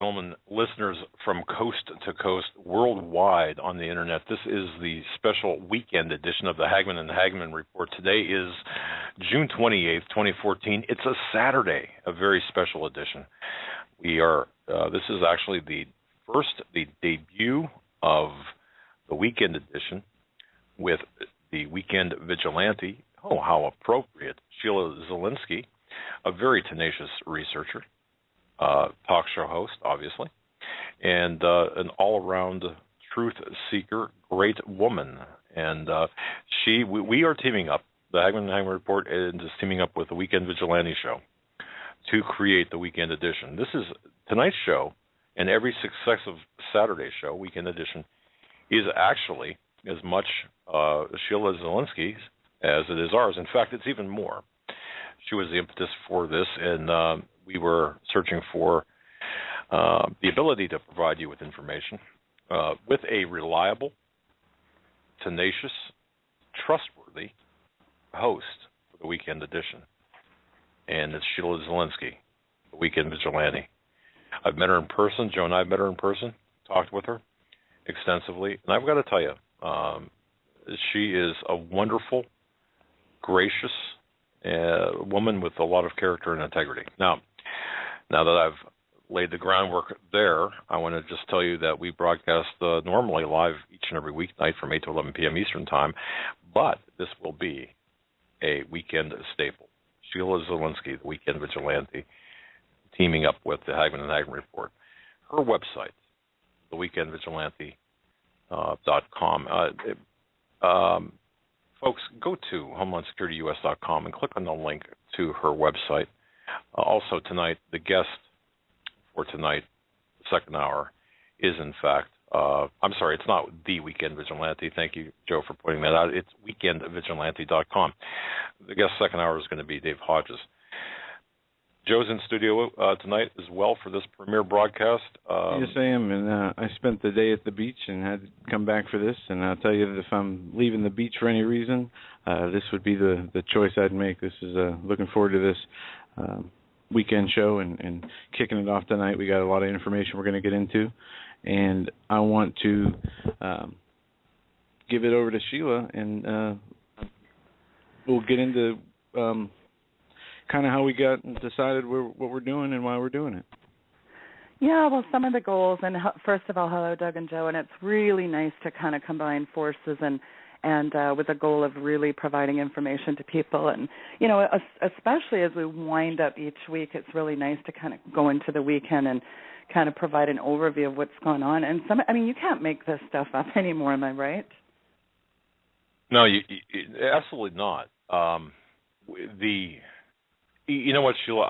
Gentlemen, listeners from coast to coast worldwide on the internet, this is the special weekend edition of the Hagmann and Hagmann Report. Today is June 28th, 2014. It's a Saturday, a very special edition. This is actually the debut of the weekend edition with the weekend vigilante. Oh, how appropriate. Sheila Zielinski, a very tenacious researcher. Talk show host, obviously, and an all-around truth seeker, great woman. And we are teaming up. The Hagmann and Hagmann Report is teaming up with the Weekend Vigilante Show to create the weekend edition. This is tonight's show, and every successive Saturday show, weekend edition, is actually as much Sheila Zielinski's as it is ours. In fact, it's even more. She was the impetus for this, and we were searching for the ability to provide you with information with a reliable, tenacious, trustworthy host for the weekend edition. And it's Sheila Zielinski, the weekend vigilante. I've met her in person. Joe and I have met her in person, talked with her extensively. And I've got to tell you, she is a wonderful, gracious woman with a lot of character and integrity. Now that I've laid the groundwork there, I want to just tell you that we broadcast normally live each and every weeknight from 8 to 11 p.m. Eastern Time, but this will be a weekend staple. Sheila Zielinski, the weekend vigilante, teaming up with the Hagmann and Hagmann Report. Her website, theweekendvigilante.com. Folks, go to HomelandSecurityUS.com and click on the link to her website. Also tonight, the guest for tonight, the second hour, is in fact, it's not The Weekend Vigilante. Thank you, Joe, for pointing that out. It's weekendvigilante.com. The guest second hour is going to be Dave Hodges. Joe's in studio tonight as well for this premiere broadcast. Yes, I am, and I spent the day at the beach and had to come back for this, and I'll tell you that if I'm leaving the beach for any reason, this would be the choice I'd make. This is looking forward to this weekend show and kicking it off tonight. We got a lot of information we're going to get into, and I want to give it over to Sheila, and we'll get into kind of how we got and decided what we're doing and why we're doing it. Yeah, well, some of the goals, and first of all, hello, Doug and Joe, and it's really nice to kind of combine forces and with a goal of really providing information to people. And, especially as we wind up each week, it's really nice to kind of go into the weekend and kind of provide an overview of what's going on. And you can't make this stuff up anymore, am I right? No, you absolutely not. You know what, Sheila?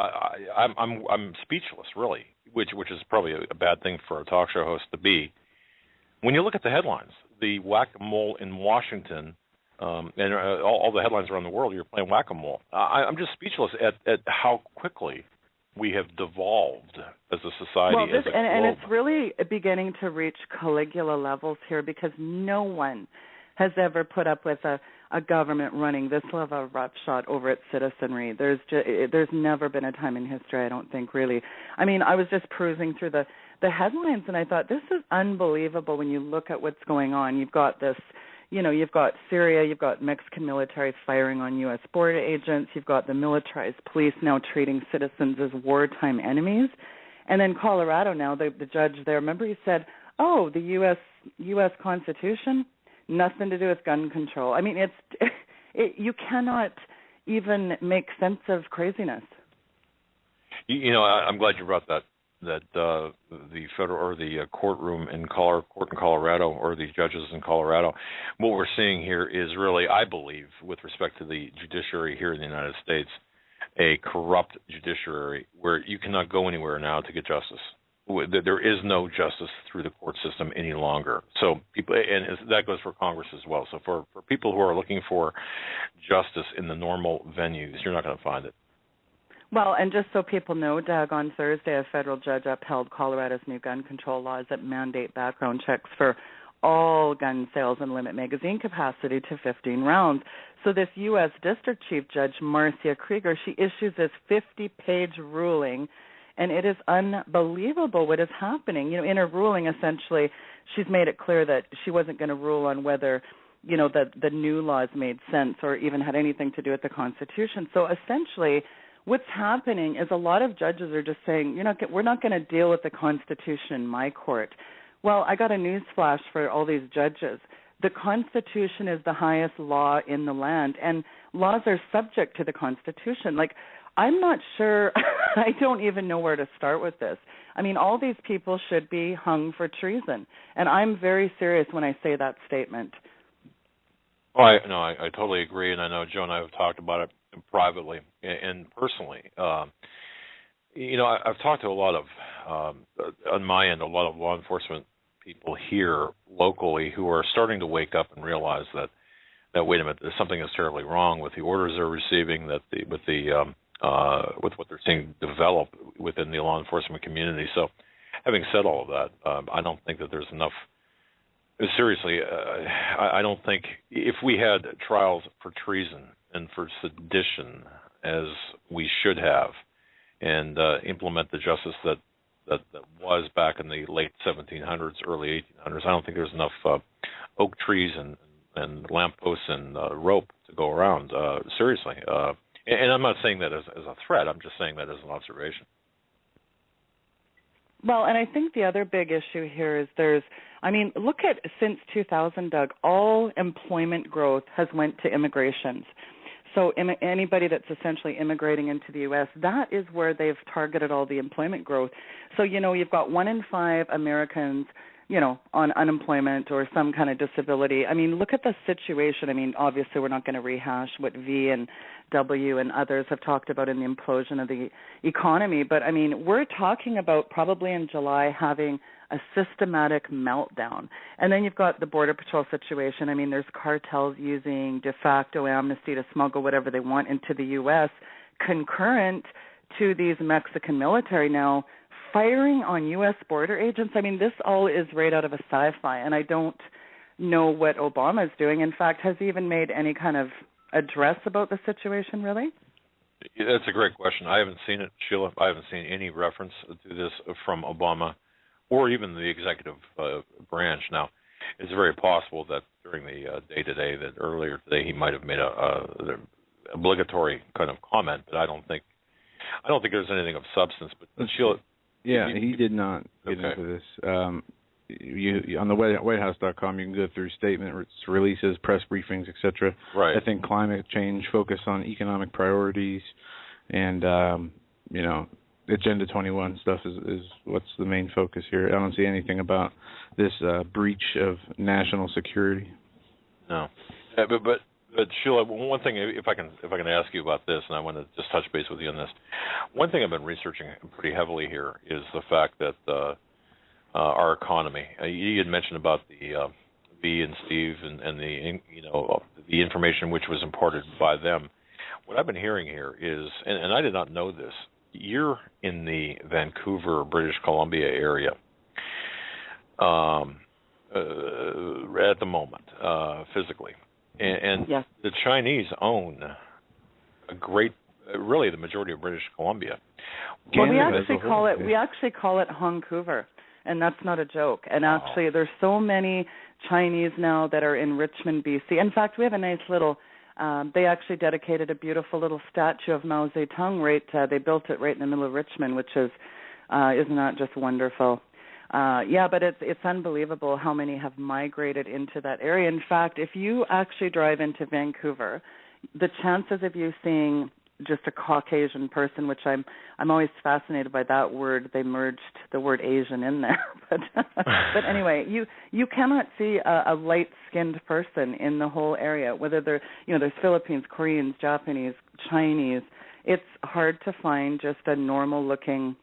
I'm speechless, really, which is probably a bad thing for a talk show host to be. When you look at the headlines, the whack-a-mole in Washington, and all the headlines around the world, you're playing whack-a-mole. I'm just speechless at how quickly we have devolved as a society. Well, and it's really beginning to reach Caligula levels here, because no one has ever put up with a government running this level of roughshod over its citizenry. There's never been a time in history, I don't think, really. I was just perusing through the headlines, and I thought, this is unbelievable when you look at what's going on. You've got this, you've got Syria, you've got Mexican military firing on U.S. border agents, you've got the militarized police now treating citizens as wartime enemies. And then Colorado now, the judge there, remember he said, oh, the U.S. Constitution, nothing to do with gun control. You cannot even make sense of craziness. I'm glad you brought that the federal or the courtroom in Colorado, or the judges in Colorado. What we're seeing here is really, I believe, with respect to the judiciary here in the United States, a corrupt judiciary where you cannot go anywhere now to get justice. There is no justice through the court system any longer. So people, and that goes for Congress as well. So for people who are looking for justice in the normal venues, you're not going to find it. Well, and just so people know, Doug, on Thursday, a federal judge upheld Colorado's new gun control laws that mandate background checks for all gun sales and limit magazine capacity to 15 rounds. So this U.S. District Chief Judge Marcia Krieger, she issues this 50-page ruling, And it is unbelievable what is happening. In her ruling, essentially, she's made it clear that she wasn't going to rule on whether, the new laws made sense or even had anything to do with the Constitution. So essentially, what's happening is a lot of judges are just saying, we're not going to deal with the Constitution in my court. Well, I got a news flash for all these judges. The Constitution is the highest law in the land, and laws are subject to the Constitution. I'm not sure, I don't even know where to start with this. I mean, all these people should be hung for treason, and I'm very serious when I say that statement. Oh, I totally agree, and I know Joe and I have talked about it privately and personally. I've talked to a lot of, on my end, a lot of law enforcement people here locally who are starting to wake up and realize that wait a minute, there's something that's terribly wrong with the orders they're receiving, with what they're seeing develop within the law enforcement community. So, having said all of that, I don't think that there's enough. Seriously, I don't think if we had trials for treason and for sedition, as we should have, and implement the justice that was back in the late 1700s, early 1800s, I don't think there's enough oak trees and lampposts and rope to go around. Seriously, and I'm not saying that as a threat. I'm just saying that as an observation. Well, and I think the other big issue here is look at since 2000, Doug, all employment growth has went to immigrations. So anybody that's essentially immigrating into the U.S., that is where they've targeted all the employment growth. So, you've got 1 in 5 Americans, on unemployment or some kind of disability. I mean, look at the situation. I mean, obviously we're not going to rehash what V and W and others have talked about in the implosion of the economy, but, I mean, we're talking about probably in July having a systematic meltdown. And then you've got the Border Patrol situation. I mean, there's cartels using de facto amnesty to smuggle whatever they want into the U.S., concurrent to these Mexican military now firing on U.S. border agents. I mean, this all is right out of a sci-fi, and I don't know what Obama is doing. In fact, has he even made any kind of address about the situation, really? That's a great question. I haven't seen it, Sheila. I haven't seen any reference to this from Obama or even the executive branch. Now, it's very possible that during the day-to-day, that earlier today, he might have made a obligatory kind of comment, but I don't think there's anything of substance. But Sheila, yeah, he did not get into this. You on the WhiteHouse.com, you can go through statements, releases, press briefings, etc. Right. I think climate change, focus on economic priorities, and Agenda 21 stuff is what's the main focus here. I don't see anything about this breach of national security. No, but Sheila, one thing, if I can ask you about this, and I want to just touch base with you on this. One thing I've been researching pretty heavily here is the fact that our economy. You had mentioned about the V and Steve and the information which was imparted by them. What I've been hearing here is, and I did not know this. You're in the Vancouver, British Columbia area at the moment, physically. And yes. The Chinese own really the majority of British Columbia. Well, we actually call it Hongcouver, and that's not a joke. And actually, there's so many Chinese now that are in Richmond, BC. In fact, we have a nice little. They actually dedicated a beautiful little statue of Mao Zedong. They built it right in the middle of Richmond, which is isn't that just wonderful? But it's unbelievable how many have migrated into that area. In fact, if you actually drive into Vancouver, the chances of you seeing just a Caucasian person, which I'm always fascinated by that word. They merged the word Asian in there, but anyway, you cannot see a light-skinned person in the whole area. Whether they're there's Philippines, Koreans, Japanese, Chinese. It's hard to find just a normal-looking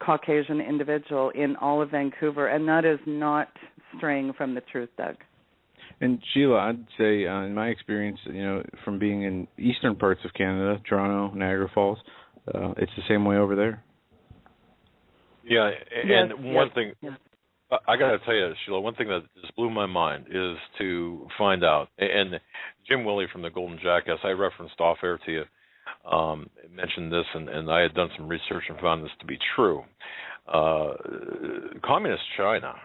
Caucasian individual in all of Vancouver, and that is not straying from the truth, Doug. And Sheila, I'd say in my experience, from being in eastern parts of Canada, Toronto, Niagara Falls, it's the same way over there. Yeah, and one thing, I got to tell you, Sheila, one thing that just blew my mind is to find out, and Jim Willey from the Golden Jackass, I referenced off air to you, mentioned this, and I had done some research and found this to be true. Communist China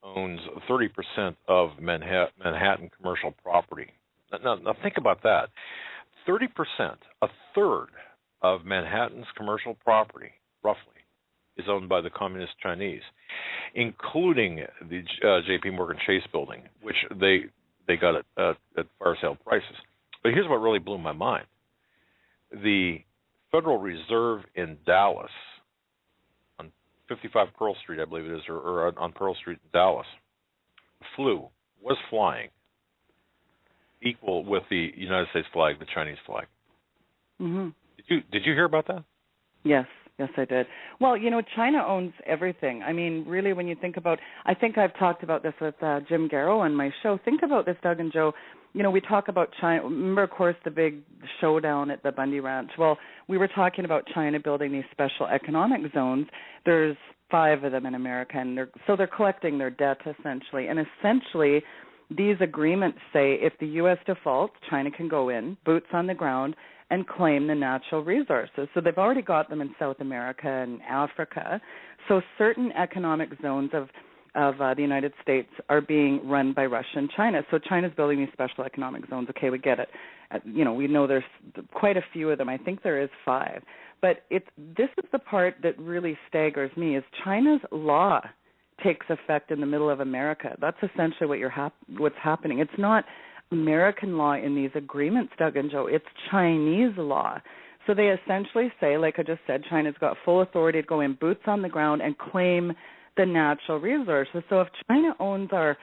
owns 30% of Manhattan commercial property. Now think about that. 30%, a third of Manhattan's commercial property, roughly, is owned by the Communist Chinese, including the J.P. Morgan Chase building, which they got at fire sale prices. But here's what really blew my mind. The Federal Reserve in Dallas, on 55 Pearl Street, I believe it is, or on Pearl Street in Dallas, was flying equal with the United States flag, the Chinese flag. Mm-hmm. Did you hear about that? Yes, I did. Well, China owns everything. I mean, really, when you think about, I think I've talked about this with Jim Garrow on my show. Think about this, Doug and Joe. We talk about China. Remember, of course, the big showdown at the Bundy Ranch. Well, we were talking about China building these special economic zones. There's 5 of them in America, and they're collecting their debt, essentially. And essentially, these agreements say if the U.S. defaults, China can go in, boots on the ground, and claim the natural resources. So they've already got them in South America and Africa. So certain economic zones of the United States are being run by Russia and China. So China's building these special economic zones. Okay, we get it. We know there's quite a few of them. I think there is 5. But this is the part that really staggers me, is China's law takes effect in the middle of America. That's essentially what's happening. It's not American law in these agreements, Doug and Joe. It's Chinese law. So they essentially say, like I just said, China's got full authority to go in, boots on the ground, and claim the natural resources. So if China owns our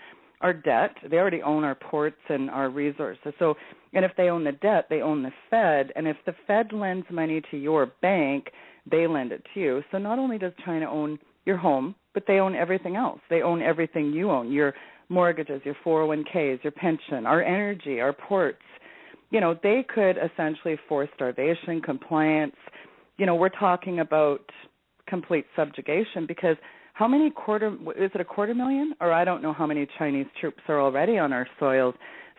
debt, they already own our ports and our resources. So, and if they own the debt, they own the Fed. And if the Fed lends money to your bank, they lend it to you. So not only does China own your home, but they own everything else. They own everything you own, your mortgages, your 401ks, your pension, our energy, our ports. They could essentially force starvation, compliance. We're talking about complete subjugation, because how many is it 250,000? Or I don't know how many Chinese troops are already on our soils.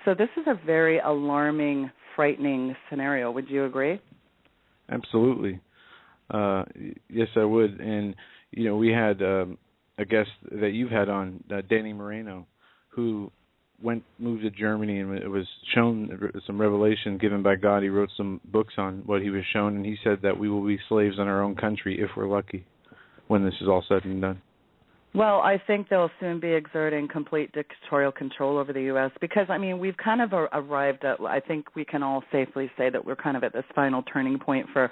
So this is a very alarming, frightening scenario. Would you agree? Absolutely. Yes, I would. And, we had a guest that you've had on, Danny Moreno, who moved to Germany, and it was shown some revelation given by God. He wrote some books on what he was shown, and he said that we will be slaves in our own country if we're lucky when this is all said and done. Well, I think they'll soon be exerting complete dictatorial control over the U.S. because, we've kind of arrived at, I think we can all safely say that we're kind of at this final turning point for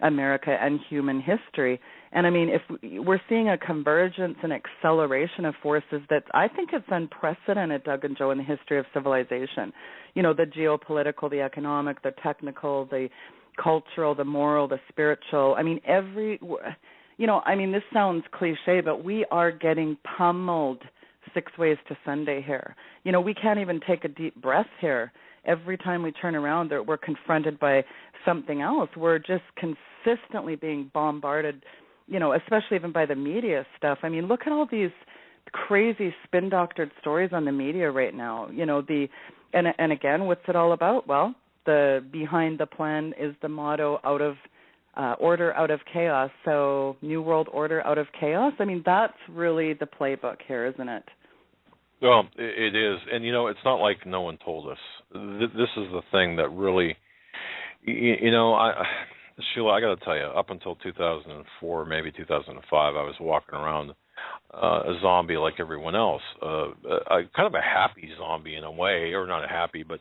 America and human history. And, if we're seeing a convergence and acceleration of forces that I think it's unprecedented, Doug and Joe, in the history of civilization. The geopolitical, the economic, the technical, the cultural, the moral, the spiritual. This sounds cliche, but we are getting pummeled 6 ways to Sunday here. We can't even take a deep breath here. Every time we turn around, we're confronted by something else. We're just consistently being bombarded, especially even by the media stuff. Look at all these crazy spin-doctored stories on the media right now. And again, what's it all about? Well, the behind the plan is the motto, out of order out of chaos. So New World Order out of chaos. That's really the playbook here, isn't it? Well, it is. And, it's not like no one told us. This is the thing that really, Sheila, I got to tell you, up until 2004, maybe 2005, I was walking around a zombie like everyone else, kind of a happy zombie in a way, or not a happy, but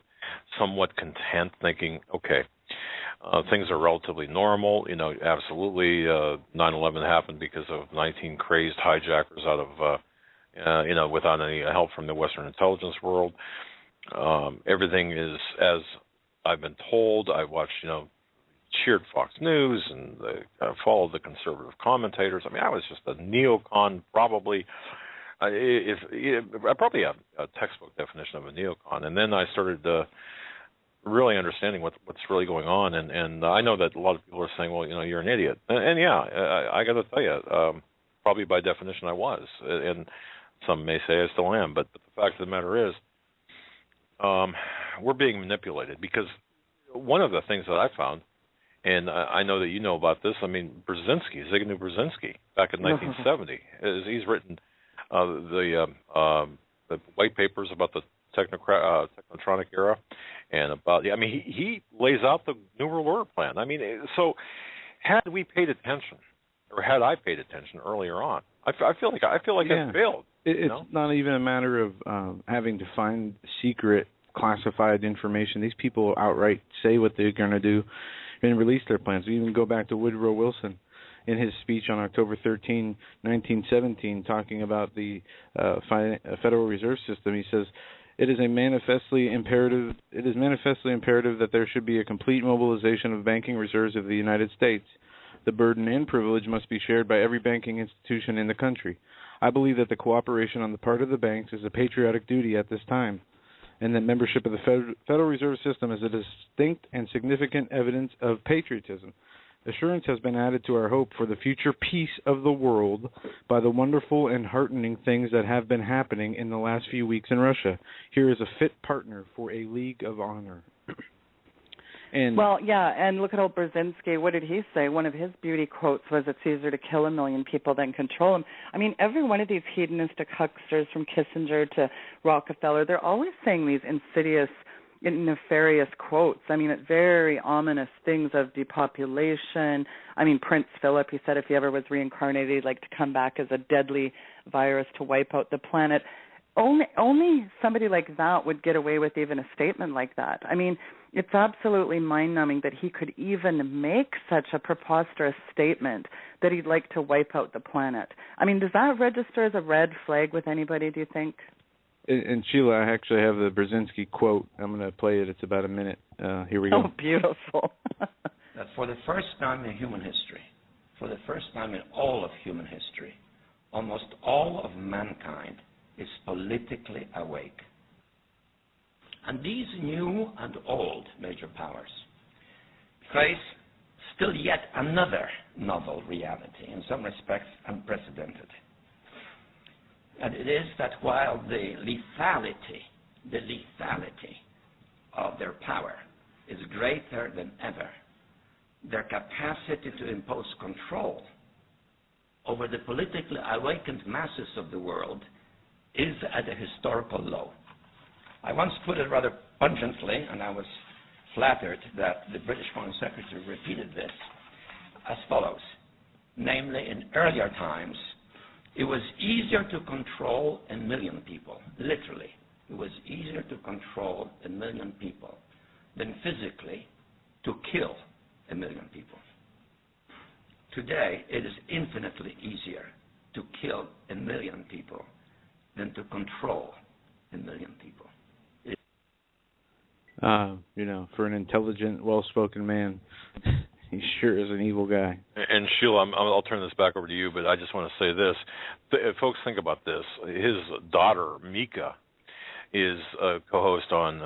somewhat content, thinking, okay, things are relatively normal. Absolutely, 9/11 happened because of 19 crazed hijackers out of without any help from the Western intelligence world. Everything is as I've been told. I watched, cheered Fox News and followed the conservative commentators. I was just a neocon, probably. Probably a textbook definition of a neocon. And then I started really understanding what's really going on. And I know that a lot of people are saying, well, you're an idiot. And yeah, I got to tell you, probably by definition I was. And some may say I still am. But the fact of the matter is, we're being manipulated, because one of the things that I found And I know that you know about this. I mean, Zbigniew Brzezinski, back in 1970, he's written the white papers about the technotronic era, and about he lays out the New World Order plan. I mean, so had we paid attention, or had I paid attention earlier on, I feel like I failed. It's not even a matter of having to find secret classified information. These people outright say what they're going to do and release their plans. We even go back to Woodrow Wilson in his speech on October 13, 1917, talking about the Federal Reserve System. He says, It is manifestly imperative that there should be a complete mobilization of banking reserves of the United States. The burden and privilege must be shared by every banking institution in the country. I believe that the cooperation on the part of the banks is a patriotic duty at this time, and that membership of the Federal Reserve System is a distinct and significant evidence of patriotism. Assurance has been added to our hope for the future peace of the world by the wonderful and heartening things that have been happening in the last few weeks in Russia. Here is a fit partner for a league of honor. And look at old Brzezinski. What did he say? One of his beauty quotes was, "It's easier to kill a million people than control them." I mean, every one of these hedonistic hucksters, from Kissinger to Rockefeller, they're always saying these insidious, nefarious quotes. I mean, very ominous things of depopulation. I mean, Prince Philip, he said if he ever was reincarnated, he'd like to come back as a deadly virus to wipe out the planet. Only somebody like that would get away with even a statement like that. I mean, it's absolutely mind-numbing that he could even make such a preposterous statement that he'd like to wipe out the planet. I mean, does that register as a red flag with anybody, do you think? And Sheila, I actually have the Brzezinski quote. I'm going to play it. It's about a minute. Here we go. Oh, beautiful. That for the first time in human history, for the first time in all of human history, almost all of mankind is politically awake. And these new and old major powers face still yet another novel reality, in some respects unprecedented. And it is that while the lethality of their power is greater than ever, their capacity to impose control over the politically awakened masses of the world is at a historical low. I once put it rather pungently, and I was flattered that the British Foreign Secretary repeated this, as follows. Namely, in earlier times, it was easier to control 1 million people, literally. It was easier to control 1 million people than physically to kill 1 million people. Today, it is infinitely easier to kill 1 million people than to control 1 million people. For an intelligent, well-spoken man, he sure is an evil guy. And Sheila, I'll turn this back over to you, but I just want to say this. Folks, think about this. His daughter, Mika, is a co-host on,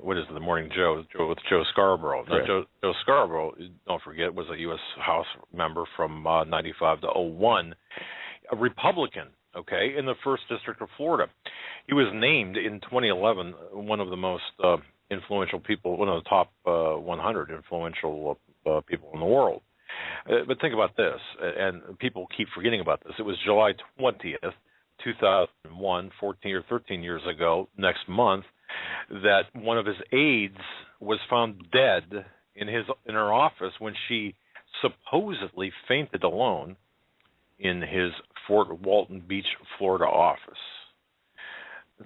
The Morning Joe with Joe Scarborough. Now, Joe Scarborough, don't forget, was a U.S. House member from 95 to 01, a Republican, in the 1st District of Florida. He was named in 2011 one of the most influential people, one of the top 100 influential people in the world. But think about this, and people keep forgetting about this. It was July 20th, 2001, 14 or 13 years ago, next month, that one of his aides was found dead in her office when she supposedly fainted alone in his Fort Walton Beach, Florida office.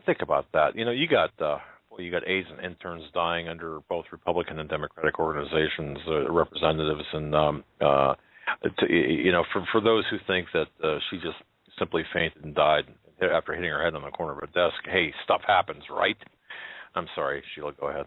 Think about that. You got aides and interns dying under both Republican and Democratic organizations, representatives, and for those who think that she just simply fainted and died after hitting her head on the corner of a desk, hey, stuff happens, right? I'm sorry, Sheila, go ahead.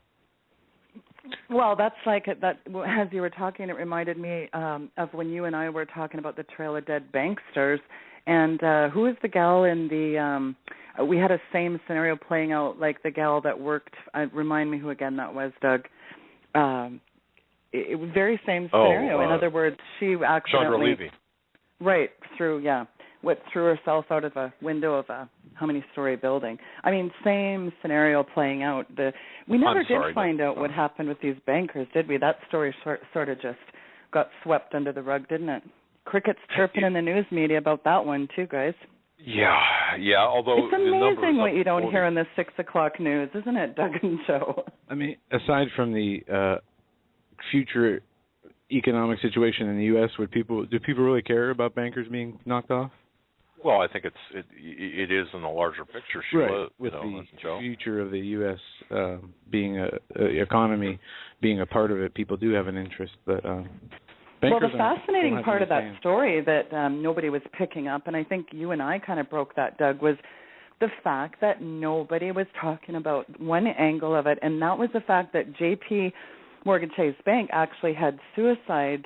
Well, that's like that. As you were talking, it reminded me of when you and I were talking about the Trail of Dead Banksters. And who is the gal in the? We had a same scenario playing out, like the gal that worked. Remind me who again that was, Doug. It was very same scenario. In other words, she accidentally. Chandra Levy. Right threw herself out of a window of a how many story building. I mean, same scenario playing out. We never did find out what happened with these bankers, did we? That story sort of just got swept under the rug, didn't it? Crickets chirping in the news media about that one too, guys. Yeah. Although it's amazing what you don't 40. hear in the 6 o'clock news, isn't it, Doug and Joe? I mean, aside from the future economic situation in the U.S., do people really care about bankers being knocked off? Well, I think it is in the larger picture, Sheila. Right. With the future of the U.S. Being a economy, being a part of it, people do have an interest. But well, the fascinating part of that story that nobody was picking up, and I think you and I kind of broke that, Doug, was the fact that nobody was talking about one angle of it, and that was the fact that J.P. Morgan Chase Bank actually had suicide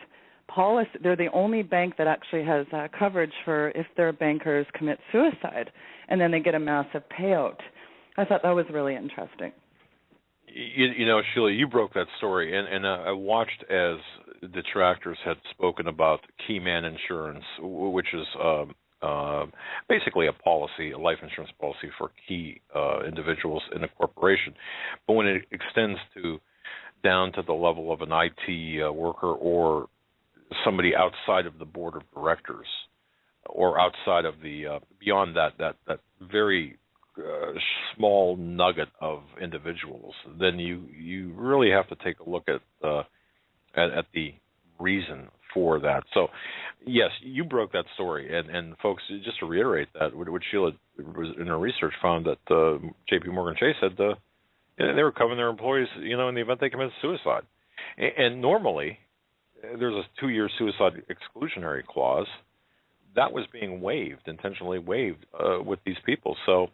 policy. They're the only bank that actually has coverage for if their bankers commit suicide, and then they get a massive payout. I thought that was really interesting. You know, Sheila, you broke that story, and I watched as detractors had spoken about key man insurance, which is basically a policy, a life insurance policy for key individuals in a corporation. But when it extends down to the level of an IT worker or somebody outside of the board of directors, or outside of the beyond that very small nugget of individuals, then you really have to take a look at the reason for that. So, yes, you broke that story, and folks, just to reiterate that, what Sheila was in her research found that J.P. Morgan Chase said they were covering their employees, in the event they commit suicide, and normally there's a 2-year suicide exclusionary clause that was being intentionally waived with these people. So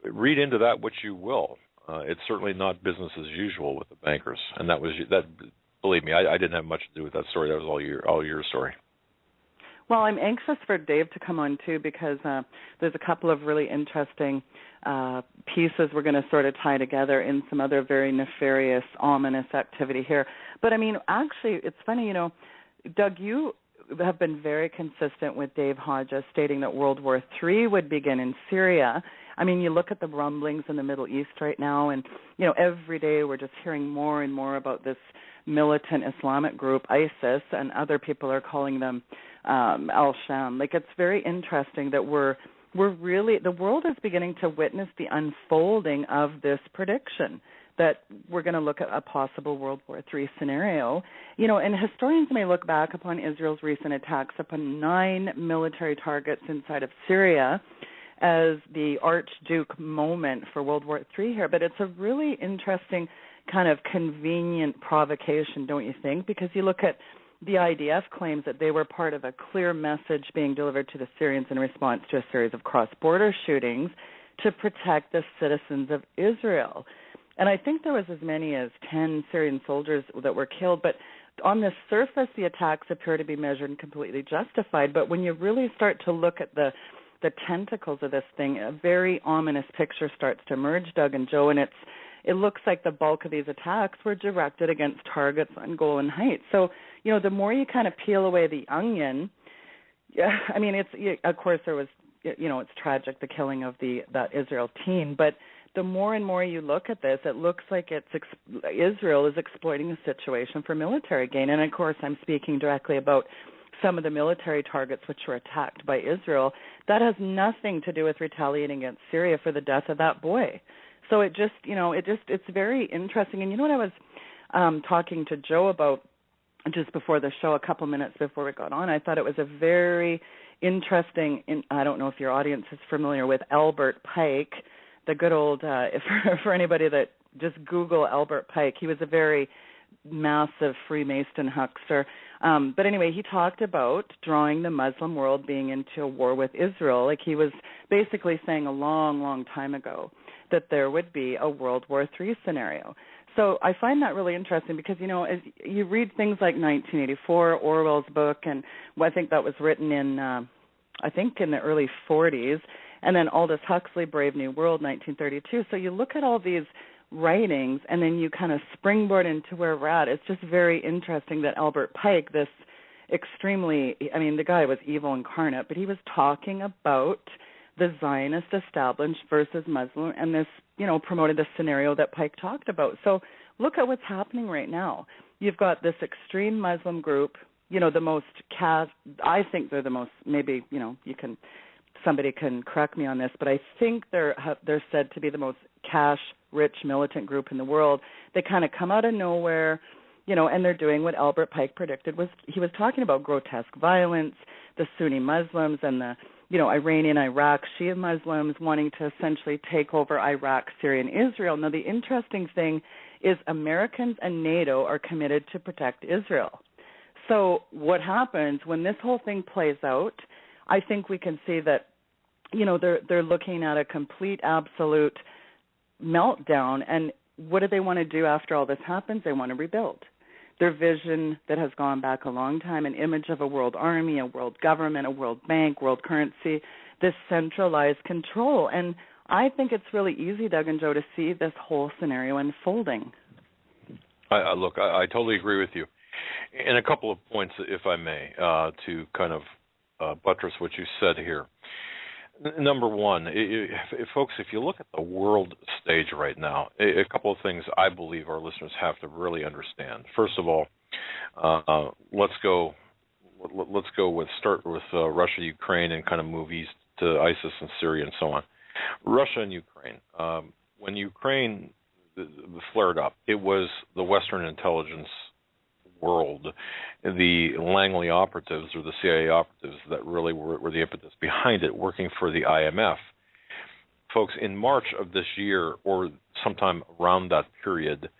read into that what you will. It's certainly not business as usual with the bankers, and that. Believe me, I didn't have much to do with that story. That was all your story. Well, I'm anxious for Dave to come on too, because there's a couple of really interesting pieces we're going to sort of tie together in some other very nefarious, ominous activity here. But I mean, actually, it's funny, Doug, you have been very consistent with Dave Hodges stating that World War III would begin in Syria. I mean, you look at the rumblings in the Middle East right now, and, every day we're just hearing more and more about this militant Islamic group, ISIS, and other people are calling them al-Sham. Like, it's very interesting that we're really, the world is beginning to witness the unfolding of this prediction that we're going to look at a possible World War III scenario. And historians may look back upon Israel's recent attacks upon 9 military targets inside of Syria as the Archduke moment for World War III here. But it's a really interesting kind of convenient provocation, don't you think? Because you look at the IDF claims that they were part of a clear message being delivered to the Syrians in response to a series of cross-border shootings to protect the citizens of Israel. And I think there was as many as 10 Syrian soldiers that were killed, but on the surface, the attacks appear to be measured and completely justified. But when you really start to look at the tentacles of this thing, a very ominous picture starts to emerge, Doug and Joe, and it looks like the bulk of these attacks were directed against targets on Golan Heights. So, the more you kind of peel away the onion, I mean, of course there was, it's tragic, the killing of that Israel teen, but the more and more you look at this, it looks like Israel is exploiting the situation for military gain. And, of course, I'm speaking directly about some of the military targets which were attacked by Israel. That has nothing to do with retaliating against Syria for the death of that boy. So it's very interesting. And you know what I was talking to Joe about just before the show, a couple minutes before we got on? I thought it was a very interesting, I don't know if your audience is familiar with Albert Pike, the good old, for anybody that just Google Albert Pike, he was a very massive Freemason huckster. But anyway, he talked about drawing the Muslim world being into a war with Israel. Like, he was basically saying a long, long time ago that there would be a World War III scenario. So I find that really interesting because, as you read things like 1984, Orwell's book, and I think that was written in the early 40s, and then Aldous Huxley, Brave New World, 1932. So you look at all these writings, and then you kind of springboard into where we're at. It's just very interesting that Albert Pike, this the guy was evil incarnate, but he was talking about the Zionist established versus Muslim, and this, promoted the scenario that Pike talked about. So look at what's happening right now. you've got this extreme Muslim group, the most I think they're the most, maybe, somebody can correct me on this, but I think they're said to be the most cash-rich militant group in the world. They kind of come out of nowhere, and they're doing what Albert Pike predicted. He was talking about grotesque violence, the Sunni Muslims and the, Iranian, Iraq, Shia Muslims wanting to essentially take over Iraq, Syria, and Israel. Now, the interesting thing is Americans and NATO are committed to protect Israel. So what happens when this whole thing plays out, I think we can see that, they're looking at a complete, absolute meltdown. And what do they want to do after all this happens? They want to rebuild. Their vision that has gone back a long time, an image of a world army, a world government, a world bank, world currency, this centralized control. And I think it's really easy, Doug and Joe, to see this whole scenario unfolding. Look, I totally agree with you. And a couple of points, if I may, to kind of buttress what you said here. Number one, folks, if you look at the world stage right now, a couple of things I believe our listeners have to really understand. First of all, let's start with Russia, Ukraine, and kind of move east to ISIS and Syria and so on. Russia and Ukraine. When Ukraine flared up, it was the Western intelligence world, the Langley operatives or the CIA operatives that really were the impetus behind it, working for the IMF. Folks, in March of this year, or sometime around that period,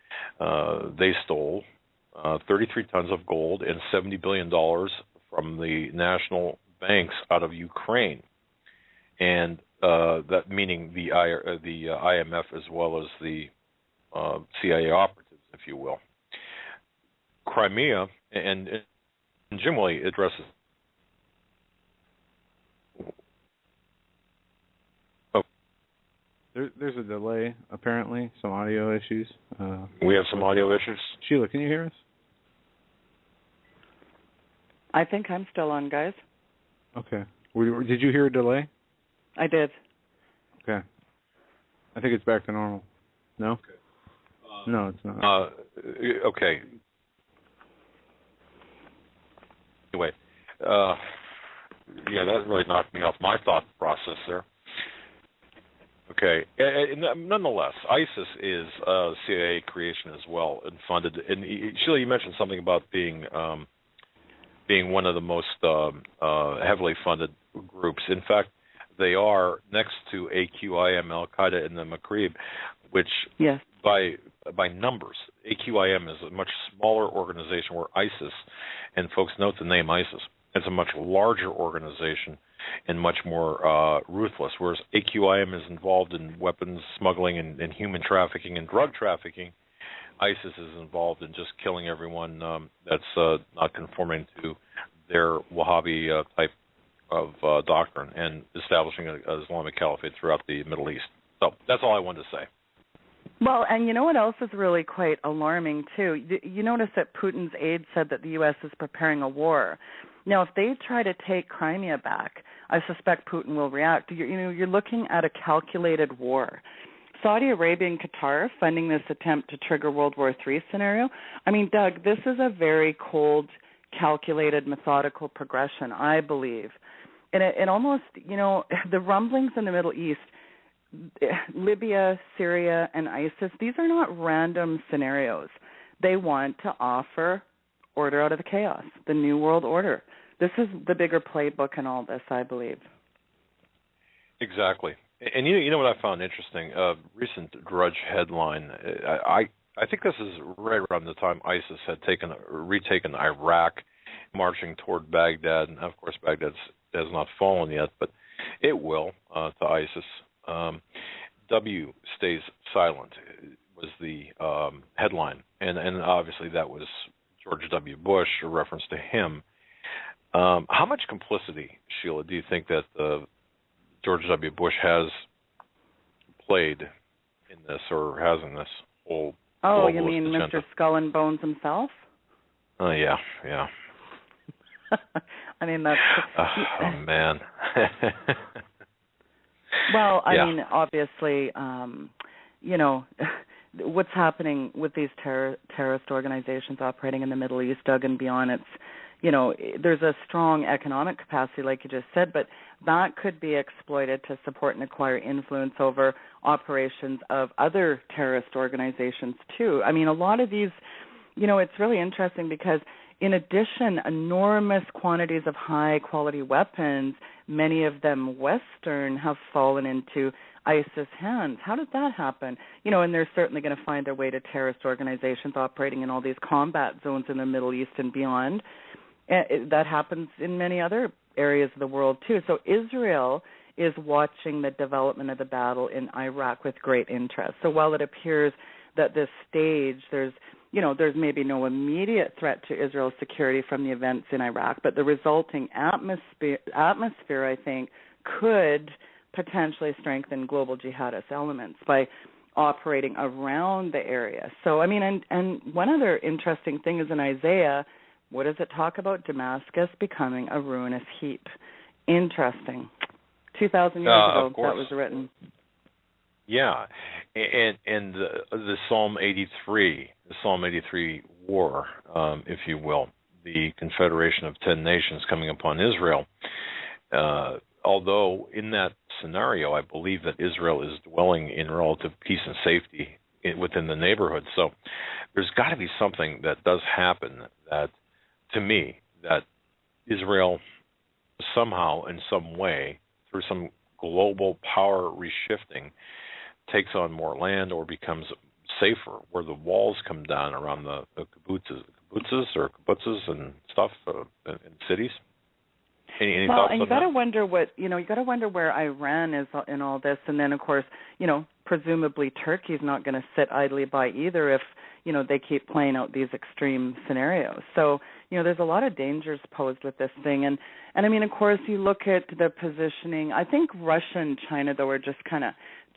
they stole 33 tons of gold and $70 billion from the national banks out of Ukraine, and that meaning the IMF as well as the CIA operatives, if you will. Crimea, and Jim Willie addresses. Oh. There's a delay, apparently, some audio issues. We have some audio issues. Sheila, can you hear us? I think I'm still on, guys. Okay. Did you hear a delay? I did. Okay. I think it's back to normal. No? Okay. No, it's not. Okay. Anyway, that really knocked me off my thought process there. Okay. Nonetheless, ISIS is a CIA creation as well and funded. And Sheila, you mentioned something about being one of the most heavily funded groups. In fact, they are next to AQIM, Al-Qaeda, and the Maghreb, which yes. By numbers, AQIM is a much smaller organization where ISIS, and folks note the name ISIS, it's a much larger organization and much more ruthless, whereas AQIM is involved in weapons smuggling and human trafficking and drug trafficking. ISIS is involved in just killing everyone that's not conforming to their Wahhabi type of doctrine and establishing an Islamic caliphate throughout the Middle East. So that's all I wanted to say. Well, and you know what else is really quite alarming, too? You notice that Putin's aide said that the U.S. is preparing a war. Now, if they try to take Crimea back, I suspect Putin will react. You're looking at a calculated war. Saudi Arabia and Qatar funding this attempt to trigger World War III scenario. I mean, Doug, this is a very cold, calculated, methodical progression, I believe. And it almost, the rumblings in the Middle East, Libya, Syria, and ISIS, these are not random scenarios. They want to offer order out of the chaos, the New World Order. This is the bigger playbook in all this, I believe. Exactly. And you know what I found interesting? Recent Drudge headline. I think this is right around the time ISIS had retaken Iraq, marching toward Baghdad. And, of course, Baghdad has not fallen yet, but it will to ISIS. W stays silent was the headline, and obviously that was George W. Bush, a reference to him. How much complicity, Sheila, do you think that George W. Bush has played in this, or has in this whole? Oh, you mean agenda? Mr. Skull and Bones himself? Oh, yeah. I mean, that's. Oh man. Well, I mean, obviously, what's happening with these terrorist organizations operating in the Middle East, Doug, and beyond. It's, there's a strong economic capacity, like you just said, but that could be exploited to support and acquire influence over operations of other terrorist organizations, too. I mean, a lot of these, it's really interesting because in addition, enormous quantities of high-quality weapons, many of them Western, have fallen into ISIS hands. How did that happen? And they're certainly going to find their way to terrorist organizations operating in all these combat zones in the Middle East and beyond. That happens in many other areas of the world, too. So Israel is watching the development of the battle in Iraq with great interest. So while it appears that this stage, there's maybe no immediate threat to Israel's security from the events in Iraq, but the resulting atmosphere, I think, could potentially strengthen global jihadist elements by operating around the area. So, I mean, and one other interesting thing is in Isaiah, what does it talk about? Damascus becoming a ruinous heap. Interesting. 2,000 years ago, that was written. Yeah, and the Psalm 83 war, if you will, the confederation of 10 nations coming upon Israel. Although in that scenario, I believe that Israel is dwelling in relative peace and safety within the neighborhood. So there's got to be something that does happen that, to me, that Israel somehow, in some way, through some global power reshifting, takes on more land or becomes safer, where the walls come down around the kibbutzes and stuff in cities. Any thoughts on that? You got to wonder you got to wonder where Iran is in all this, and then of course, presumably Turkey's not going to sit idly by either if they keep playing out these extreme scenarios. So there's a lot of dangers posed with this thing, and I mean, of course, you look at the positioning. I think Russia and China, though, are just kind of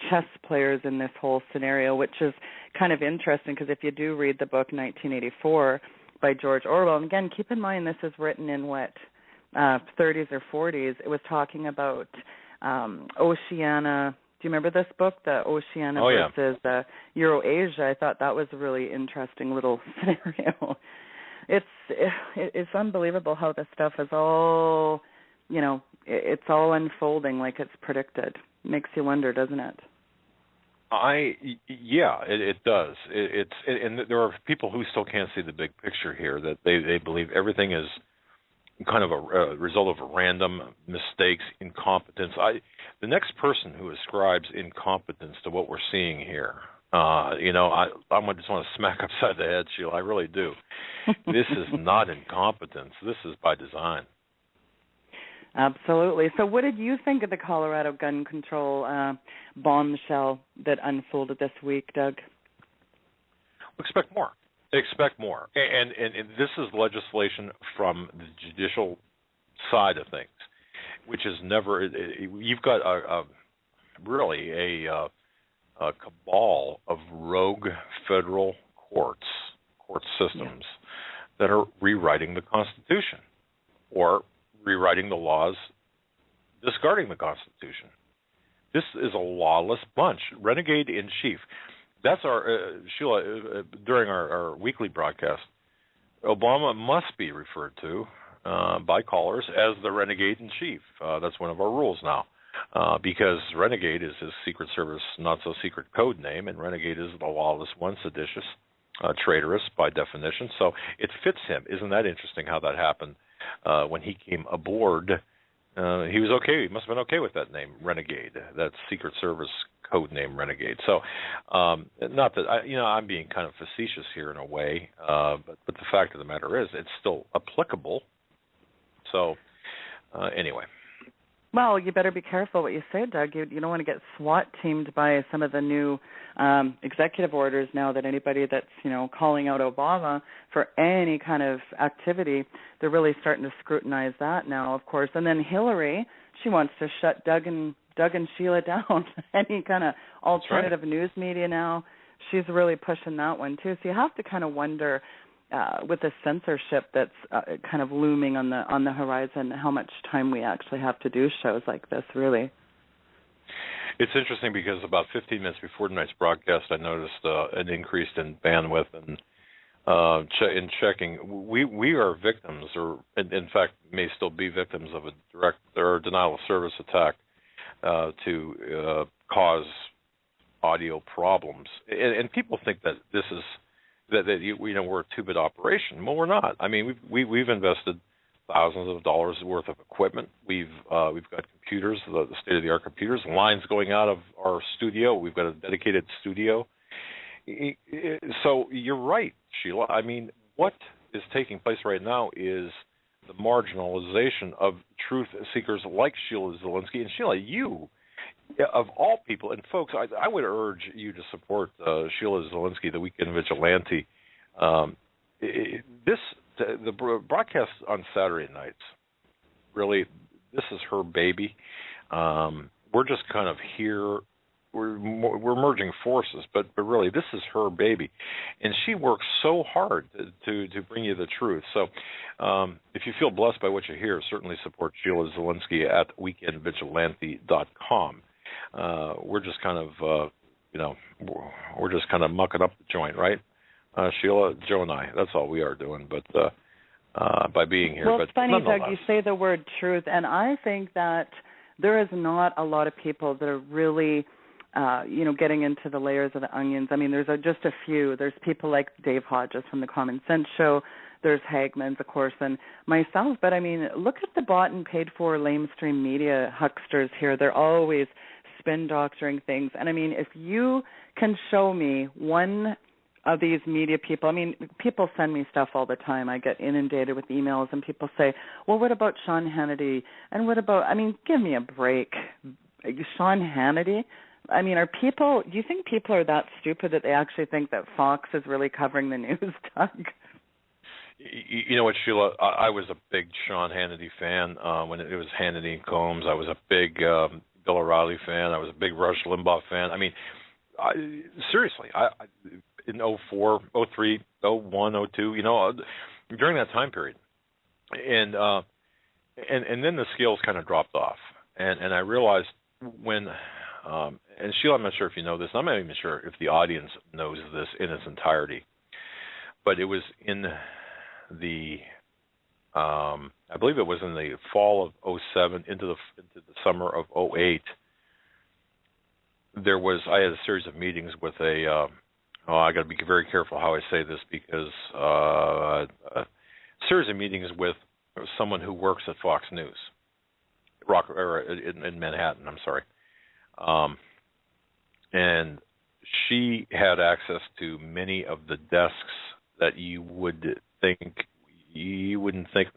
chess players in this whole scenario, which is kind of interesting because if you do read the book 1984 by George Orwell, and again, keep in mind this is written in 30s or 40s. It was talking about Oceania. Do you remember this book, the Oceania versus Eurasia? I thought that was a really interesting little scenario. It's unbelievable how this stuff is all, it's all unfolding like it's predicted. Makes you wonder, doesn't it? It does. And there are people who still can't see the big picture here. That they believe everything is kind of a result of random mistakes, incompetence. The next person who ascribes incompetence to what we're seeing here, I just want to smack upside the head, Sheila. I really do. This is not incompetence. This is by design. Absolutely. So what did you think of the Colorado gun control bombshell that unfolded this week, Doug? Expect more. And this is legislation from the judicial side of things, which is never. You've got really a cabal of rogue federal court systems that are rewriting the Constitution or rewriting the laws, discarding the Constitution. This is a lawless bunch. Renegade in chief. That's our, Sheila, during our weekly broadcast, Obama must be referred to by callers as the renegade in chief. That's one of our rules now, because renegade is his Secret Service not-so-secret code name, and renegade is the lawless one, seditious, traitorous by definition. So it fits him. Isn't that interesting how that happened? When he came aboard, he was okay. He must have been okay with that name, renegade, that Secret Service code name, renegade. So, not that I'm being kind of facetious here in a way, but the fact of the matter is, it's still applicable. So, anyway. Well, you better be careful what you say, Doug. You don't want to get SWAT teamed by some of the new executive orders now that anybody that's, calling out Obama for any kind of activity, they're really starting to scrutinize that now, of course. And then Hillary, she wants to shut Doug and Sheila down. Any kind of alternative news media now, she's really pushing that one too. So you have to kind of wonder, with the censorship that's kind of looming on the horizon, how much time we actually have to do shows like this, really. It's interesting because about 15 minutes before tonight's broadcast, I noticed an increase in bandwidth and in checking. We are victims, or in fact may still be victims of a direct or denial of service attack to cause audio problems. And people think that this is that we're a two-bit operation. Well, we're not. I mean, we've invested thousands of dollars worth of equipment. We've got computers, the state-of-the-art computers, lines going out of our studio. We've got a dedicated studio. So you're right, Sheila. I mean, what is taking place right now is the marginalization of truth seekers like Sheila Zilinsky. And Sheila, you, of all people, and folks, I would urge you to support Sheila Zilinsky, the Weekend Vigilante. The broadcast on Saturday nights, really, this is her baby. We're just kind of here. We're merging forces, but really, this is her baby, and she works so hard to bring you the truth. So, if you feel blessed by what you hear, certainly support Sheila Zilinsky at weekendvigilante.com. We're just kind of, we're just kind of mucking up the joint, right? Sheila, Joe, and I. That's all we are doing, but by being here. Well, but it's funny, nonetheless. Doug, you say the word truth, and I think that there is not a lot of people that are really, getting into the layers of the onions. I mean, there's just a few. There's people like Dave Hodges from the Common Sense Show. There's Hagmann, of course, and myself. But, I mean, look at the bought and paid for lamestream media hucksters here. They're always spin doctoring things. And, I mean, if you can show me one of these media people, I mean, people send me stuff all the time. I get inundated with emails, and people say, well, what about Sean Hannity? And what about, I mean, give me a break. Sean Hannity? I mean, do you think people are that stupid that they actually think that Fox is really covering the news, Doug? You know what, Sheila? I was a big Sean Hannity fan when it was Hannity and Combs. I was a big Bill O'Reilly fan. I was a big Rush Limbaugh fan. I mean, seriously, in 04, 03, 01, 02, during that time period. And then the scales kind of dropped off. And I realized when and Sheila, I'm not sure if you know this, and I'm not even sure if the audience knows this in its entirety, but it was in the I believe it was in the fall of 07 into the summer of 08. I had a series of meetings with I got to be very careful how I say this because a series of meetings with someone who works at Fox News, in Manhattan. I'm sorry. And she had access to many of the desks that you wouldn't think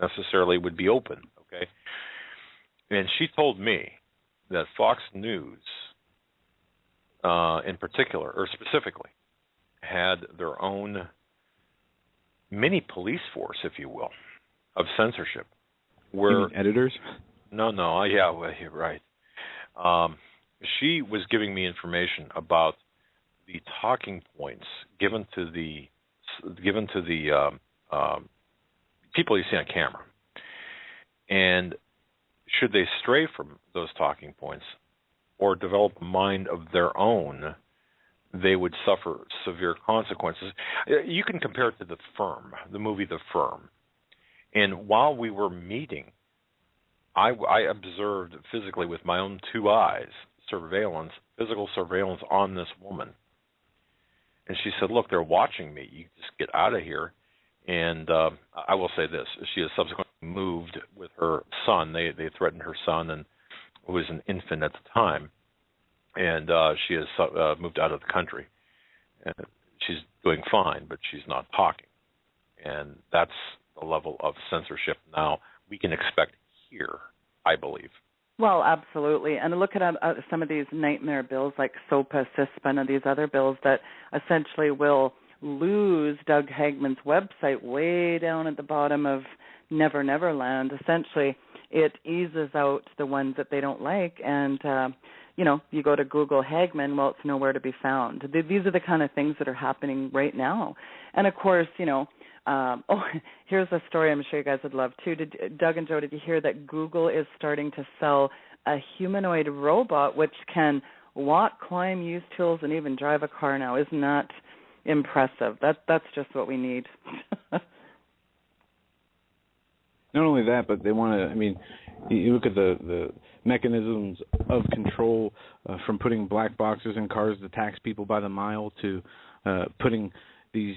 necessarily would be open, okay? And she told me that Fox News, in particular, or specifically, had their own mini police force, if you will, of censorship. Where you mean editors? No, yeah, well, you're right. She was giving me information about the talking points given to the people you see on camera, and should they stray from those talking points or develop a mind of their own, they would suffer severe consequences. You can compare it to The Firm, the movie The Firm. And while we were meeting, I observed physically with my own two eyes physical surveillance on this woman. And she said, look, they're watching me. You just get out of here. And I will say this. She has subsequently moved with her son. They threatened her son, and who was an infant at the time. And she has moved out of the country. And she's doing fine, but she's not talking. And that's the level of censorship now we can expect here, I believe. Well, absolutely. And look at some of these nightmare bills like SOPA, CISPA, and these other bills that essentially will lose Doug Hagmann's website way down at the bottom of Never Never Land. Essentially, it eases out the ones that they don't like. And, you go to Google Hagmann, well, it's nowhere to be found. These are the kind of things that are happening right now. And, of course, here's a story I'm sure you guys would love, too. Doug and Joe, did you hear that Google is starting to sell a humanoid robot which can walk, climb, use tools, and even drive a car now. Isn't that impressive? That's just what we need. Not only that, but they want to, I mean, you look at the mechanisms of control from putting black boxes in cars to tax people by the mile to putting these,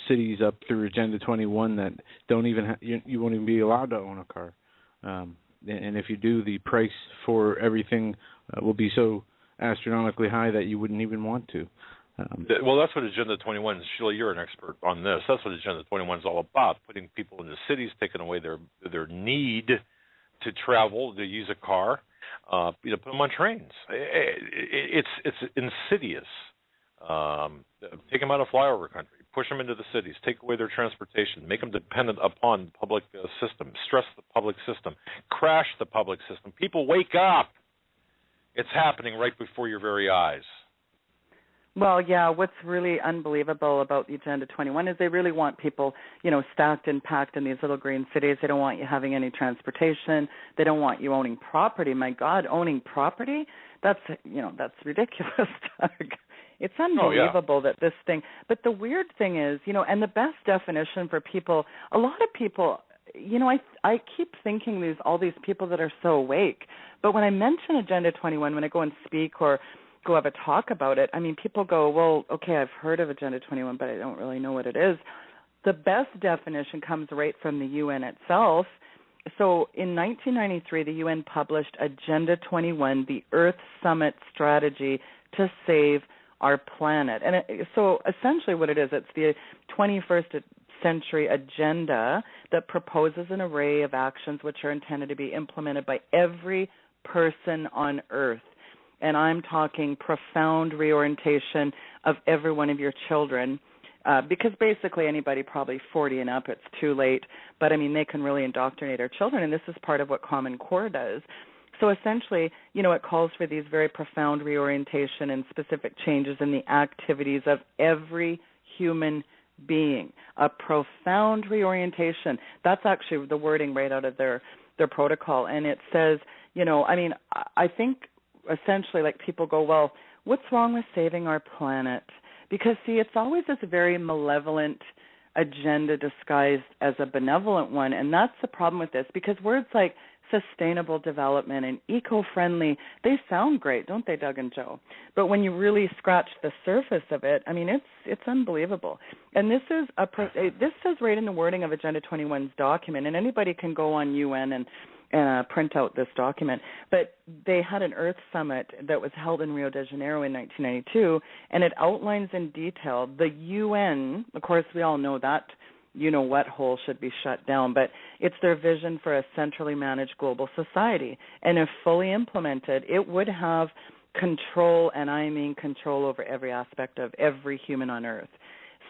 cities up through Agenda 21 that don't even you won't even be allowed to own a car. And if you do, the price for everything will be so astronomically high that you wouldn't even want to. Well, that's what Agenda 21 is. Sheila, you're an expert on this. That's what Agenda 21 is all about, putting people into cities, taking away their need to travel, to use a car, put them on trains. It's insidious. Take them out of flyover country, push them into the cities, take away their transportation, make them dependent upon the public system, stress the public system, crash the public system. People, wake up. It's happening right before your very eyes. Well, yeah, what's really unbelievable about the Agenda 21 is they really want people, stacked and packed in these little green cities. They don't want you having any transportation. They don't want you owning property. My God, owning property? That's ridiculous, Doug. It's unbelievable that this thing. But the weird thing is, and the best definition for people, a lot of people, I keep thinking all these people that are so awake. But when I mention Agenda 21, when I go and speak or go have a talk about it, I mean, people go, well, okay, I've heard of Agenda 21, but I don't really know what it is. The best definition comes right from the UN itself. So in 1993, the UN published Agenda 21, the Earth Summit Strategy to Save Our Planet. And so essentially what it is, it's the 21st century agenda that proposes an array of actions which are intended to be implemented by every person on Earth. And I'm talking profound reorientation of every one of your children, because basically anybody probably 40 and up, it's too late. But, I mean, they can really indoctrinate our children, and this is part of what Common Core does. So essentially, it calls for these very profound reorientation and specific changes in the activities of every human being. A profound reorientation. That's actually the wording right out of their protocol. And it says, I think essentially, like, people go, well, what's wrong with saving our planet? Because, see, it's always this very malevolent agenda disguised as a benevolent one, and that's the problem with this, because words like sustainable development and eco-friendly, they sound great, don't they, Doug and Joe? But when you really scratch the surface of it, I mean, it's unbelievable. And this says right in the wording of Agenda 21's document, and anybody can go on UN and print out this document. But they had an Earth Summit that was held in Rio de Janeiro in 1992, and it outlines in detail the UN. Of course, we all know that what hole should be shut down, but it's their vision for a centrally managed global society. And if fully implemented, it would have control, and I mean control, over every aspect of every human on Earth.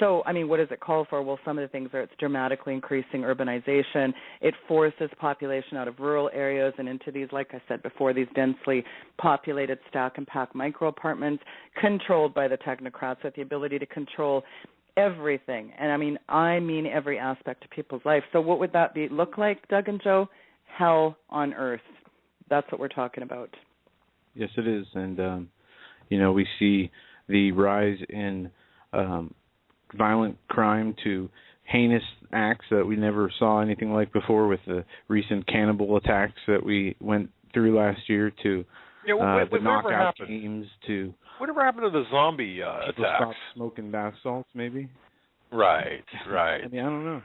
So, I mean, what does it call for? Well, some of the things are it's dramatically increasing urbanization. It forces population out of rural areas and into these, like I said before, these densely populated stack and pack micro apartments controlled by the technocrats with the ability to control everything. And I mean every aspect of people's life. So what would that look like, Doug and Joe? Hell on earth. That's what we're talking about. Yes, it is. And, we see the rise in violent crime to heinous acts that we never saw anything like before, with the recent cannibal attacks that we went through last year, to the knockout games, to whatever happened to the zombie attacks? Stop smoking bath salts, maybe. Right. I don't know,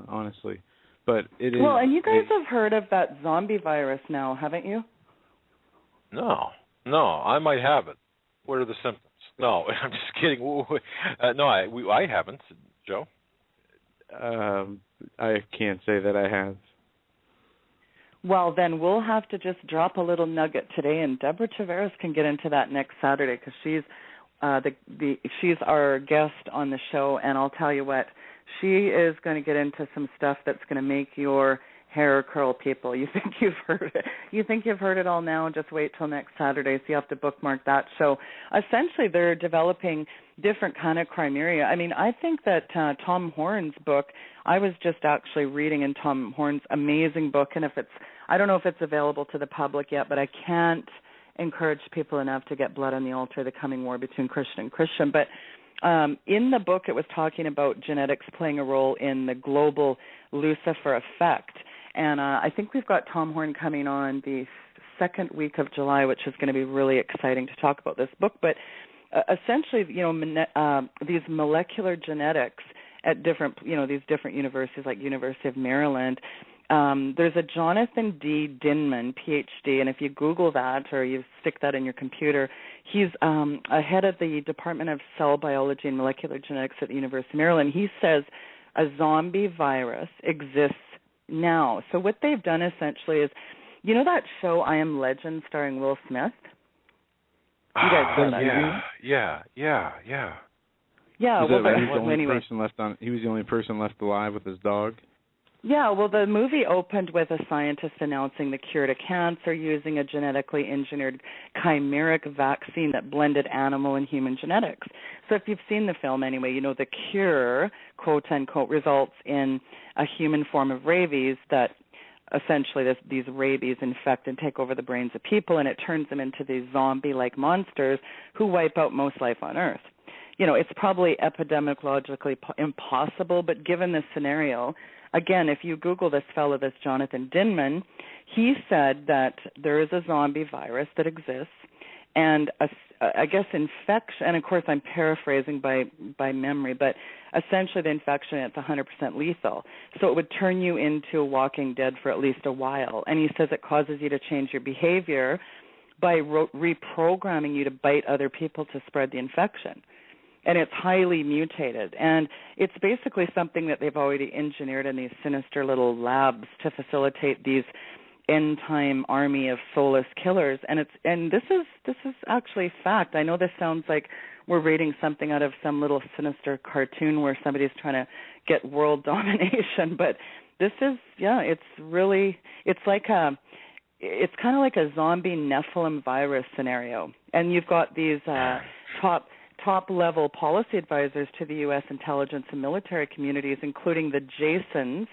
honestly, but it is. Well, and you guys have heard of that zombie virus now, haven't you? No, I might have it. What are the symptoms? No, I'm just kidding. No, I haven't, Joe. I can't say that I have. Well, then we'll have to just drop a little nugget today, and Deborah Tavares can get into that next Saturday, because she's our guest on the show, and I'll tell you what, she is going to get into some stuff that's going to make your hair curl, people. You think you've heard it? You think you've heard it all now? Just wait till next Saturday, so you have to bookmark that show. Essentially, they're developing different kind of crimeria. I think that Tom Horn's book, I was just actually reading in Tom Horn's amazing book, and I don't know if it's available to the public yet, but I can't encouraged people enough to get blood on the altar, the coming war between Christian and Christian. But in the book, it was talking about genetics playing a role in the global Lucifer effect. And I think we've got Tom Horn coming on the second week of July, which is going to be really exciting to talk about this book. But essentially, these molecular genetics at different, these different universities, like University of Maryland. There's a Jonathan D. Dinman, PhD, and if you Google that or you stick that in your computer, he's a head of the Department of Cell Biology and Molecular Genetics at the University of Maryland. He says a zombie virus exists now. So what they've done essentially is, that show I Am Legend starring Will Smith? You guys saw that? Yeah. Yeah, well, he was the only person left alive with his dog. Yeah, well, the movie opened with a scientist announcing the cure to cancer using a genetically engineered chimeric vaccine that blended animal and human genetics. So if you've seen the film anyway, the cure, quote unquote, results in a human form of rabies that essentially these rabies infect and take over the brains of people, and it turns them into these zombie-like monsters who wipe out most life on Earth. It's probably epidemiologically impossible, but given this scenario, again, if you Google this fellow, this Jonathan Dinman, he said that there is a zombie virus that exists, and I guess infection, and of course I'm paraphrasing by memory, but essentially the infection, it's 100% lethal. So it would turn you into a walking dead for at least a while. And he says it causes you to change your behavior by reprogramming you to bite other people to spread the infection. And it's highly mutated. And it's basically something that they've already engineered in these sinister little labs to facilitate these end-time army of soulless killers. And this is actually fact. I know this sounds like we're reading something out of some little sinister cartoon where somebody's trying to get world domination, but this is, it's kind of like a zombie Nephilim virus scenario. And you've got these top-level policy advisors to the U.S. intelligence and military communities, including the Jasons.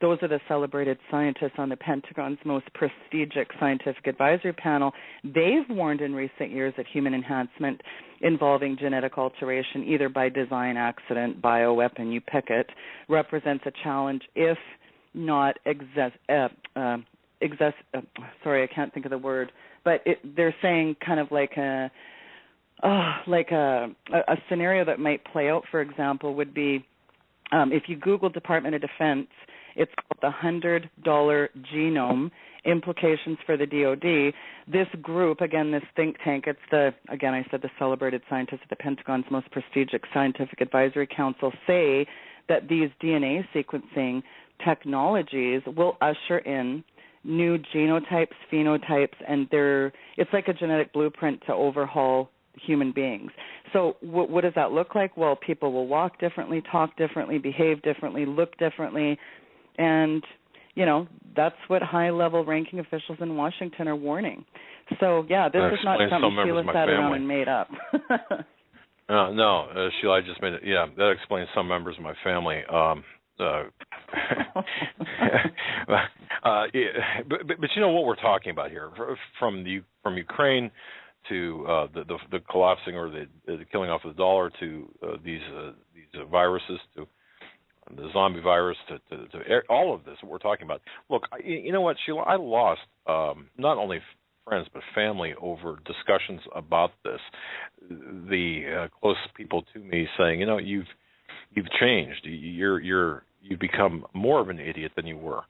Those are the celebrated scientists on the Pentagon's most prestigious scientific advisory panel. They've warned in recent years that human enhancement involving genetic alteration, either by design, accident, bioweapon, you pick it, represents a challenge, if not sorry, I can't think of the word, but they're saying kind of like a scenario that might play out, for example, would be if you Google Department of Defense, it's called the $100 Genome, Implications for the DoD. This group, again, this think tank, it's the celebrated scientists at the Pentagon's most prestigious scientific advisory council say that these DNA sequencing technologies will usher in new genotypes, phenotypes, and it's like a genetic blueprint to overhaul human beings. So what does that look like? Well, people will walk differently, talk differently, behave differently, look differently, and, that's what high-level ranking officials in Washington are warning. So, this is not something Sheila sat around and made up. No, Sheila, I just made it. Yeah, that explains some members of my family. But you know what we're talking about here, from Ukraine to the collapsing or the killing off of the dollar to these viruses to the zombie virus to all of this that we're talking about. Look, you know what, Sheila, I lost not only friends but family over discussions about this. The close people to me saying, you've changed. You've become more of an idiot than you were.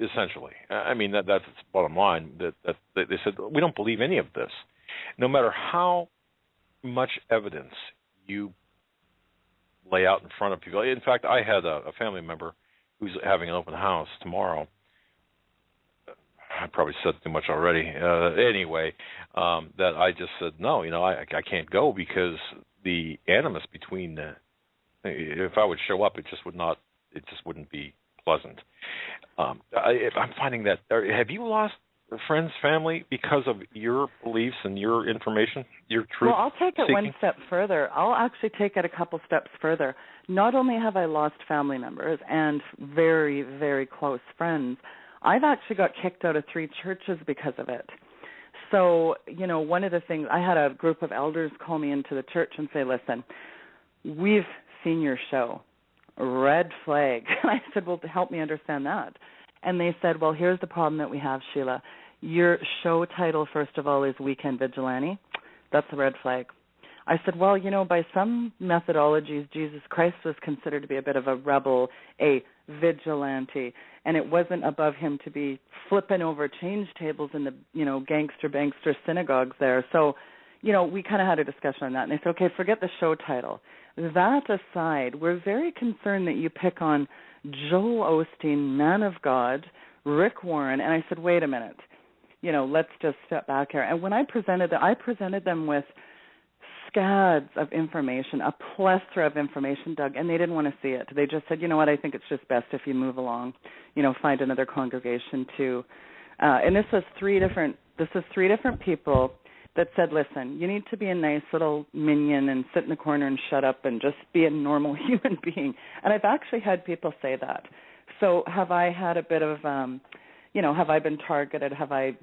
Essentially, I mean that's the bottom line. That they said we don't believe any of this, no matter how much evidence you lay out in front of people. In fact, I had a family member who's having an open house tomorrow. I probably said too much already. Anyway, that I just said no. I can't go because the animus between if I would show up, it just wouldn't be pleasant. I'm finding that. Have you lost friends, family, because of your beliefs and your information, your truth? Well, I'll take it seeking? one step further. I'll actually take it a couple steps further. Not only have I lost family members and very, very close friends, I've actually got kicked out of 3 churches because of it. So, one of the things, I had a group of elders call me into the church and say, listen, we've seen your show. Red flag. And I said, well, help me understand that. And they said, well, here's the problem that we have, Sheila. Your show title, first of all, is Weekend Vigilante. That's a red flag. I said, well, by some methodologies, Jesus Christ was considered to be a bit of a rebel, a vigilante, and it wasn't above him to be flipping over change tables in the, gangster synagogues there. So, we kind of had a discussion on that, and they said, okay, forget the show title. That aside, we're very concerned that you pick on Joel Osteen, man of God, Rick Warren, and I said, wait a minute, let's just step back here. And when I presented them with scads of information, a plethora of information, Doug, and they didn't want to see it. They just said, you know what, I think it's just best if you move along, find another congregation to. And this is three different people that said, listen, you need to be a nice little minion and sit in the corner and shut up and just be a normal human being. And I've actually had people say that. So have I had a bit of, have I been targeted? Have I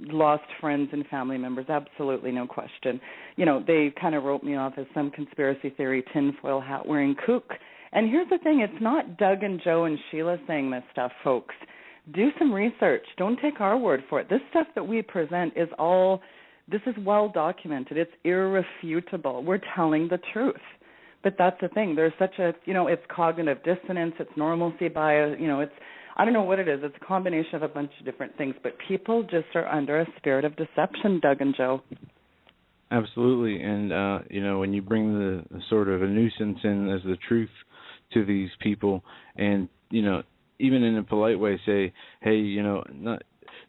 lost friends and family members? Absolutely, no question. They kind of wrote me off as some conspiracy theory, tinfoil hat wearing kook. And here's the thing, it's not Doug and Joe and Sheila saying this stuff, folks. Do some research. Don't take our word for it. This stuff that we present is well documented. It's irrefutable. We're telling the truth. But that's the thing. There's such a, it's cognitive dissonance, it's normalcy bias, it's, I don't know what it is. It's a combination of a bunch of different things, but people just are under a spirit of deception, Doug and Joe. Absolutely. And, when you bring the sort of a nuisance in as the truth to these people and, even in a polite way say, hey,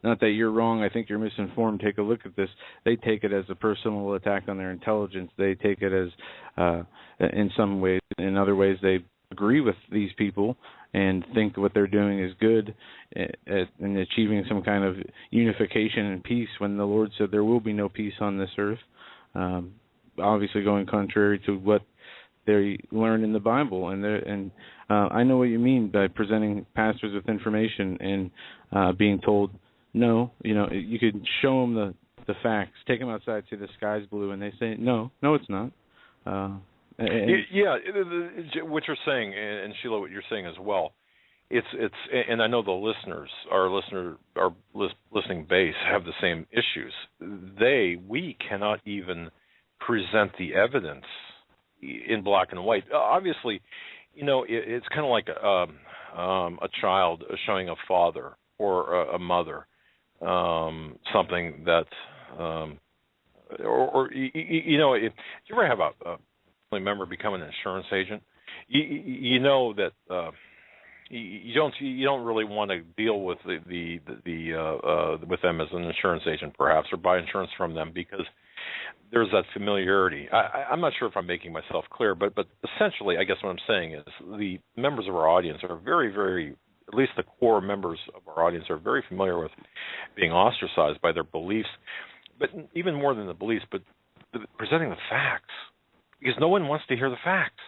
not that you're wrong, I think you're misinformed, take a look at this. They take it as a personal attack on their intelligence. They take it as, in some ways, in other ways, they agree with these people and think what they're doing is good in achieving some kind of unification and peace when the Lord said there will be no peace on this earth, obviously going contrary to what they learn in the Bible. And I know what you mean by presenting pastors with information and being told, no, you could show them the facts, take them outside, say the sky's blue, and they say, no, it's not. What you're saying, and Sheila, what you're saying as well, it's, and I know our listening base have the same issues. We cannot even present the evidence in black and white. Obviously, it's kind of like a child showing a father or a mother something that, if you ever have a member become an insurance agent, you know that you don't really want to deal with with them as an insurance agent, perhaps, or buy insurance from them because there's that familiarity. I'm not sure if I'm making myself clear, but essentially, I guess what I'm saying is the members of our audience are very, very, at least the core members of our audience are very familiar with being ostracized by their beliefs, but even more than the beliefs, but presenting the facts. Because no one wants to hear the facts.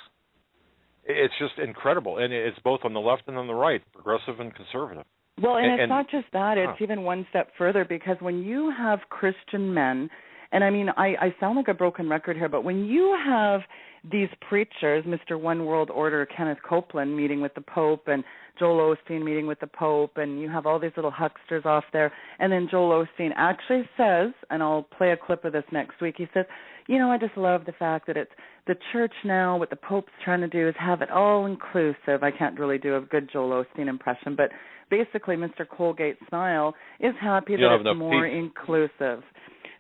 It's just incredible. And it's both on the left and on the right, progressive and conservative. Well, and it's not just that. It's even one step further, because when you have Christian men, and I mean, I sound like a broken record here, but when you have these preachers, Mr. One World Order, Kenneth Copeland meeting with the Pope, and Joel Osteen meeting with the Pope, and you have all these little hucksters off there, and then Joel Osteen actually says, and I'll play a clip of this next week, he says, I just love the fact that it's the church now, what the Pope's trying to do is have it all inclusive. I can't really do a good Joel Osteen impression, but basically Mr. Colgate Smile is happy that it's more inclusive.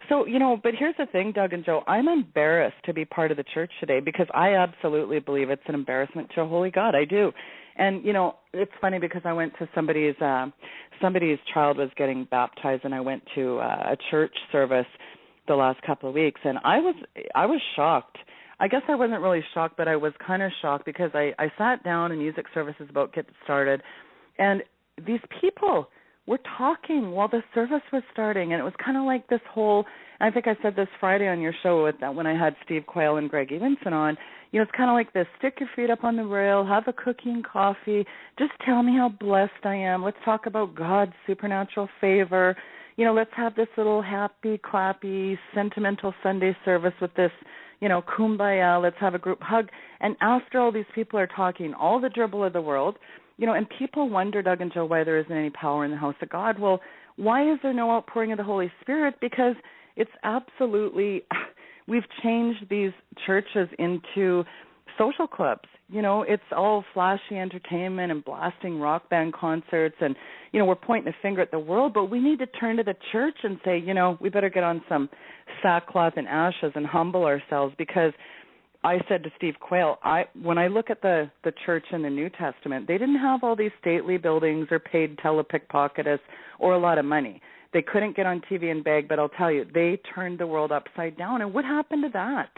So, but here's the thing, Doug and Joe, I'm embarrassed to be part of the church today because I absolutely believe it's an embarrassment to a holy God. I do. And, it's funny because I went to somebody's child was getting baptized, and I went to a church service the last couple of weeks, and I was shocked. I guess I wasn't really shocked, but I was kind of shocked because I sat down and music service is about to get started, and these people were talking while the service was starting, and it was kind of like this whole, I think I said this Friday on your show when I had Steve Quayle and Greg Evenson on, it's kind of like this, stick your feet up on the rail, have a cookie and coffee, just tell me how blessed I am, let's talk about God's supernatural favor, let's have this little happy, clappy, sentimental Sunday service with this, kumbaya, let's have a group hug. And after all these people are talking all the dribble of the world, and people wonder, Doug and Joe, why there isn't any power in the house of God. Well, why is there no outpouring of the Holy Spirit? Because it's absolutely, we've changed these churches into social clubs. It's all flashy entertainment and blasting rock band concerts, and, we're pointing the finger at the world, but we need to turn to the church and say, we better get on some sackcloth and ashes and humble ourselves, because I said to Steve Quayle, when I look at the church in the New Testament, they didn't have all these stately buildings or paid telepickpocketists or a lot of money. They couldn't get on TV and beg, but I'll tell you, they turned the world upside down. And what happened to that?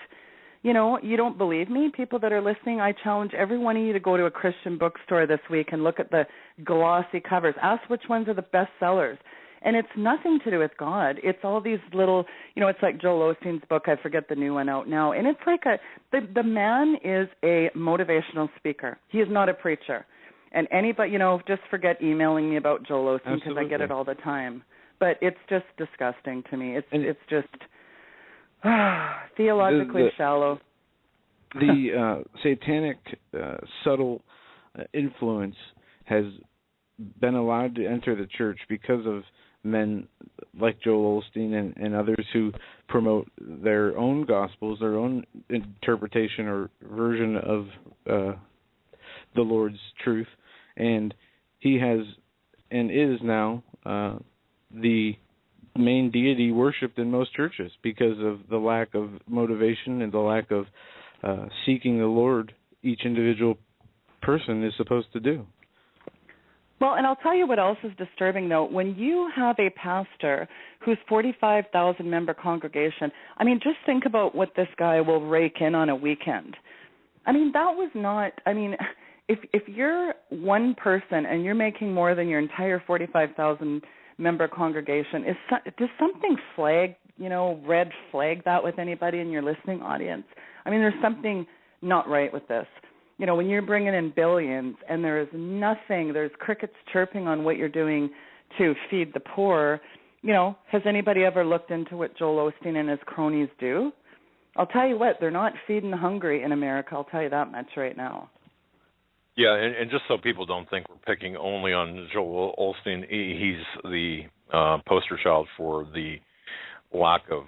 You don't believe me? People that are listening, I challenge every one of you to go to a Christian bookstore this week and look at the glossy covers. Ask which ones are the best sellers. And it's nothing to do with God. It's all these little, it's like Joel Osteen's book, I forget the new one out now. And it's like the man is a motivational speaker. He is not a preacher. And anybody, just forget emailing me about Joel Osteen, because I get it all the time. But it's just disgusting to me. It's just theologically shallow. The satanic subtle influence has been allowed to enter the church because of men like Joel Osteen and others who promote their own gospels, their own interpretation or version of the Lord's truth. And he has and is now the main deity worshipped in most churches because of the lack of motivation and the lack of seeking the Lord each individual person is supposed to do. Well, and I'll tell you what else is disturbing, though. When you have a pastor whose 45,000-member congregation, just think about what this guy will rake in on a weekend. That was not, if you're one person and you're making more than your entire 45,000-member congregation, does something red flag that with anybody in your listening audience? There's something not right with this. When you're bringing in billions and there is nothing, there's crickets chirping on what you're doing to feed the poor, has anybody ever looked into what Joel Osteen and his cronies do? I'll tell you what, they're not feeding the hungry in America. I'll tell you that much right now. Yeah, and just so people don't think we're picking only on Joel Osteen, he's the poster child for the lack of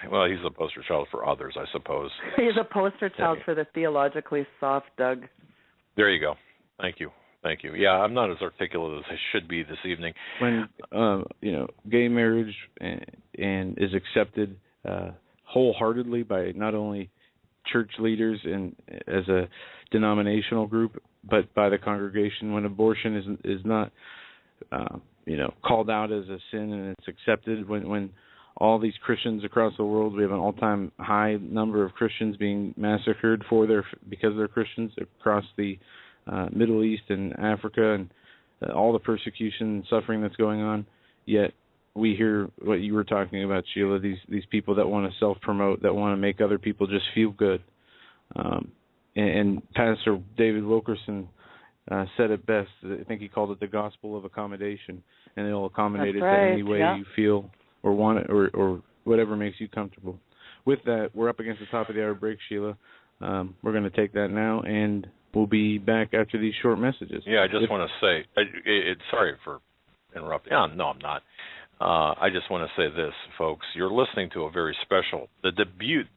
he's a poster child for others, I suppose. He's a poster child for the theologically soft, Doug. There you go. Thank you. Yeah, I'm not as articulate as I should be this evening. When, gay marriage and is accepted wholeheartedly by not only church leaders and as a denominational group, but by the congregation, when abortion is not, called out as a sin and it's accepted, when all these Christians across the world, we have an all-time high number of Christians being massacred because they're Christians across the Middle East and Africa, and all the persecution and suffering that's going on. Yet we hear what you were talking about, Sheila, these people that want to self-promote, that want to make other people just feel good. And Pastor David Wilkerson said it best. I think he called it the gospel of accommodation, and they'll accommodate any way you feel or want it, or whatever makes you comfortable. With that, we're up against the top of the hour break, Sheila. We're going to take that now, and we'll be back after these short messages. Yeah, I just want to say, sorry for interrupting. No, I'm not. I just want to say this, folks. You're listening to a very special, the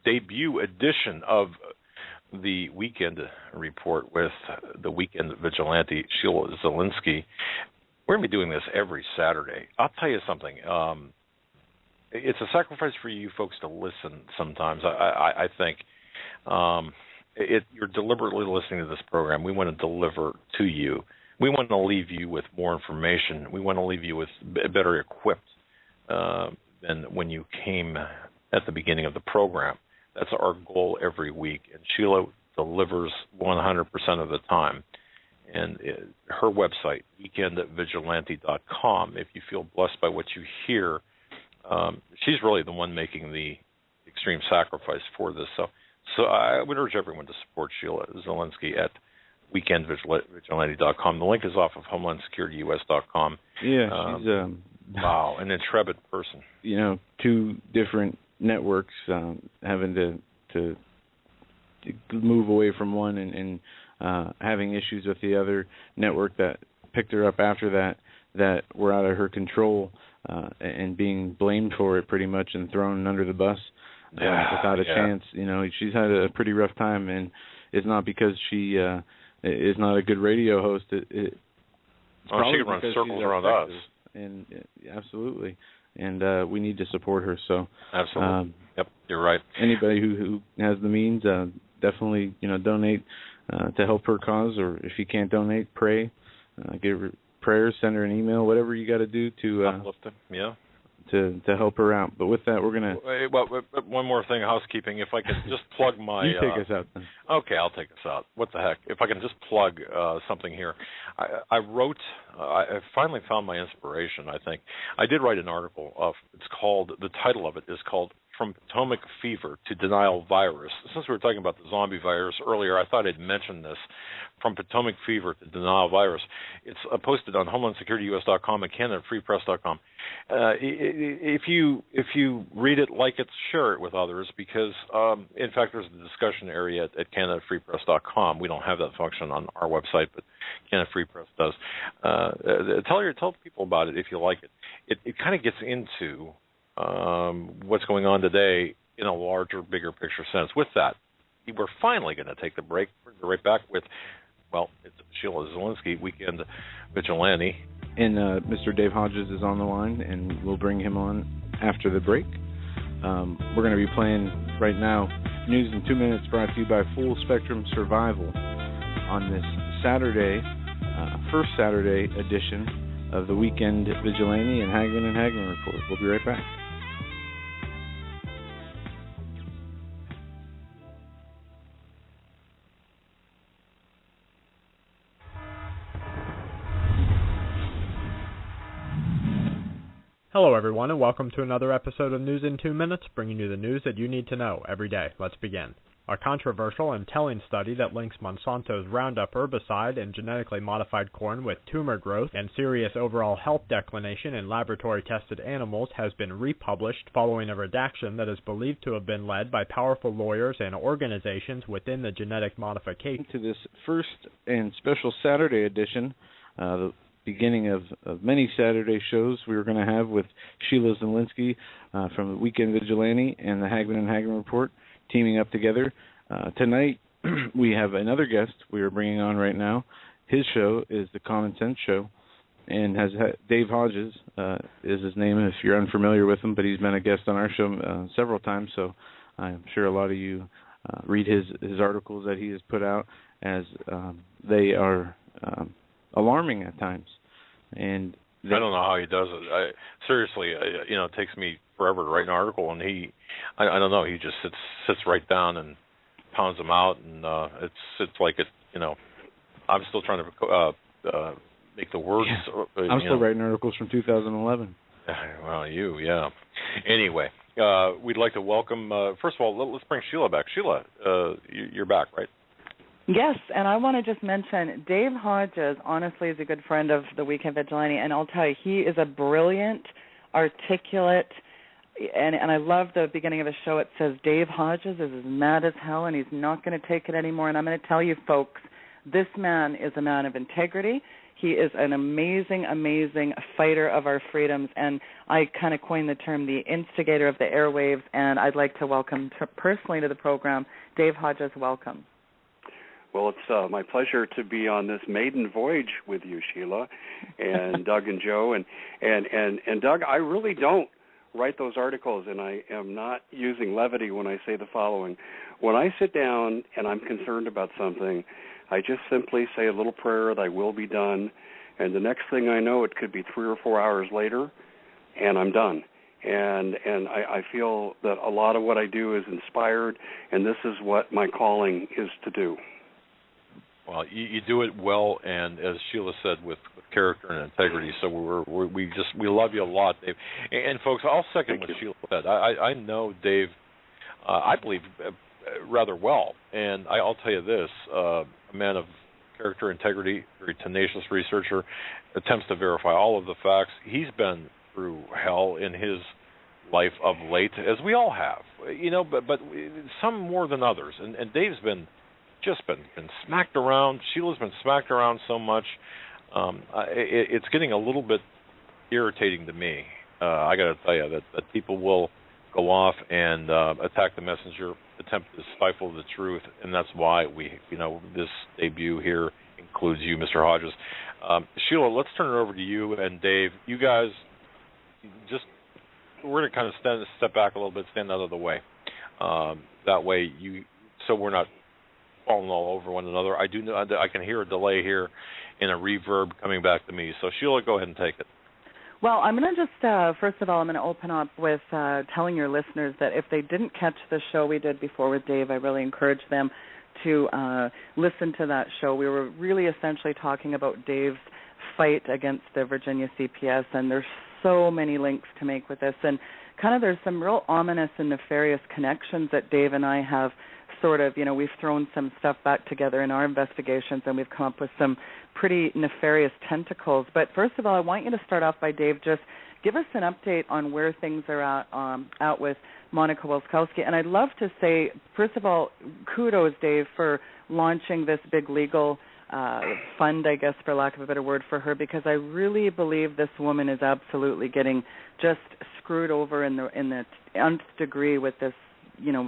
debut edition of the Weekend Report with the Weekend Vigilante, Sheila Zielinski. We're going to be doing this every Saturday. I'll tell you something. It's a sacrifice for you folks to listen sometimes. I think you're deliberately listening to this program. We want to deliver to you. We want to leave you with more information. We want to leave you with better equipped than when you came at the beginning of the program. That's our goal every week. And Sheila delivers 100% of the time. And her website, weekendvigilante.com, if you feel blessed by what you hear, she's really the one making the extreme sacrifice for this. So I would urge everyone to support Sheila Zielinski at weekendvigilante.com. The link is off of HomelandSecurityUS.com. Yeah, she's Wow, an intrepid person. Two different networks having to move away from one and having issues with the other network that picked her up after that were out of her control and being blamed for it pretty much and thrown under the bus without a chance. She's had a pretty rough time, and it's not because she is not a good radio host. It's she can run circles around us. And absolutely. And we need to support her. So absolutely. Yep, you're right. Anybody who has the means, definitely donate to help her cause, or if you can't donate, pray, give her prayers, send her an email, whatever you got to do to uplift her. Yeah. To help her out. But with that, we're gonna. Well, one more thing, housekeeping. If I could just plug my. You take us out then. Okay, I'll take us out. What the heck? If I can just plug something here, I wrote. I finally found my inspiration. I think I did write an article. It's called. The title of it is called "From Potomac Fever to Denial Virus." Since we were talking about the zombie virus earlier, I thought I'd mention this. From Potomac Fever to Denial Virus. It's posted on HomelandSecurityUS.com and CanadaFreePress.com. If you read it, like it, share it with others, because in fact there's a discussion area at CanadaFreePress.com. We don't have that function on our website, but Canada Free Press does. Tell people about it if you like it. It kind of gets into what's going on today in a larger, bigger picture sense. With that, we're finally going to take the break. We're going to be right back with, it's Sheila Zielinski, Weekend Vigilante. And Mr. Dave Hodges is on the line, and we'll bring him on after the break. We're going to be playing right now News in 2 Minutes, brought to you by Full Spectrum Survival on this Saturday, first Saturday edition of the Weekend Vigilante and Hagmann Report. We'll be right back. Hello everyone, and welcome to another episode of News in 2 Minutes, bringing you the news that you need to know every day. Let's begin. A controversial and telling study that links Monsanto's Roundup herbicide and genetically modified corn with tumor growth and serious overall health declination in laboratory-tested animals has been republished following a redaction that is believed to have been led by powerful lawyers and organizations within the genetic modification. To this first and special Saturday edition, the beginning of many Saturday shows we were going to have with Sheila Zielinski from the Weekend Vigilante and the Hagmann Report teaming up together. Tonight we have another guest we are bringing on right now. His show is the Common Sense Show, and has Dave Hodges is his name if you're unfamiliar with him, but he's been a guest on our show several times, so I'm sure a lot of you read his articles that he has put out, as they are alarming at times. And I don't know how he does it. Seriously, it takes me forever to write an article, and I don't know, he just sits right down and pounds them out, and it's like it. I'm still trying to make the words. Yeah. I'm still writing articles from 2011. Well, yeah. Anyway, we'd like to welcome. First of all, let's bring Sheila back. Sheila, you're back, right? Yes, and I want to just mention Dave Hodges, honestly, is a good friend of the Weekend Vigilante, and I'll tell you, he is a brilliant, articulate, and I love the beginning of the show. It says Dave Hodges is as mad as hell, and he's not going to take it anymore. And I'm going to tell you, folks, this man is a man of integrity. He is an amazing, amazing fighter of our freedoms, and I kind of coined the term the instigator of the airwaves, and I'd like to welcome personally to the program Dave Hodges. Welcome. Well, it's my pleasure to be on this maiden voyage with you, Sheila, and Doug and Joe. And Doug, I really don't write those articles, and I am not using levity when I say the following. When I sit down and I'm concerned about something, I just simply say a little prayer, thy will be done, and the next thing I know, it could be 3 or 4 hours later, and I'm done. And I feel that a lot of what I do is inspired, and this is what my calling is to do. Well, you do it well, and as Sheila said, with character and integrity. So we love you a lot, Dave. And folks, I'll second what Sheila said. I know Dave, I believe, rather well, and I'll tell you this: a man of character, integrity, very tenacious researcher, attempts to verify all of the facts. He's been through hell in his life of late, as we all have, but some more than others. And Dave's been smacked around. Sheila's been smacked around so much. It's getting a little bit irritating to me. I got to tell you that people will go off and attack the messenger, attempt to stifle the truth, and that's why this debut here includes you, Mr. Hodges. Sheila, let's turn it over to you and Dave. You guys, we're going to kind of step back a little bit, stand out of the way. That way, so we're not falling all over one another. I do know I can hear a delay here and a reverb coming back to me. So Sheila, go ahead and take it. Well, I'm going to just, first of all, I'm going to open up with telling your listeners that if they didn't catch the show we did before with Dave, I really encourage them to listen to that show. We were really essentially talking about Dave's fight against the Virginia CPS, and there's so many links to make with this. And kind of there's some real ominous and nefarious connections that Dave and I have sort of, we've thrown some stuff back together in our investigations, and we've come up with some pretty nefarious tentacles. But first of all, I want you to start off by, Dave, just give us an update on where things are out with Monica Wilskowski. And I'd love to say, first of all, kudos, Dave, for launching this big legal fund, I guess, for lack of a better word, for her, because I really believe this woman is absolutely getting just screwed over in the nth degree with this,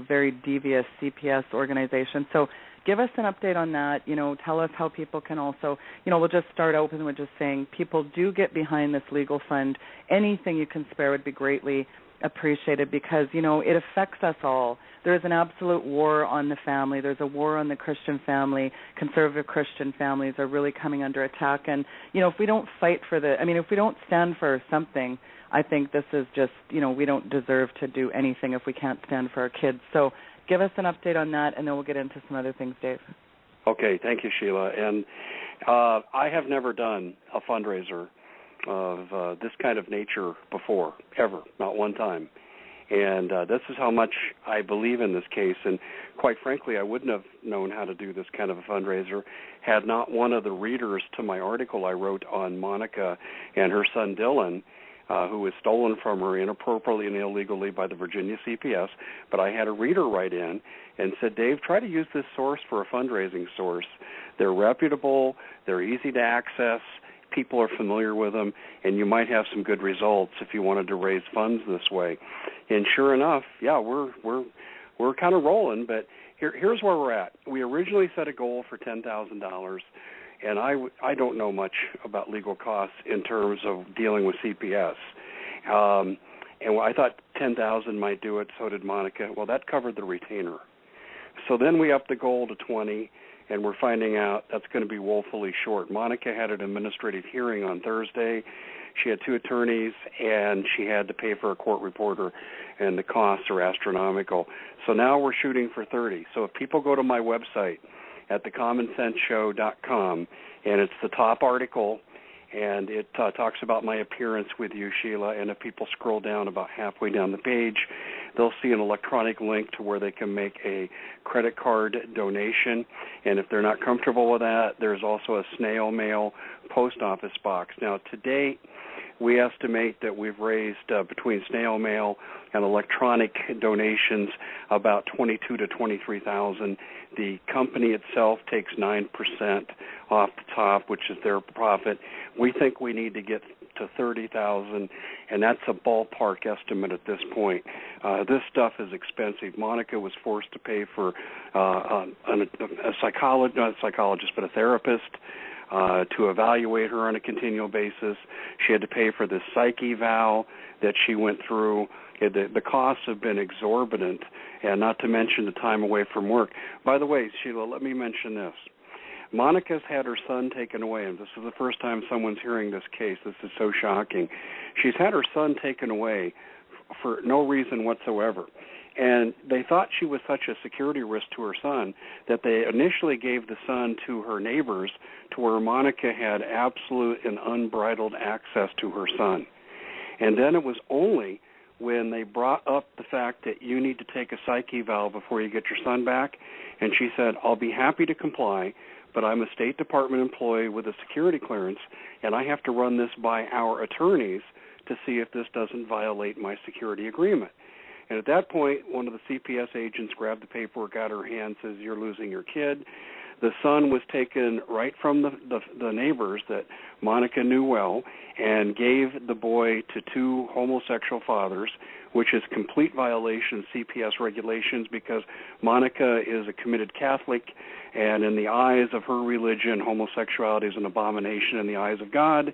very devious CPS organization. So give us an update on that. Tell us how people can also, we'll just start open with just saying people do get behind this legal fund. Anything you can spare would be greatly appreciated because, it affects us all. There is an absolute war on the family. There's a war on the Christian family. Conservative Christian families are really coming under attack. And, if we don't fight for if we don't stand for something, I think this is just, we don't deserve to do anything if we can't stand for our kids. So give us an update on that, and then we'll get into some other things, Dave. Okay, thank you, Sheila. And I have never done a fundraiser of this kind of nature before, ever, not one time. And this is how much I believe in this case. And quite frankly, I wouldn't have known how to do this kind of a fundraiser had not one of the readers to my article I wrote on Monica and her son Dylan, who was stolen from her inappropriately and illegally by the Virginia CPS. But I had a reader write in and said, Dave, try to use this source for a fundraising source. They're reputable, they're easy to access, people are familiar with them, and you might have some good results if you wanted to raise funds this way. And sure enough, yeah, we're kind of rolling, but here's where we're at. We originally set a goal for $10,000, and I don't know much about legal costs in terms of dealing with CPS. And I thought $10,000 might do it, so did Monica. Well, that covered the retainer. So then we upped the goal to $20,000, and we're finding out that's going to be woefully short. Monica had an administrative hearing on Thursday. She had 2 attorneys, and she had to pay for a court reporter, and the costs are astronomical. So now we're shooting for $30,000. So if people go to my website at thecommonsenseshow.com, and it's the top article, and it talks about my appearance with you, Sheila, and if people scroll down about halfway down the page, they'll see an electronic link to where they can make a credit card donation, and if they're not comfortable with that, there's also a snail mail post office box. Now, to date, we estimate that we've raised between snail mail and electronic donations about $22,000 to $23,000. The company itself takes 9% off the top, which is their profit. We think we need to get to $30,000, and that's a ballpark estimate at this point. This stuff is expensive. Monica was forced to pay for a psychologist, not a psychologist, but a therapist, to evaluate her on a continual basis. She had to pay for the psych eval that she went through. The costs have been exorbitant, and not to mention the time away from work. By the way, Sheila, let me mention this. Monica's had her son taken away, and this is the first time someone's hearing this case. This is so shocking. She's had her son taken away for no reason whatsoever. And they thought she was such a security risk to her son that they initially gave the son to her neighbors, to where Monica had absolute and unbridled access to her son. And then it was only when they brought up the fact that you need to take a psych eval before you get your son back, and she said, I'll be happy to comply, but I'm a State Department employee with a security clearance, and I have to run this by our attorneys to see if this doesn't violate my security agreement. And at that point, one of the CPS agents grabbed the paperwork out of her hand, says, "You're losing your kid." The son was taken right from the neighbors that Monica knew well and gave the boy to two homosexual fathers, which is complete violation of CPS regulations because Monica is a committed Catholic, and in the eyes of her religion, homosexuality is an abomination in the eyes of God,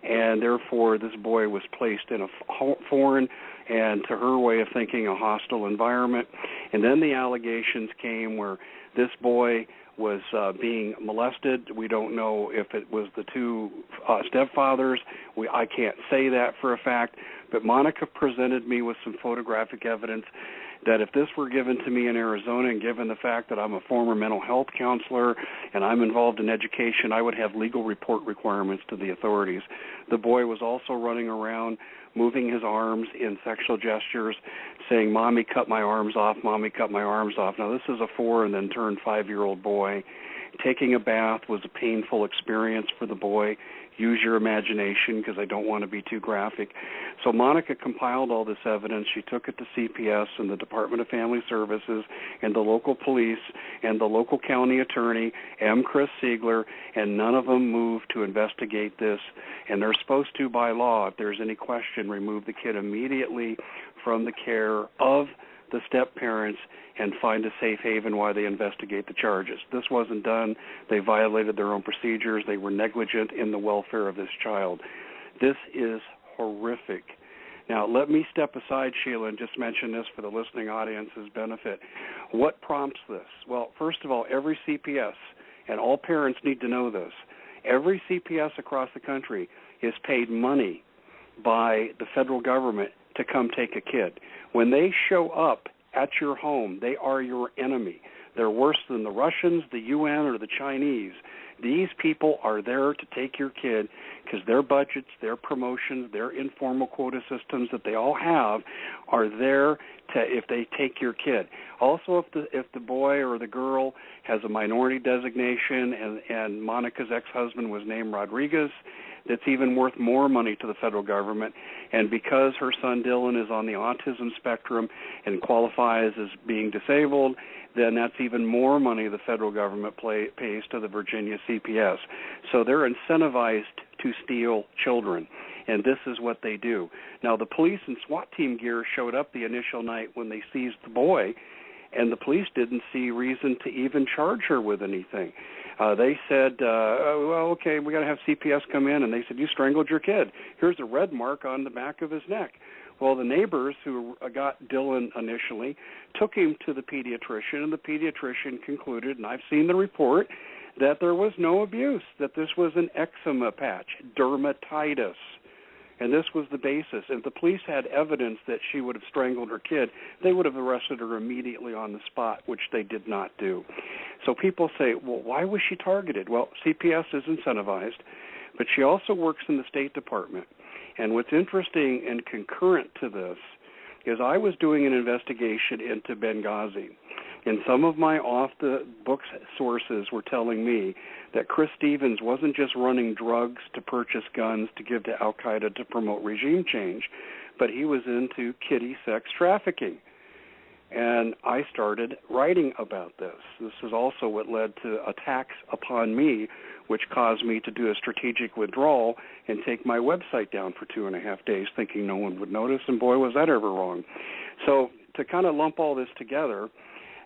and therefore this boy was placed in a foreign and, to her way of thinking, a hostile environment. And then the allegations came where this boy was being molested. We don't know if it was the two stepfathers. I can't say that for a fact, but Monica presented me with some photographic evidence that if this were given to me in Arizona, and given the fact that I'm a former mental health counselor and I'm involved in education, I would have legal report requirements to the authorities. The boy was also running around moving his arms in sexual gestures, saying, "Mommy, cut my arms off, Mommy, cut my arms off." Now, this is a 4 and then turned 5-year-old boy. Taking a bath was a painful experience for the boy. Use your imagination, because I don't want to be too graphic. So Monica compiled all this evidence. She took it to CPS and the Department of Family Services and the local police and the local county attorney, M. Chris Siegler, and none of them moved to investigate this. And they're supposed to, by law, if there's any question, remove the kid immediately from the care of the step-parents and find a safe haven while they investigate the charges. This wasn't done. They violated their own procedures. They were negligent in the welfare of this child. This is horrific. Now, let me step aside, Sheila, and just mention this for the listening audience's benefit. What prompts this? Well, first of all, every CPS, and all parents need to know this, every CPS across the country is paid money by the federal government to come take a kid. When they show up at your home, they are your enemy. They're worse than the Russians, the UN, or the Chinese. These people are there to take your kid because their budgets, their promotions, their informal quota systems that they all have are there to, if they take your kid. Also, if the boy or the girl has a minority designation and Monica's ex-husband was named Rodriguez, that's even worth more money to the federal government. And because her son Dylan is on the autism spectrum and qualifies as being disabled, then that's even more money the federal government pays to the Virginia CPS. So they're incentivized to steal children, and this is what they do. Now, the police and SWAT team gear showed up the initial night when they seized the boy, and the police didn't see reason to even charge her with anything. They said, well, okay, we got to have CPS come in, and they said, you strangled your kid. Here's a red mark on the back of his neck. Well, the neighbors who got Dylan initially took him to the pediatrician, and the pediatrician concluded, and I've seen the report, that there was no abuse, that this was an eczema patch, dermatitis. And this was the basis. If the police had evidence that she would have strangled her kid, they would have arrested her immediately on the spot, which they did not do. So people say, well, why was she targeted? Well, CPS is incentivized, but she also works in the State Department. And what's interesting and concurrent to this is I was doing an investigation into Benghazi, and some of my off-the-books sources were telling me that Chris Stevens wasn't just running drugs to purchase guns to give to al-Qaeda to promote regime change, but he was into kiddie sex trafficking. And I started writing about this. This is also what led to attacks upon me, which caused me to do a strategic withdrawal and take my website down for 2.5 days, thinking no one would notice, and boy, was that ever wrong. So to kind of lump all this together,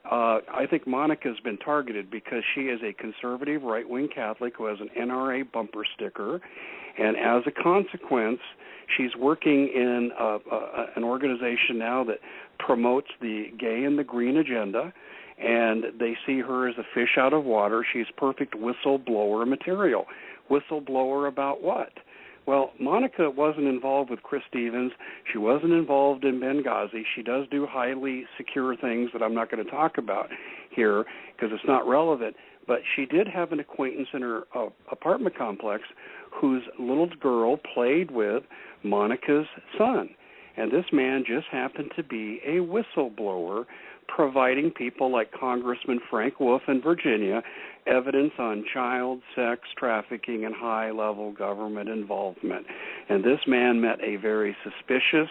I think Monica's been targeted because she is a conservative right-wing Catholic who has an NRA bumper sticker, and as a consequence, she's working in an organization now that promotes the gay and the green agenda, and they see her as a fish out of water. She's perfect whistleblower material. Whistleblower about what? Well, Monica wasn't involved with Chris Stevens. She wasn't involved in Benghazi. She does do highly secure things that I'm not going to talk about here because it's not relevant. But she did have an acquaintance in her apartment complex whose little girl played with Monica's son. And this man just happened to be a whistleblower providing people like Congressman Frank Wolf in Virginia evidence on child sex trafficking and high-level government involvement. And this man met a very suspicious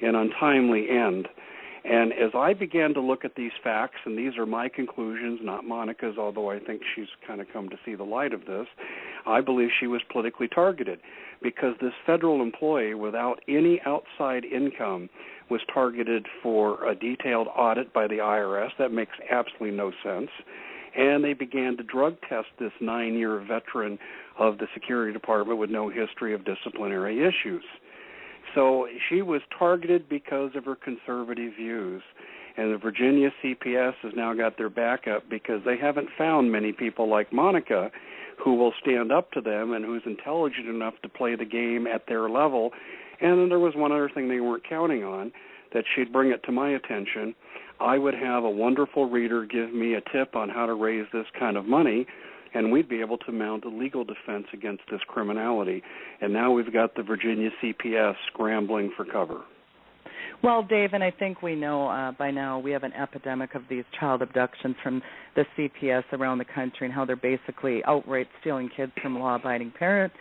and untimely end. And as I began to look at these facts, and these are my conclusions, not Monica's, although I think she's kind of come to see the light of this, I believe she was politically targeted because this federal employee without any outside income was targeted for a detailed audit by the IRS. That makes absolutely no sense. And they began to drug test this 9-year veteran of the Security Department with no history of disciplinary issues. So she was targeted because of her conservative views. And the Virginia CPS has now got their back up because they haven't found many people like Monica who will stand up to them and who's intelligent enough to play the game at their level. And then there was one other thing they weren't counting on, that she'd bring it to my attention. I would have a wonderful reader give me a tip on how to raise this kind of money, and we'd be able to mount a legal defense against this criminality. And now we've got the Virginia CPS scrambling for cover. Well, Dave, and I think we know by now we have an epidemic of these child abductions from the CPS around the country and how they're basically outright stealing kids from law-abiding parents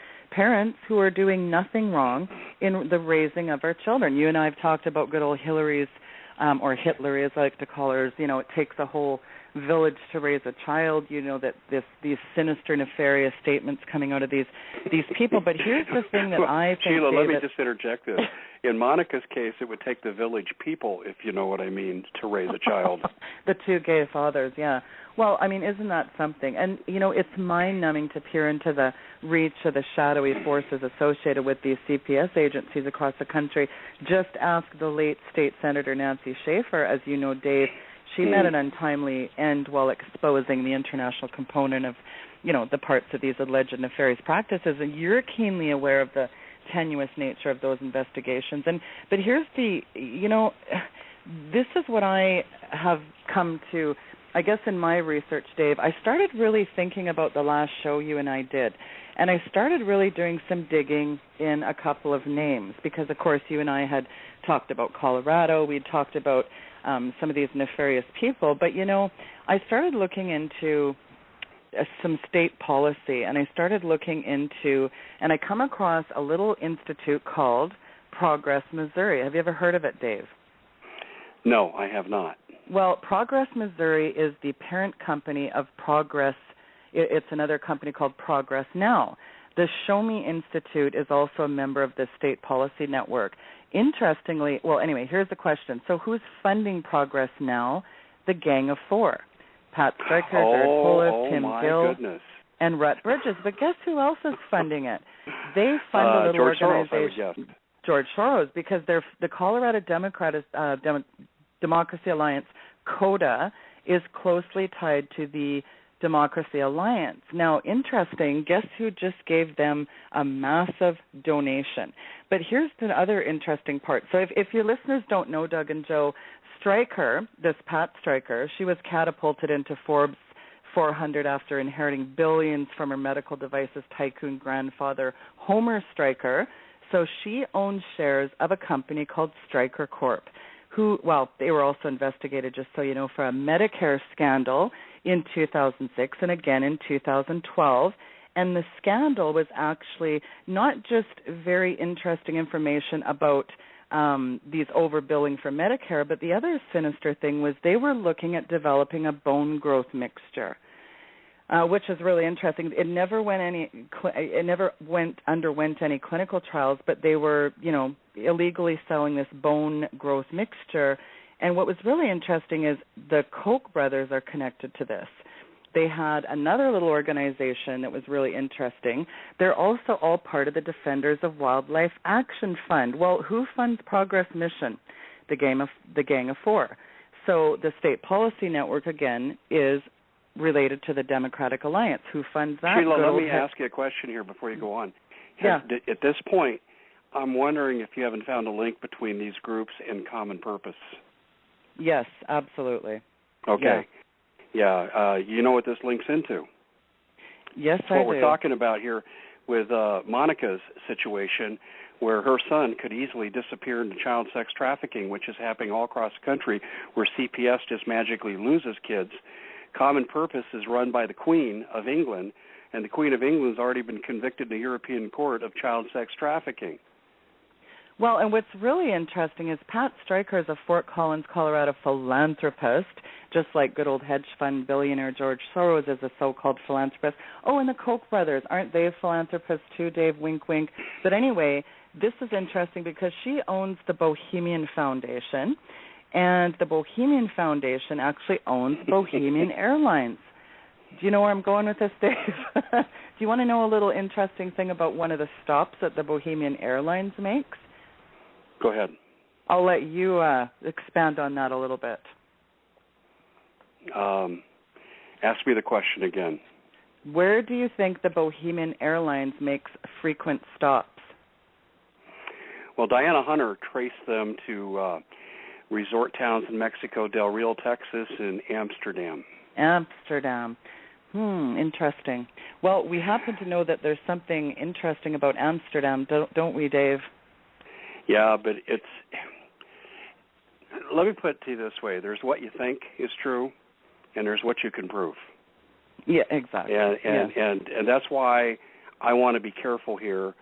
who are doing nothing wrong in the raising of our children. You and I have talked about good old Hillary's, or Hitler, as I like to call her. It takes a whole village to raise a child. That these sinister, nefarious statements coming out of these people. But here's the thing that I think, Sheila, David, let me just interject this. In Monica's case, it would take the village people, if you know what I mean, to raise a child. The two gay fathers, yeah. Well, I mean, isn't that something? And, it's mind-numbing to peer into the reach of the shadowy forces associated with these CPS agencies across the country. Just ask the late State Senator Nancy Schaefer. As you know, Dave, she met an untimely end while exposing the international component of, the parts of these alleged nefarious practices. And you're keenly aware of the tenuous nature of those investigations. But here's this is what I have come to, I guess, in my research, Dave. I started really thinking about the last show you and I did, and I started really doing some digging in a couple of names because, of course, you and I had talked about Colorado. We'd talked about some of these nefarious people, but, I started looking into some state policy, and I started looking into, and I come across a little institute called Progress Missouri. Have you ever heard of it, Dave? No, I have not. Well, Progress Missouri is the parent company of Progress. It's another company called Progress Now. The Show Me Institute is also a member of the State Policy Network. Interestingly, well, anyway, here's the question. So who's funding Progress Now? The Gang of Four. Pat Stryker, Jared Polis, Tim Gill, and Rhett Bridges. But guess who else is funding it? They fund a little George organization. Soros, I would guess. George Soros, because they're the Colorado Democracy Alliance, CODA, is closely tied to the Democracy Alliance. Now, interesting, guess who just gave them a massive donation? But here's the other interesting part. So if your listeners don't know Doug and Joe, Stryker, this Pat Stryker, she was catapulted into Forbes 400 after inheriting billions from her medical devices tycoon grandfather, Homer Stryker. So she owns shares of a company called Stryker Corp., they were also investigated, just so you know, for a Medicare scandal in 2006 and again in 2012. And the scandal was actually not just very interesting information about these overbilling for Medicare, but the other sinister thing was they were looking at developing a bone growth mixture, which is really interesting. It never underwent any clinical trials, but they were, illegally selling this bone growth mixture. And what was really interesting is the Koch brothers are connected to this. They had another little organization that was really interesting. They're also all part of the Defenders of Wildlife Action Fund. Well, who funds Progress Mission? The Gang of Four. So the State Policy Network, again, is related to the Democratic Alliance. Who funds that? Sheila, let me ask you a question here before you go on. At this point, I'm wondering if you haven't found a link between these groups and Common Purpose. Yes, absolutely. Okay. Yeah, you know what this links into? Yes, I do. What we're talking about here with Monica's situation where her son could easily disappear into child sex trafficking, which is happening all across the country, where CPS just magically loses kids. Common Purpose is run by the Queen of England, and the Queen of England has already been convicted in the European Court of child sex trafficking. Well, and what's really interesting is Pat Stryker is a Fort Collins, Colorado philanthropist, just like good old hedge fund billionaire George Soros is a so-called philanthropist. Oh, and the Koch brothers, aren't they philanthropists too, Dave? Wink, wink. But anyway, this is interesting because she owns the Bohemian Foundation, and the Bohemian Foundation actually owns Bohemian Airlines. Do you know where I'm going with this, Dave? Do you want to know a little interesting thing about one of the stops that the Bohemian Airlines makes? Go ahead. I'll let you expand on that a little bit. Ask me the question again. Where do you think the Bohemian Airlines makes frequent stops? Well, Diana Hunter traced them to resort towns in Mexico, Del Rio, Texas, and Amsterdam. Amsterdam. Interesting. Well, we happen to know that there's something interesting about Amsterdam, don't we, Dave? Yeah, but let me put it to you this way. There's what you think is true, and there's what you can prove. Yeah, exactly. And that's why I want to be careful here.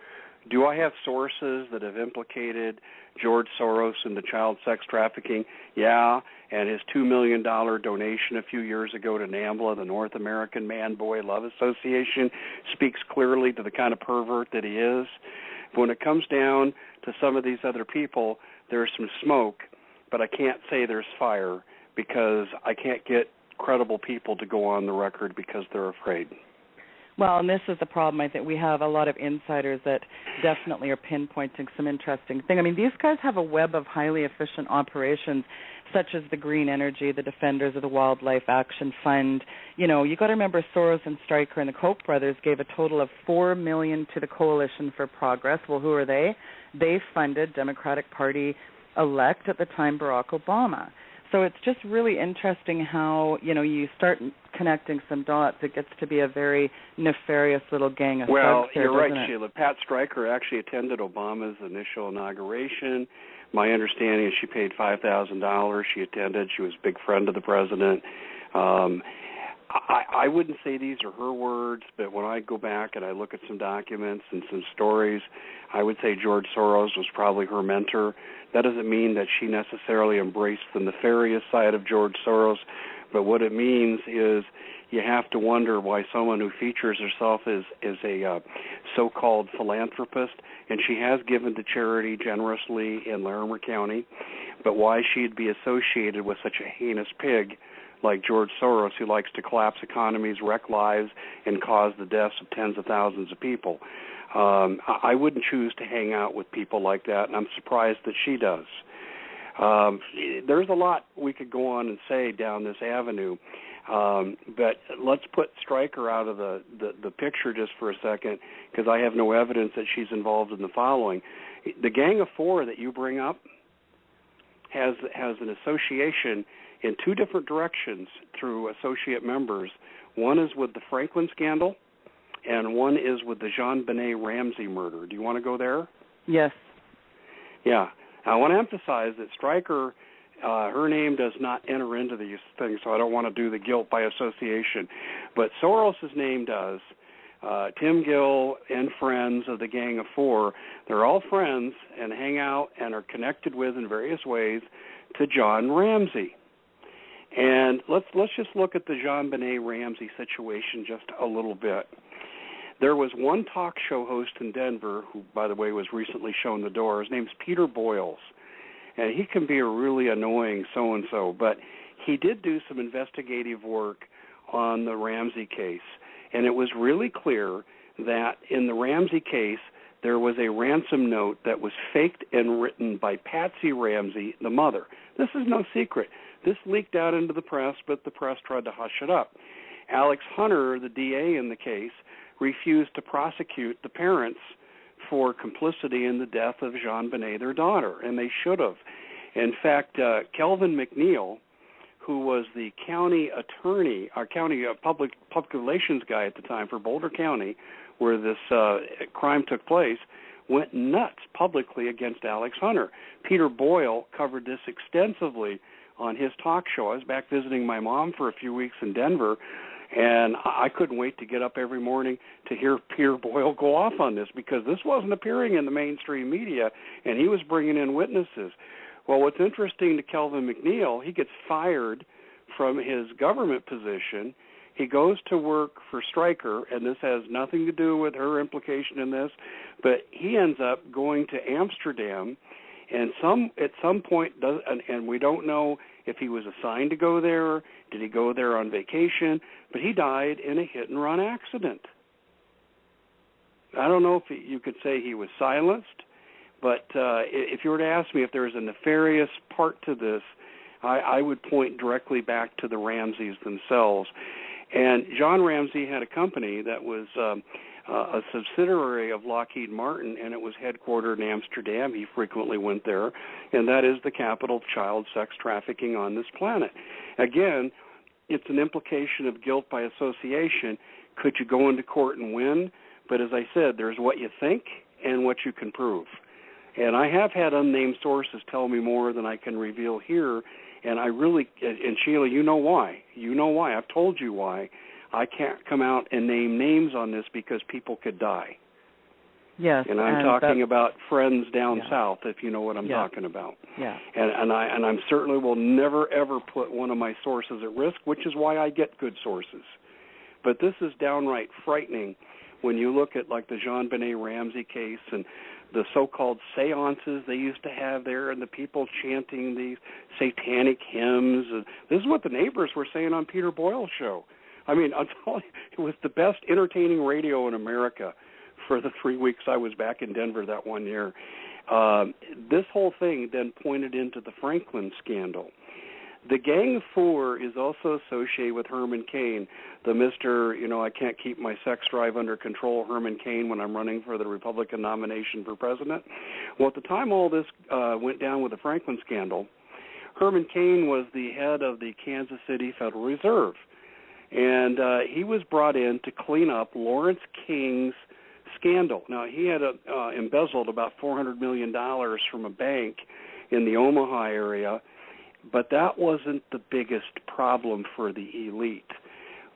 Do I have sources that have implicated George Soros in the child sex trafficking? Yeah, and his $2 million donation a few years ago to NAMBLA, the North American Man-Boy Love Association, speaks clearly to the kind of pervert that he is. When it comes down to some of these other people, there's some smoke, but I can't say there's fire because I can't get credible people to go on the record because they're afraid. Well, and this is the problem. I think we have a lot of insiders that definitely are pinpointing some interesting thing. I mean, these guys have a web of highly efficient operations, such as the Green Energy, the Defenders of the Wildlife Action Fund. You know, you got to remember Soros and Stryker and the Koch brothers gave a total of $4 million to the Coalition for Progress. Well, who are they? They funded Democratic Party elect at the time Barack Obama. So it's just really interesting how, you know, you start connecting some dots. It gets to be a very nefarious little gang of thugs. Well, there, you're right, it? Sheila. Pat Stryker actually attended Obama's initial inauguration. My understanding is she paid $5,000. She attended. She was a big friend of the president. I wouldn't say these are her words, but when I go back and I look at some documents and some stories, I would say George Soros was probably her mentor. That doesn't mean that she necessarily embraced the nefarious side of George Soros, but what it means is you have to wonder why someone who features herself as a so-called philanthropist, and she has given to charity generously in Larimer County, but why she'd be associated with such a heinous pig like George Soros, who likes to collapse economies, wreck lives, and cause the deaths of tens of thousands of people. I wouldn't choose to hang out with people like that, and I'm surprised that she does. There's a lot we could go on and say down this avenue, but let's put Stryker out of the picture just for a second, because I have no evidence that she's involved in the following. The Gang of Four that you bring up has an association in two different directions through associate members. One is with the Franklin scandal, and one is with the JonBenet Ramsey murder. Do you want to go there? Yes. Yeah. I want to emphasize that Stryker, her name does not enter into these things, so I don't want to do the guilt by association. But Soros' name does. Tim Gill and friends of the Gang of Four, they're all friends and hang out and are connected with in various ways to John Ramsey. And let's just look at the JonBenet Ramsey situation just a little bit. There was one talk show host in Denver who, by the way, was recently shown the door. His name's Peter Boyles, and he can be a really annoying so-and-so, but he did do some investigative work on the Ramsey case, and it was really clear that in the Ramsey case there was a ransom note that was faked and written by Patsy Ramsey, the mother. This is no secret. This leaked out into the press, but the press tried to hush it up. Alex Hunter, the DA in the case, refused to prosecute the parents for complicity in the death of JonBenet, their daughter, and they should have. In fact, Kelvin McNeil, who was the county attorney, our county public relations guy at the time for Boulder County, where this crime took place, went nuts publicly against Alex Hunter. Peter Boyle covered this extensively on his talk show. I was back visiting my mom for a few weeks in Denver, and I couldn't wait to get up every morning to hear Peter Boyle go off on this, because this wasn't appearing in the mainstream media, and he was bringing in witnesses. Well, what's interesting to Kelvin McNeil, he gets fired from his government position. He goes to work for Stryker, and this has nothing to do with her implication in this, but he ends up going to Amsterdam, and at some point, and we don't know if he was assigned to go there, did he go there on vacation, but he died in a hit-and-run accident. I don't know if you could say he was silenced, but if you were to ask me if there was a nefarious part to this, I would point directly back to the Ramseys themselves. And John Ramsey had a company that was a subsidiary of Lockheed Martin, and it was headquartered in Amsterdam. He frequently went there, and that is the capital of child sex trafficking on this planet. Again, it's an implication of guilt by association. Could you go into court and win? But as I said, there's what you think and what you can prove. And I have had unnamed sources tell me more than I can reveal here, and I really, and Sheila, you know why. You know why. I've told you why. I can't come out and name names on this because people could die. Yes. And I'm talking about friends down yeah. south, if you know what I'm yeah. talking about. Yeah. And I certainly will never, ever put one of my sources at risk, which is why I get good sources. But this is downright frightening when you look at, like, the Jean-Benet Ramsey case and the so-called seances they used to have there, and the people chanting these satanic hymns. This is what the neighbors were saying on Peter Boyle's show. I mean, I'm telling you, it was the best entertaining radio in America for the 3 weeks I was back in Denver that one year. This whole thing then pointed into the Franklin scandal. The Gang of Four is also associated with Herman Cain, the Mr., I can't keep my sex drive under control, Herman Cain, when I'm running for the Republican nomination for president. Well, at the time all this went down with the Franklin scandal, Herman Cain was the head of the Kansas City Federal Reserve, and he was brought in to clean up Lawrence King's scandal. Now, he had embezzled about $400 million from a bank in the Omaha area, but that wasn't the biggest problem for the elite.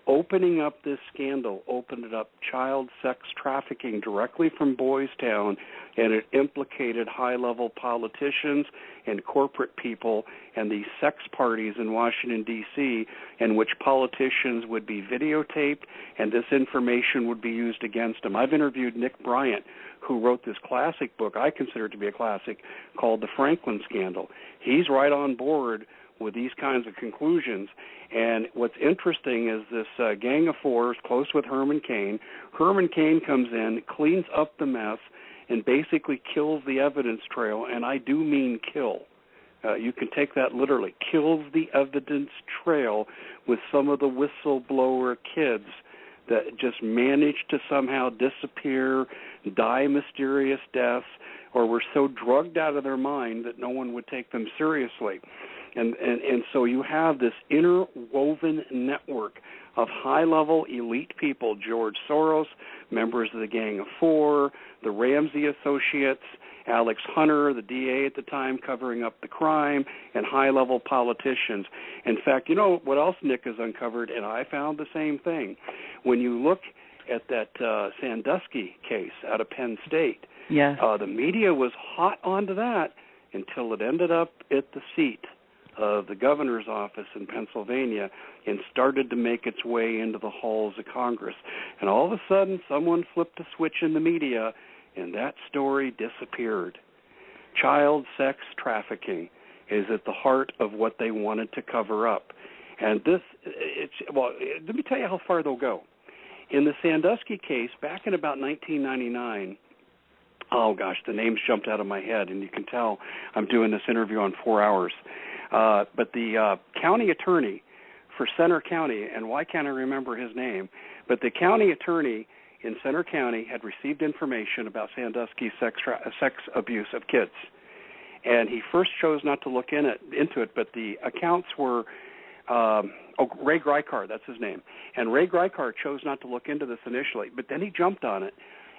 Opening up this scandal opened up child sex trafficking directly from Boys Town, and it implicated high-level politicians and corporate people and these sex parties in Washington, D.C., in which politicians would be videotaped and this information would be used against them. I've interviewed Nick Bryant, who wrote this classic book, I consider it to be a classic, called The Franklin Scandal. He's right on board with these kinds of conclusions. And what's interesting is this Gang of Four is close with Herman Cain. Herman Cain comes in, cleans up the mess, and basically kills the evidence trail, and I do mean kill. You can take that literally. Kills the evidence trail with some of the whistleblower kids that just managed to somehow disappear, die mysterious deaths, or were so drugged out of their mind that no one would take them seriously. And so you have this interwoven network of high-level elite people, George Soros, members of the Gang of Four, the Ramsey Associates, Alex Hunter, the DA at the time, covering up the crime, and high-level politicians. In fact, you know what else Nick has uncovered, and I found the same thing. When you look at that Sandusky case out of Penn State, yes. The media was hot onto that until it ended up at the seat of the governor's office in Pennsylvania and started to make its way into the halls of Congress. And all of a sudden, someone flipped a switch in the media, and that story disappeared. Child sex trafficking is at the heart of what they wanted to cover up. And let me tell you how far they'll go. In the Sandusky case, back in about 1999, oh gosh, the names jumped out of my head, and you can tell I'm doing this interview on 4 hours. But the county attorney for Center County, and why can't I remember his name, but the county attorney in Center County had received information about Sandusky's sex abuse of kids. And he first chose not to look into it, but the accounts were, Ray Greikart, that's his name. And Ray Greikart chose not to look into this initially, but then he jumped on it.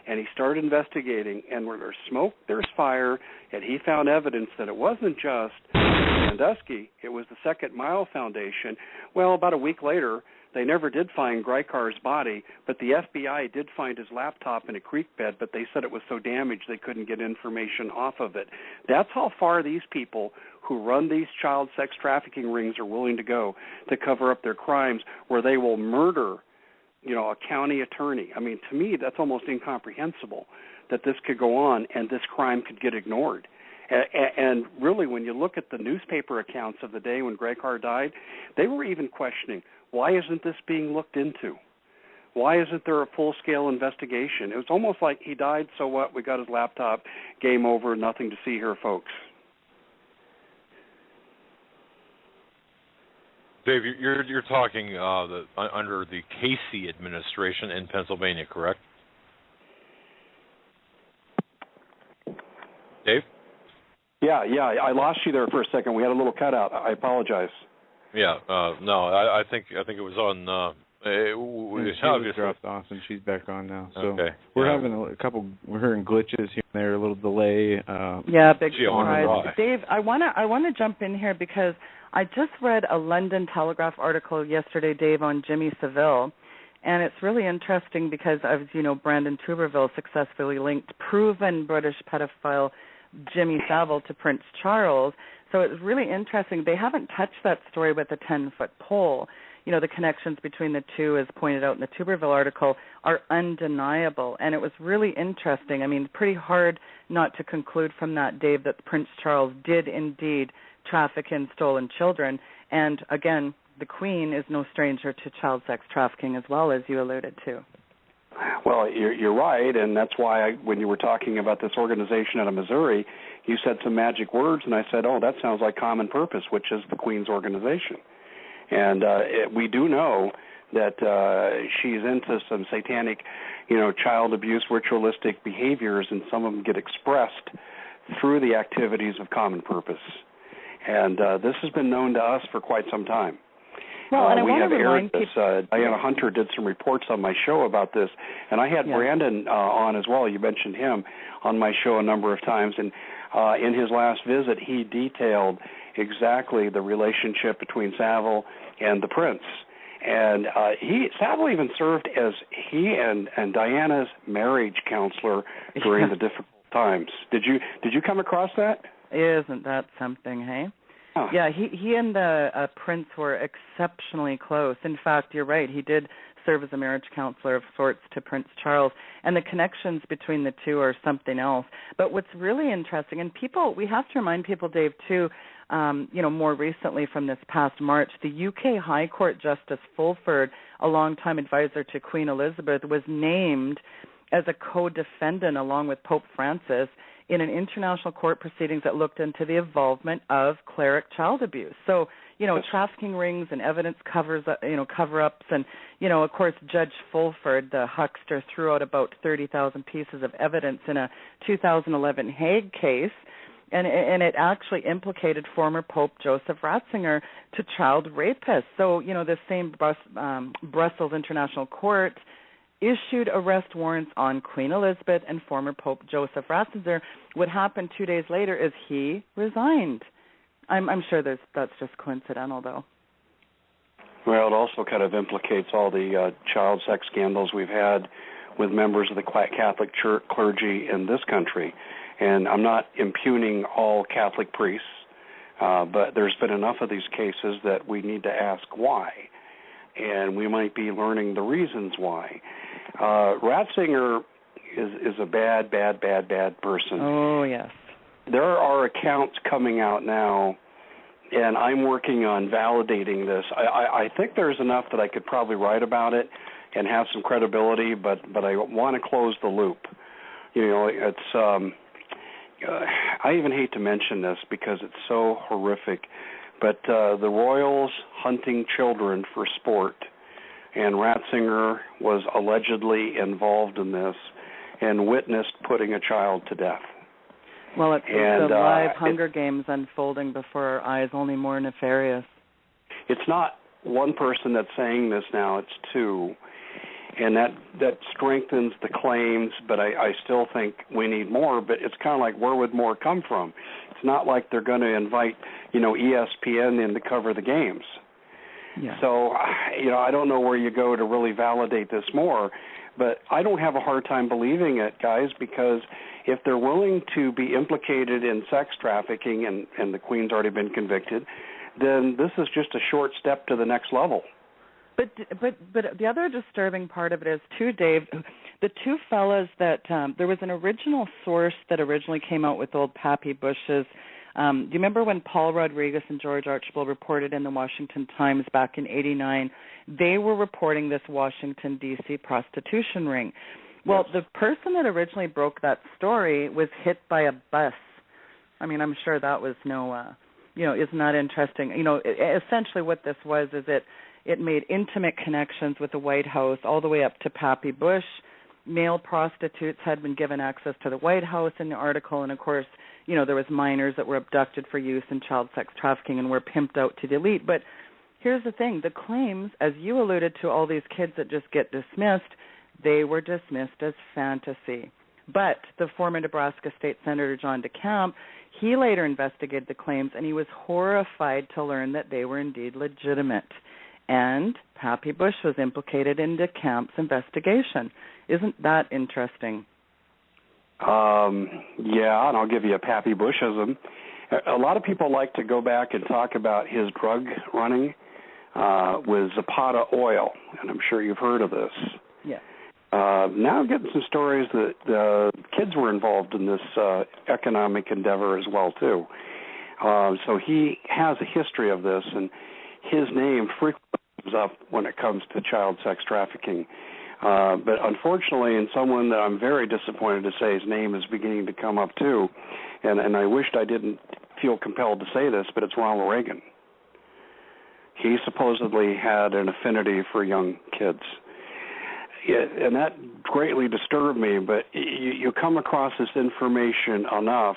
And he started investigating, and where there's smoke, there's fire, and he found evidence that it wasn't just Sandusky, it was the Second Mile Foundation. Well, about a week later, they never did find Greikar's body, but the FBI did find his laptop in a creek bed, but they said it was so damaged they couldn't get information off of it. That's how far these people who run these child sex trafficking rings are willing to go to cover up their crimes, where they will murder, a county attorney. I mean, to me, that's almost incomprehensible that this could go on and this crime could get ignored. And really, when you look at the newspaper accounts of the day when Greykar died, they were even questioning, why isn't this being looked into? Why isn't there a full-scale investigation? It was almost like he died, so what? We got his laptop, game over, nothing to see here, folks. Dave, you're talking under the Casey administration in Pennsylvania, correct? Dave? Yeah, I lost you there for a second. We had a little cutout. I apologize. Yeah, no, I think it was on. She dropped off, and she's back on now. So okay. We're having we're hearing glitches here and there, a little delay. Big surprise. Dave, I want to jump in here because I just read a London Telegraph article yesterday, Dave, on Jimmy Savile, and it's really interesting because, as you know, Brandon Tuberville successfully linked proven British pedophile Jimmy Savile to Prince Charles. So it's really interesting. They haven't touched that story with a 10-foot pole. The connections between the two, as pointed out in the Tuberville article, are undeniable. And it was really interesting. I mean, pretty hard not to conclude from that, Dave, that Prince Charles did indeed traffic in stolen children. And again, the Queen is no stranger to child sex trafficking as well, as you alluded to. Well, you're right, and that's why when you were talking about this organization out of Missouri, you said some magic words, and I said, oh, that sounds like Common Purpose, which is the Queen's organization. And we do know that she's into some satanic, child abuse, ritualistic behaviors, and some of them get expressed through the activities of Common Purpose. And this has been known to us for quite some time. Well, and I we want have to aired this. Diana Hunter did some reports on my show about this, and I had Brandon on as well. You mentioned him on my show a number of times, and in his last visit, he detailed exactly the relationship between Savile and the prince. And Savile even served as he and Diana's marriage counselor during the difficult times. Did you come across that? Isn't that something, hey? Huh. Yeah, he and the prince were exceptionally close. In fact, you're right. He did serve as a marriage counselor of sorts to Prince Charles, and the connections between the two are something else. But what's really interesting, and we have to remind people, Dave, too, more recently from this past March, the UK High Court Justice Fulford, a longtime advisor to Queen Elizabeth, was named as a co-defendant along with Pope Francis in an international court proceedings that looked into the involvement of cleric child abuse. So, trafficking rings and evidence cover-ups, and, of course, Judge Fulford, the huckster, threw out about 30,000 pieces of evidence in a 2011 Hague case, and it actually implicated former Pope Joseph Ratzinger to child rapists. So, this same Brussels International Court issued arrest warrants on Queen Elizabeth and former Pope Joseph Ratzinger. What happened 2 days later is he resigned. I'm sure that's just coincidental, though. Well, it also kind of implicates all the child sex scandals we've had with members of the Catholic Church clergy in this country. And I'm not impugning all Catholic priests, but there's been enough of these cases that we need to ask why. And we might be learning the reasons why. Ratzinger is a bad person. Oh, yes. There are accounts coming out now, and I'm working on validating this. I think there's enough that I could probably write about it and have some credibility, but I want to close the loop. It's I even hate to mention this because it's so horrific, but the royals hunting children for sport, and Ratzinger was allegedly involved in this and witnessed putting a child to death. Well, it's the live Hunger Games unfolding before our eyes, only more nefarious. It's not one person that's saying this now, it's two. and that strengthens the claims, but I still think we need more. But it's kind of like, where would more come from? It's not like they're going to invite, ESPN in to cover the games. Yeah. So, I don't know where you go to really validate this more, but I don't have a hard time believing it, guys, because if they're willing to be implicated in sex trafficking, and the Queen's already been convicted, then this is just a short step to the next level. But the other disturbing part of it is, too, Dave, the two fellas that there was an original source that originally came out with old Pappy Bush's. Do you remember when Paul Rodriguez and George Archibald reported in the Washington Times back in '89? They were reporting this Washington, D.C. prostitution ring. Well, the person that originally broke that story was hit by a bus. I mean, I'm sure that was isn't that interesting? Essentially what this was is it made intimate connections with the White House all the way up to Pappy Bush. Male prostitutes had been given access to the White House in the article, and of course, there was minors that were abducted for use in child sex trafficking and were pimped out to the elite. But here's the thing, the claims, as you alluded to, all these kids that just get dismissed, they were dismissed as fantasy. But the former Nebraska State Senator John DeCamp, he later investigated the claims, and he was horrified to learn that they were indeed legitimate. And Pappy Bush was implicated in DeCamp's investigation. Isn't that interesting? Yeah, and I'll give you a Pappy Bushism. A lot of people like to go back and talk about his drug running with Zapata oil, and I'm sure you've heard of this. Yeah. Now I'm getting some stories that kids were involved in this economic endeavor as well, too. So he has a history of this, and his name frequently comes up when it comes to child sex trafficking. But unfortunately, and someone that I'm very disappointed to say his name is beginning to come up too, and I wished I didn't feel compelled to say this, but it's Ronald Reagan. He supposedly had an affinity for young kids. And that greatly disturbed me, but you come across this information enough.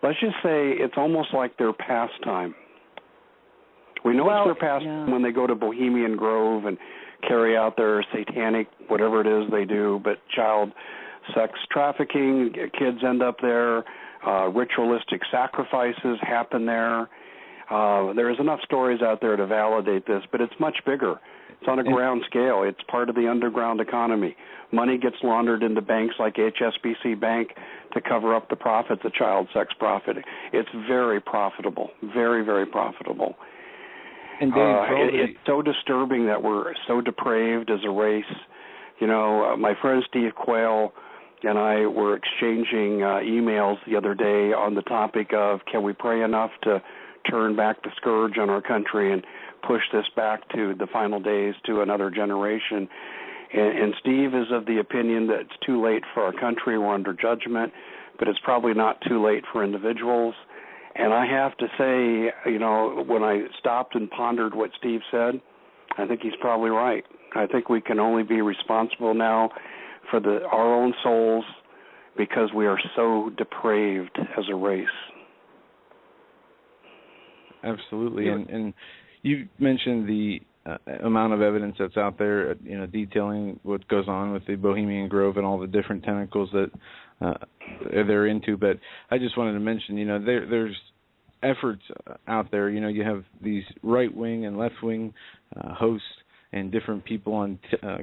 Let's just say it's almost like their pastime. We know it's their pastime when they go to Bohemian Grove and carry out their satanic, whatever it is they do, but child sex trafficking, kids end up there, ritualistic sacrifices happen there. There's enough stories out there to validate this, but it's much bigger. It's on a ground scale. It's part of the underground economy. Money gets laundered into banks like HSBC Bank to cover up the profits of child sex trafficking. It's very profitable, very, very profitable. And Dave, it's so disturbing that we're so depraved as a race. My friend Steve Quayle and I were exchanging emails the other day on the topic of, can we pray enough to turn back the scourge on our country and push this back to the final days to another generation. And Steve is of the opinion that it's too late for our country. We're under judgment, but it's probably not too late for individuals. And I have to say, when I stopped and pondered what Steve said, I think he's probably right. I think we can only be responsible now for our own souls because we are so depraved as a race. Absolutely, and you mentioned the amount of evidence that's out there, detailing what goes on with the Bohemian Grove and all the different tentacles that they're into. But I just wanted to mention, there's efforts out there. You have these right-wing and left-wing hosts and different people on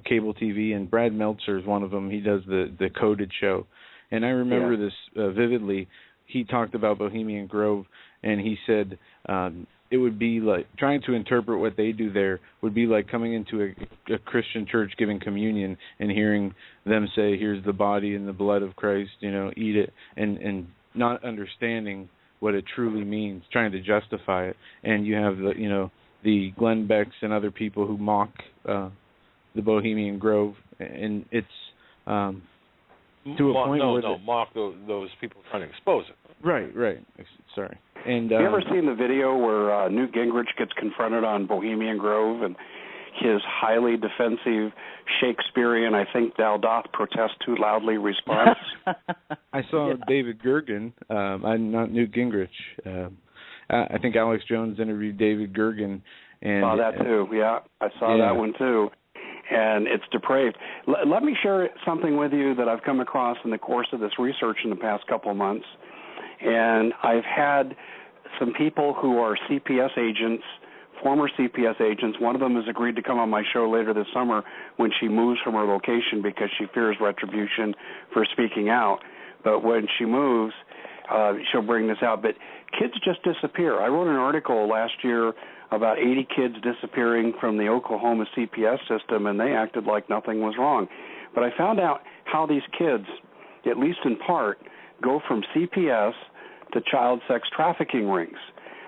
cable TV, and Brad Meltzer is one of them. He does the Coded show, and I remember this vividly. He talked about Bohemian Grove, and he said it would be like trying to interpret what they do there would be like coming into a Christian church giving communion and hearing them say, here's the body and the blood of Christ, eat it, and not understanding what it truly means, trying to justify it. And you have the Glenn Becks and other people who mock the Bohemian Grove, and it's to a point where mock those people trying to expose it. Right. Sorry. And have you ever seen the video where Newt Gingrich gets confronted on Bohemian Grove and his highly defensive Shakespearean, I think thou doth protest too loudly response? I saw David Gergen, not Newt Gingrich. I think Alex Jones interviewed David Gergen. And saw that too, yeah. I saw that one too. and it's depraved. Let me share something with you that I've come across in the course of this research in the past couple of months. And I've had some people who are CPS agents, former CPS agents. One of them has agreed to come on my show later this summer when she moves from her location because she fears retribution for speaking out. But when she moves, she'll bring this out. But kids just disappear. I wrote an article last year about 80 kids disappearing from the Oklahoma CPS system, and they acted like nothing was wrong. But I found out how these kids, at least in part, go from CPS to child sex trafficking rings.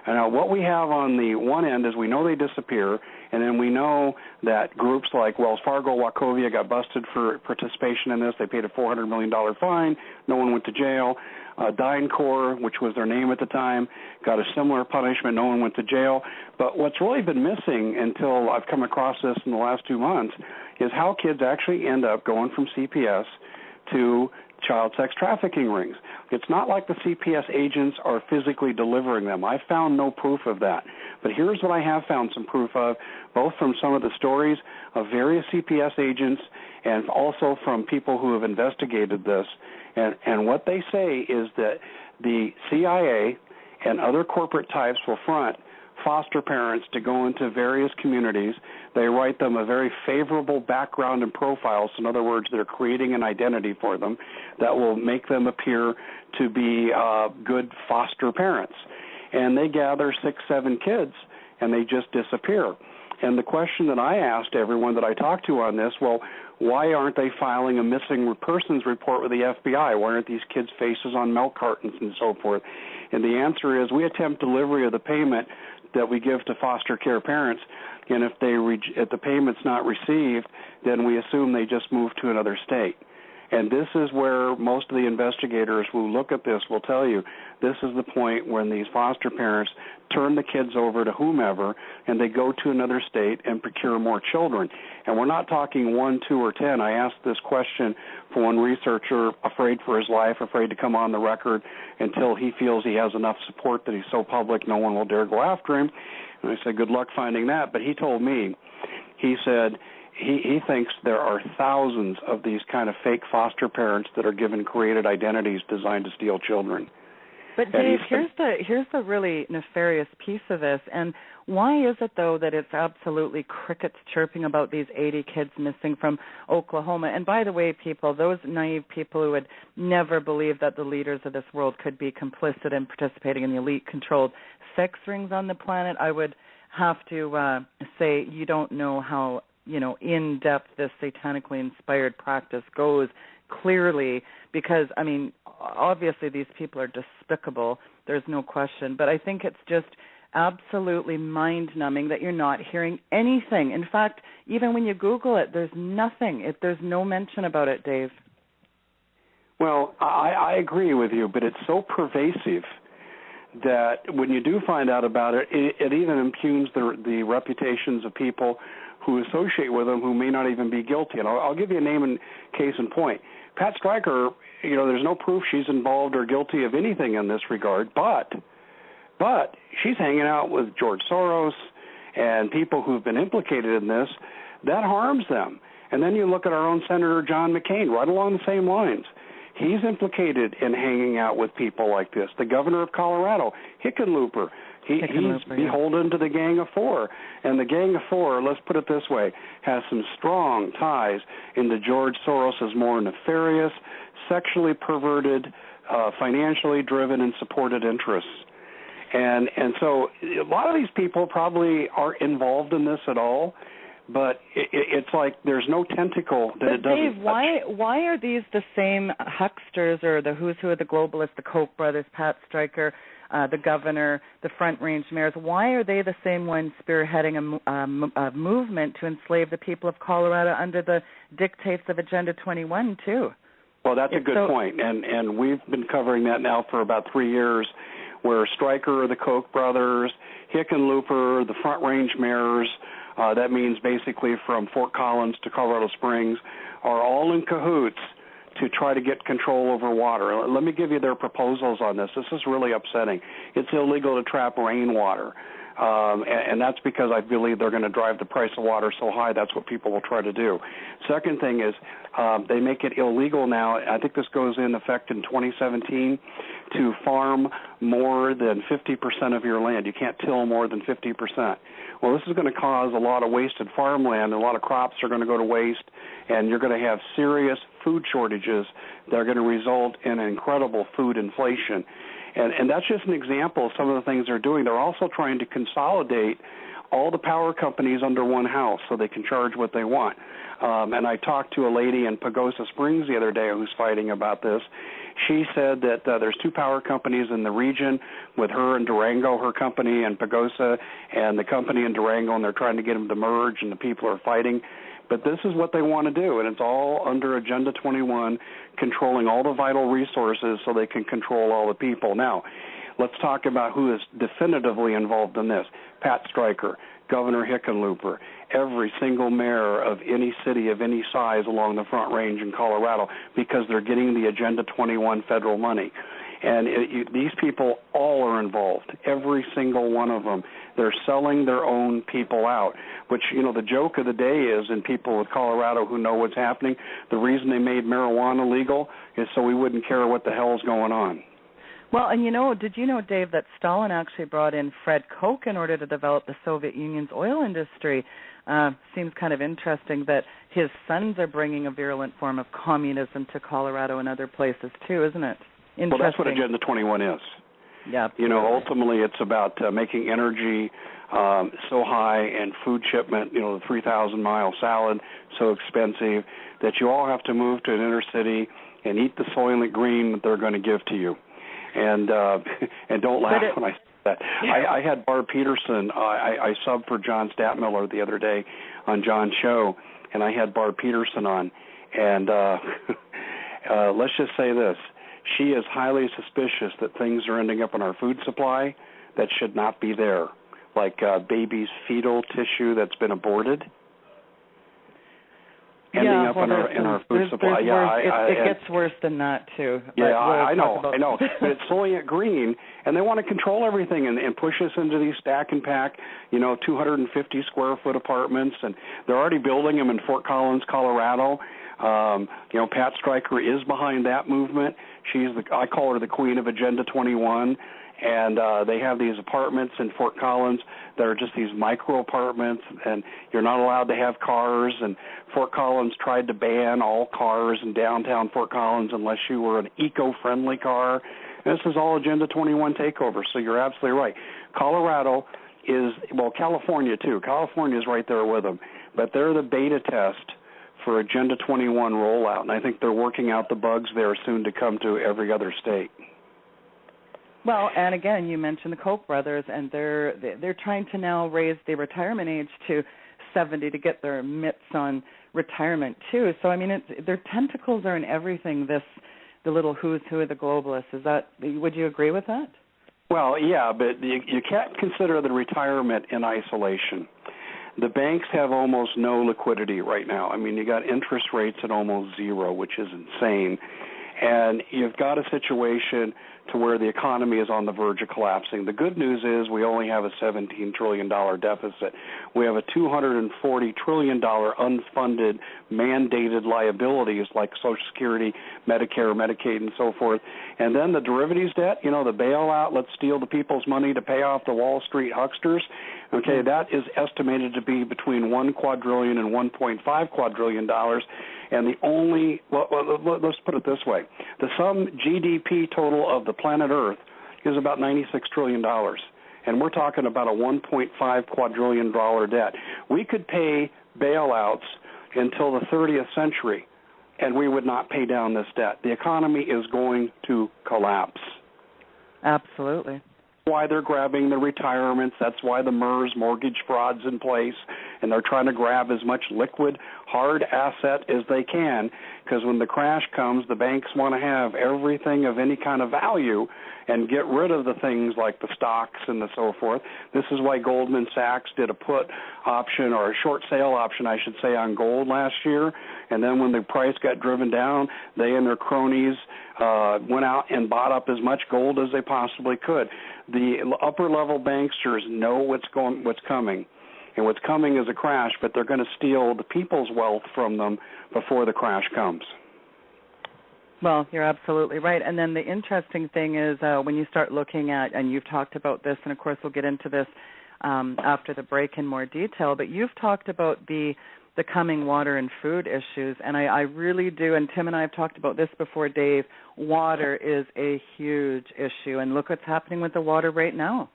And now what we have on the one end is we know they disappear, and then we know that groups like Wells Fargo, Wachovia got busted for participation in this. They paid a $400 million fine. No one went to jail. DynCorp, which was their name at the time, got a similar punishment. No one went to jail. But what's really been missing until I've come across this in the last 2 months is how kids actually end up going from CPS to child sex trafficking rings. It's not like the CPS agents are physically delivering them. I found no proof of that. But here's what I have found some proof of, both from some of the stories of various CPS agents and also from people who have investigated this. And what they say is that the CIA and other corporate types will front foster parents to go into various communities. They write them a very favorable background and profile. So in other words, they're creating an identity for them that will make them appear to be good foster parents. And they gather 6, 7 kids, and they just disappear. And the question that I asked everyone that I talked to on this, well, why aren't they filing a missing persons report with the FBI? Why aren't these kids' faces on milk cartons and so forth? And the answer is we attempt delivery of the payment that we give to foster care parents, and if the payment's not received, then we assume they just moved to another state. And this is where most of the investigators who look at this will tell you this is the point when these foster parents turn the kids over to whomever, and they go to another state and procure more children. And we're not talking 1, 2, or 10. I asked this question for one researcher, afraid for his life, afraid to come on the record until he feels he has enough support that he's so public no one will dare go after him. And I said, good luck finding that. But he told me, he said, he thinks there are thousands of these kind of fake foster parents that are given created identities designed to steal children. But Dave, here's the really nefarious piece of this, and why is it, though, that it's absolutely crickets chirping about these 80 kids missing from Oklahoma? And by the way, people, those naive people who would never believe that the leaders of this world could be complicit in participating in the elite-controlled sex rings on the planet, I would have to say you don't know how in-depth this satanically inspired practice goes clearly, because, I mean, obviously these people are despicable, there's no question, but I think it's just absolutely mind-numbing that you're not hearing anything. In fact, even when you Google it, there's nothing. There's no mention about it, Dave. Well, I agree with you, but it's so pervasive that when you do find out about it, it even impugns the reputations of people who associate with them who may not even be guilty. And I'll give you a name and case in point. Pat Stryker, there's no proof she's involved or guilty of anything in this regard, but she's hanging out with George Soros and people who've been implicated in this. That harms them. And then you look at our own Senator John McCain, right along the same lines. He's implicated in hanging out with people like this. The governor of Colorado, Hickenlooper, he's beholden to the Gang of Four. And the Gang of Four, let's put it this way, has some strong ties into George Soros' more nefarious, sexually perverted, financially driven and supported interests. And so a lot of these people probably aren't involved in this at all. But it's like there's no tentacle that it doesn't Dave, why are these the same hucksters or the who's who of the globalists, the Koch brothers, Pat Stryker, the governor, the Front Range mayors? Why are they the same ones spearheading a movement to enslave the people of Colorado under the dictates of Agenda 21 too? Well, that's a good point, and we've been covering that now for about 3 years, where Stryker, the Koch brothers, Hickenlooper, the Front Range mayors, that means basically from Fort Collins to Colorado Springs, are all in cahoots to try to get control over water. Let me give you their proposals on this. This is really upsetting. It's illegal to trap rainwater. And that's because I believe they're going to drive the price of water so high, that's what people will try to do. Second thing is they make it illegal now, I think this goes in effect in 2017, to farm more than 50% of your land. You can't till more than 50%. Well, this is going to cause a lot of wasted farmland, and a lot of crops are going to go to waste, and you're going to have serious food shortages that are going to result in incredible food inflation. And that's just an example of some of the things they're doing. They're also trying to consolidate all the power companies under one house so they can charge what they want. And I talked to a lady in Pagosa Springs the other day who's fighting about this. She said that there's two power companies in the region with her in Durango, her company in Pagosa, and the company in Durango, and they're trying to get them to merge, and the people are fighting. But this is what they want to do, and it's all under Agenda 21, controlling all the vital resources so they can control all the people. Now, let's talk about who is definitively involved in this. Pat Stryker, Governor Hickenlooper, every single mayor of any city of any size along the Front Range in Colorado, because they're getting the Agenda 21 federal money. And these people all are involved, every single one of them. They're selling their own people out, which, the joke of the day is, and people with Colorado who know what's happening, the reason they made marijuana legal is so we wouldn't care what the hell's going on. Well, and did you know, Dave, that Stalin actually brought in Fred Koch in order to develop the Soviet Union's oil industry? Seems kind of interesting that his sons are bringing a virulent form of communism to Colorado and other places too, isn't it? Well, that's what Agenda 21 is. Yeah. Ultimately it's about making energy so high and food shipment, the 3,000-mile salad so expensive that you all have to move to an inner city and eat the Soylent Green that they're going to give to you. And don't laugh when I say that. Yeah. I had Barb Peterson. I subbed for John Statmiller the other day on John's show, and I had Barb Peterson on. And let's just say this. She is highly suspicious that things are ending up in our food supply that should not be there, like baby's fetal tissue that's been aborted. Ending up in our food supply. It gets worse than that too. Yeah, I know. But it's Soylent Green, and they want to control everything and push us into these stack and pack, 250 square foot apartments, and they're already building them in Fort Collins, Colorado. Pat Stryker is behind that movement. I call her the queen of Agenda 21. And they have these apartments in Fort Collins that are just these micro apartments, and you're not allowed to have cars. And Fort Collins tried to ban all cars in downtown Fort Collins unless you were an eco-friendly car. And this is all Agenda 21 takeover, so you're absolutely right. Colorado is, California too. California is right there with them. But they're the beta test for Agenda 21 rollout, and I think they're working out the bugs there soon to come to every other state. Well, and again, you mentioned the Koch brothers, and they're trying to now raise the retirement age to 70 to get their mitts on retirement too. So I mean, their tentacles are in everything. The little who's who of the globalists. Would you agree with that? Well, yeah, but you can't consider the retirement in isolation. The banks have almost no liquidity right now. I mean, you got interest rates at almost zero, which is insane. And you've got a situation to where the economy is on the verge of collapsing. The good news is we only have a $17 trillion deficit. We have a $240 trillion unfunded mandated liabilities like Social Security, Medicare, Medicaid, and so forth. And then the derivatives debt, the bailout, let's steal the people's money to pay off the Wall Street hucksters. Okay, that is estimated to be between $1 quadrillion and $1.5 quadrillion. And let's put it this way. The sum GDP total of the planet Earth is about $96 trillion. And we're talking about a $1.5 quadrillion debt. We could pay bailouts until the 30th century, and we would not pay down this debt. The economy is going to collapse. Absolutely. Why they're grabbing the retirements. That's why the MERS mortgage fraud's in place and they're trying to grab as much liquid, hard asset as they can, because when the crash comes, the banks want to have everything of any kind of value and get rid of the things like the stocks and the so forth. This is why Goldman Sachs did a put option, or a short sale option, I should say, on gold last year, and then when the price got driven down, they and their cronies went out and bought up as much gold as they possibly could. The upper-level banksters know what's coming. And what's coming is a crash, but they're going to steal the people's wealth from them before the crash comes. Well, you're absolutely right. And then the interesting thing is when you start looking at, and you've talked about this, and of course we'll get into this after the break in more detail, but you've talked about the coming water and food issues, and I really do, and Tim and I have talked about this before, Dave, water is a huge issue, and look what's happening with the water right now.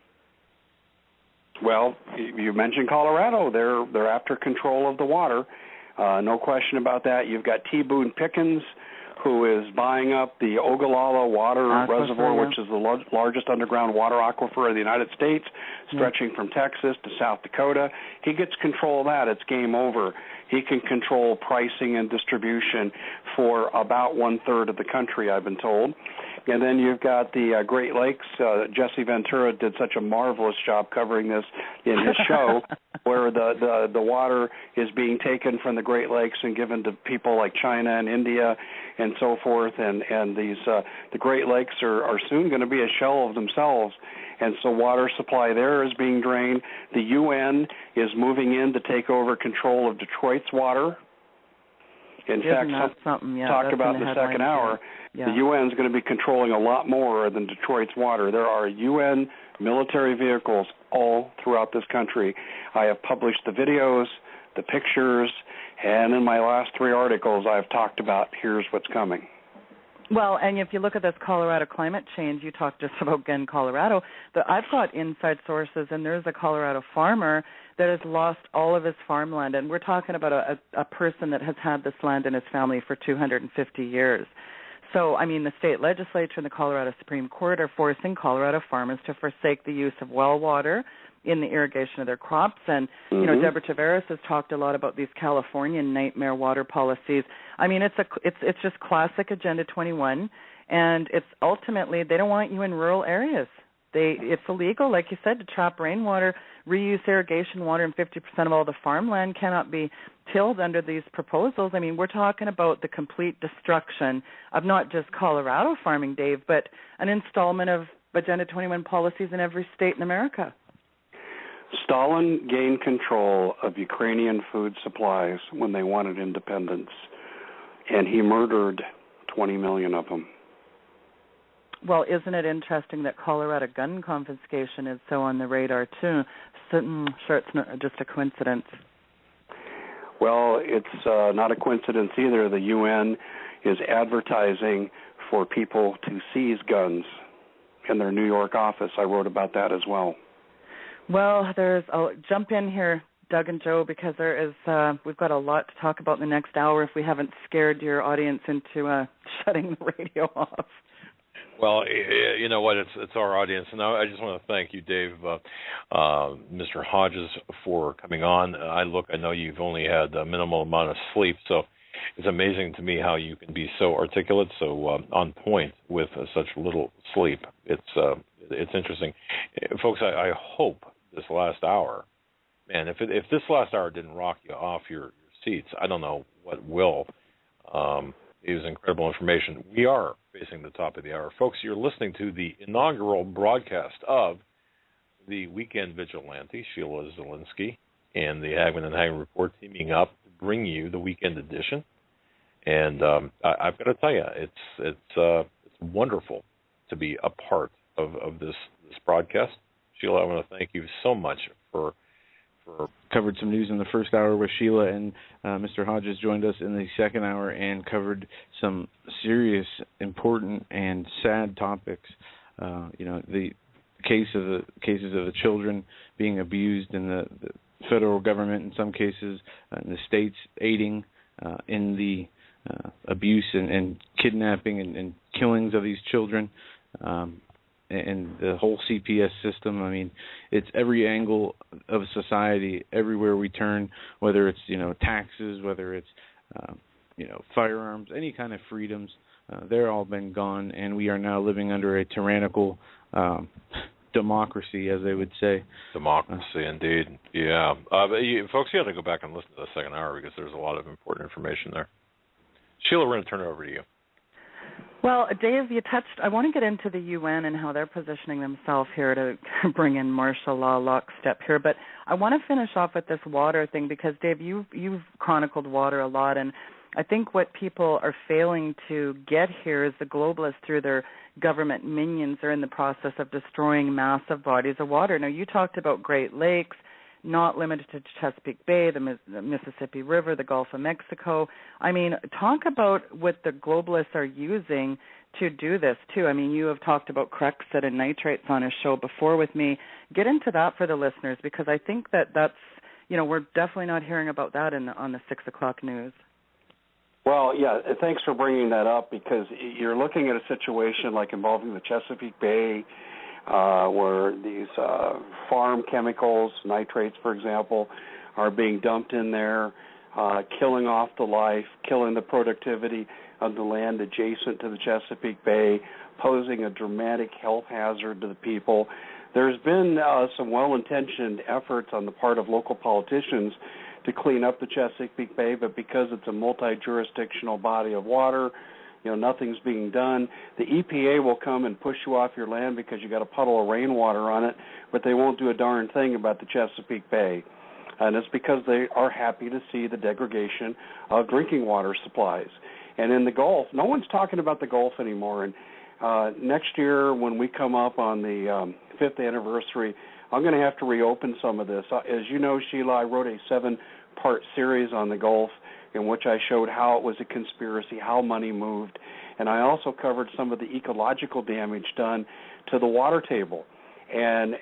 Well, you mentioned Colorado. They're after control of the water. No question about that. You've got T. Boone Pickens, who is buying up the Ogallala Water Reservoir, which is the largest underground water aquifer in the United States, stretching from Texas to South Dakota. He gets control of that. It's game over. He can control pricing and distribution for about one-third of the country, I've been told. And then you've got the Great Lakes. Jesse Ventura did such a marvelous job covering this in his show, where the water is being taken from the Great Lakes and given to people like China and India and so forth. And these the Great Lakes are soon going to be a shell of themselves. And so water supply there is being drained. The UN is moving in to take over control of Detroit's water. In fact, talked about in the second hour, the UN is going to be controlling a lot more than Detroit's water. There are UN military vehicles all throughout this country. I have published the videos, the pictures, and in my last 3 articles I've talked about here's what's coming. Well, and if you look at this Colorado climate change, you talked just about, again, Colorado, I've got inside sources, and there's a Colorado farmer that has lost all of his farmland, and we're talking about a person that has had this land in his family for 250 years. So, I mean, the state legislature and the Colorado Supreme Court are forcing Colorado farmers to forsake the use of well water in the irrigation of their crops. And, you know, Deborah Tavares has talked a lot about these California nightmare water policies. I mean, it's just classic Agenda 21, and it's ultimately they don't want you in rural areas. It's illegal, like you said, to trap rainwater, reuse irrigation water, and 50% of all the farmland cannot be tilled under these proposals. I mean, we're talking about the complete destruction of not just Colorado farming, Dave, but an installment of Agenda 21 policies in every state in America. Stalin gained control of Ukrainian food supplies when they wanted independence, and he murdered 20 million of them. Well, isn't it interesting that Colorado gun confiscation is so on the radar, too? So, sure, it's not just a coincidence. Well, it's not a coincidence either. The UN is advertising for people to seize guns in their New York office. I wrote about that as well. Well, I'll jump in here, Doug and Joe, because we've got a lot to talk about in the next hour if we haven't scared your audience into shutting the radio off. Well, you know what? It's our audience, and I just want to thank you, Dave, Mr. Hodges, for coming on. I know you've only had a minimal amount of sleep, so it's amazing to me how you can be so articulate, so on point with such little sleep. It's interesting, folks. I hope this last hour, man. If this last hour didn't rock you off your seats, I don't know what will. It was incredible information. We are facing the top of the hour. Folks, you're listening to the inaugural broadcast of the Weekend Vigilante, Sheila Zielinski, and the Hagmann and Hagmann Report teaming up to bring you the weekend edition. And I've got to tell you, it's wonderful to be a part of this broadcast. Sheila, I want to thank you so much for covered some news in the first hour with Sheila, and Mr. Hodges joined us in the second hour and covered some serious, important, and sad topics. The cases of the children being abused in the federal government in some cases, in the states aiding in the abuse and kidnapping and killings of these children. and the whole CPS system. I mean, it's every angle of society, everywhere we turn, whether it's, taxes, whether it's, firearms, any kind of freedoms, they're all been gone, and we are now living under a tyrannical democracy, as they would say. Democracy, indeed. Yeah. But folks, you have to go back and listen to the second hour because there's a lot of important information there. Sheila, we're going to turn it over to you. Well, Dave, I want to get into the UN and how they're positioning themselves here to bring in martial law lockstep here, but I want to finish off with this water thing because, Dave, you've chronicled water a lot, and I think what people are failing to get here is the globalists, through their government minions, are in the process of destroying massive bodies of water. Now, you talked about Great Lakes, not limited to Chesapeake Bay, the Mississippi River, the Gulf of Mexico. I mean, talk about what the globalists are using to do this, too. I mean, you have talked about Crexit and nitrates on a show before with me. Get into that for the listeners, because I think that's, we're definitely not hearing about that on the 6 o'clock news. Well, yeah, thanks for bringing that up, because you're looking at a situation like involving the Chesapeake Bay, where these farm chemicals, nitrates, for example, are being dumped in there, killing off the life, killing the productivity of the land adjacent to the Chesapeake Bay, posing a dramatic health hazard to the people. There's been some well-intentioned efforts on the part of local politicians to clean up the Chesapeake Bay, but because it's a multi-jurisdictional body of water, nothing's being done. The EPA will come and push you off your land because you got a puddle of rainwater on it, but they won't do a darn thing about the Chesapeake Bay. And it's because they are happy to see the degradation of drinking water supplies. And in the Gulf, no one's talking about the Gulf anymore. And next year, when we come up on the 5th anniversary, I'm going to have to reopen some of this. As you know, Sheila, I wrote a 7-part series on the Gulf in which I showed how it was a conspiracy, how money moved, and I also covered some of the ecological damage done to the water table. And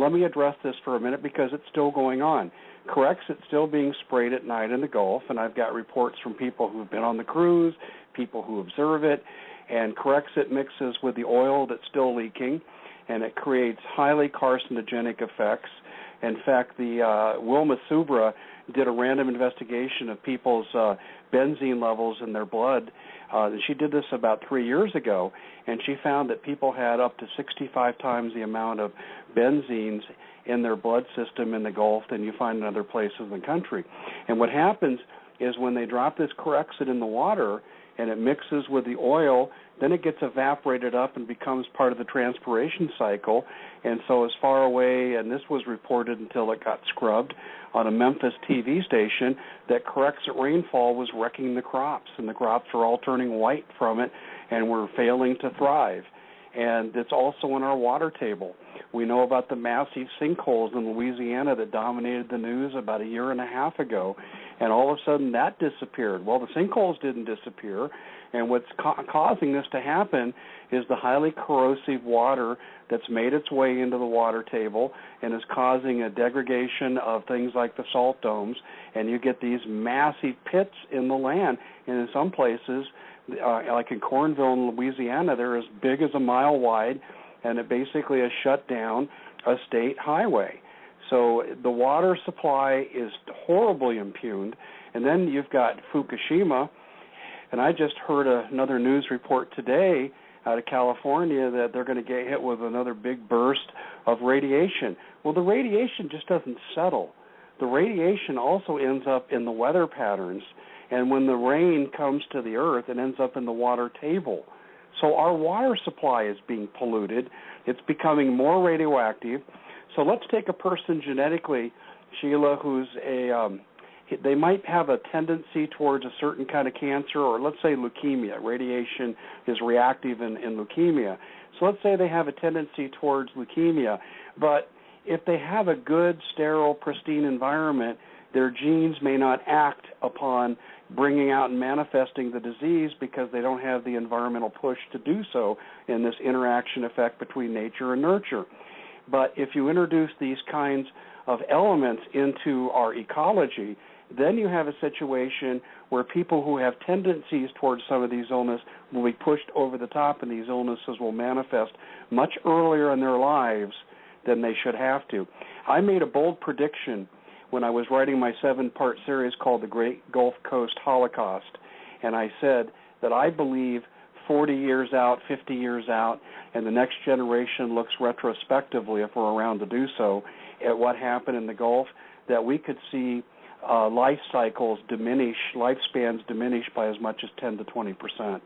let me address this for a minute because it's still going on. Corexit's still being sprayed at night in the Gulf, and I've got reports from people who've been on the cruise, people who observe it, and Corexit mixes with the oil that's still leaking, and it creates highly carcinogenic effects. In fact, the Wilma Subra did a random investigation of people's benzene levels in their blood. She did this about 3 years ago, and she found that people had up to 65 times the amount of benzenes in their blood system in the Gulf than you find in other places in the country. And what happens is when they drop this Corexit in the water and it mixes with the oil, then it gets evaporated up and becomes part of the transpiration cycle. And so as far away, and this was reported until it got scrubbed on a Memphis TV station, that Corexit rainfall was wrecking the crops, and the crops were all turning white from it and were failing to thrive. And it's also in our water table. We know about the massive sinkholes in Louisiana that dominated the news about a year and a half ago, and all of a sudden that disappeared. Well, the sinkholes didn't disappear, and what's causing this to happen is the highly corrosive water that's made its way into the water table and is causing a degradation of things like the salt domes, and you get these massive pits in the land, and in some places, like in Cornville in Louisiana, they're as big as a mile wide, and it basically has shut down a state highway. So the water supply is horribly impugned. And then you've got Fukushima, and I just heard another news report today out of California that they're going to get hit with another big burst of radiation. Well, the radiation just doesn't settle. The radiation also ends up in the weather patterns, and when the rain comes to the earth, it ends up in the water table. So our water supply is being polluted. It's becoming more radioactive. So let's take a person genetically, Sheila, who's they might have a tendency towards a certain kind of cancer, or let's say leukemia. Radiation is reactive in leukemia. So let's say they have a tendency towards leukemia, but if they have a good, sterile, pristine environment, their genes may not act upon bringing out and manifesting the disease because they don't have the environmental push to do so in this interaction effect between nature and nurture. But if you introduce these kinds of elements into our ecology, then you have a situation where people who have tendencies towards some of these illnesses will be pushed over the top, and these illnesses will manifest much earlier in their lives than they should have to. I made a bold prediction when I was writing my 7-part series called The Great Gulf Coast Holocaust, and I said that I believe 40 years out, 50 years out, and the next generation looks retrospectively, if we're around to do so, at what happened in the Gulf, that we could see life cycles diminish, lifespans diminish by as much as 10 to 20%.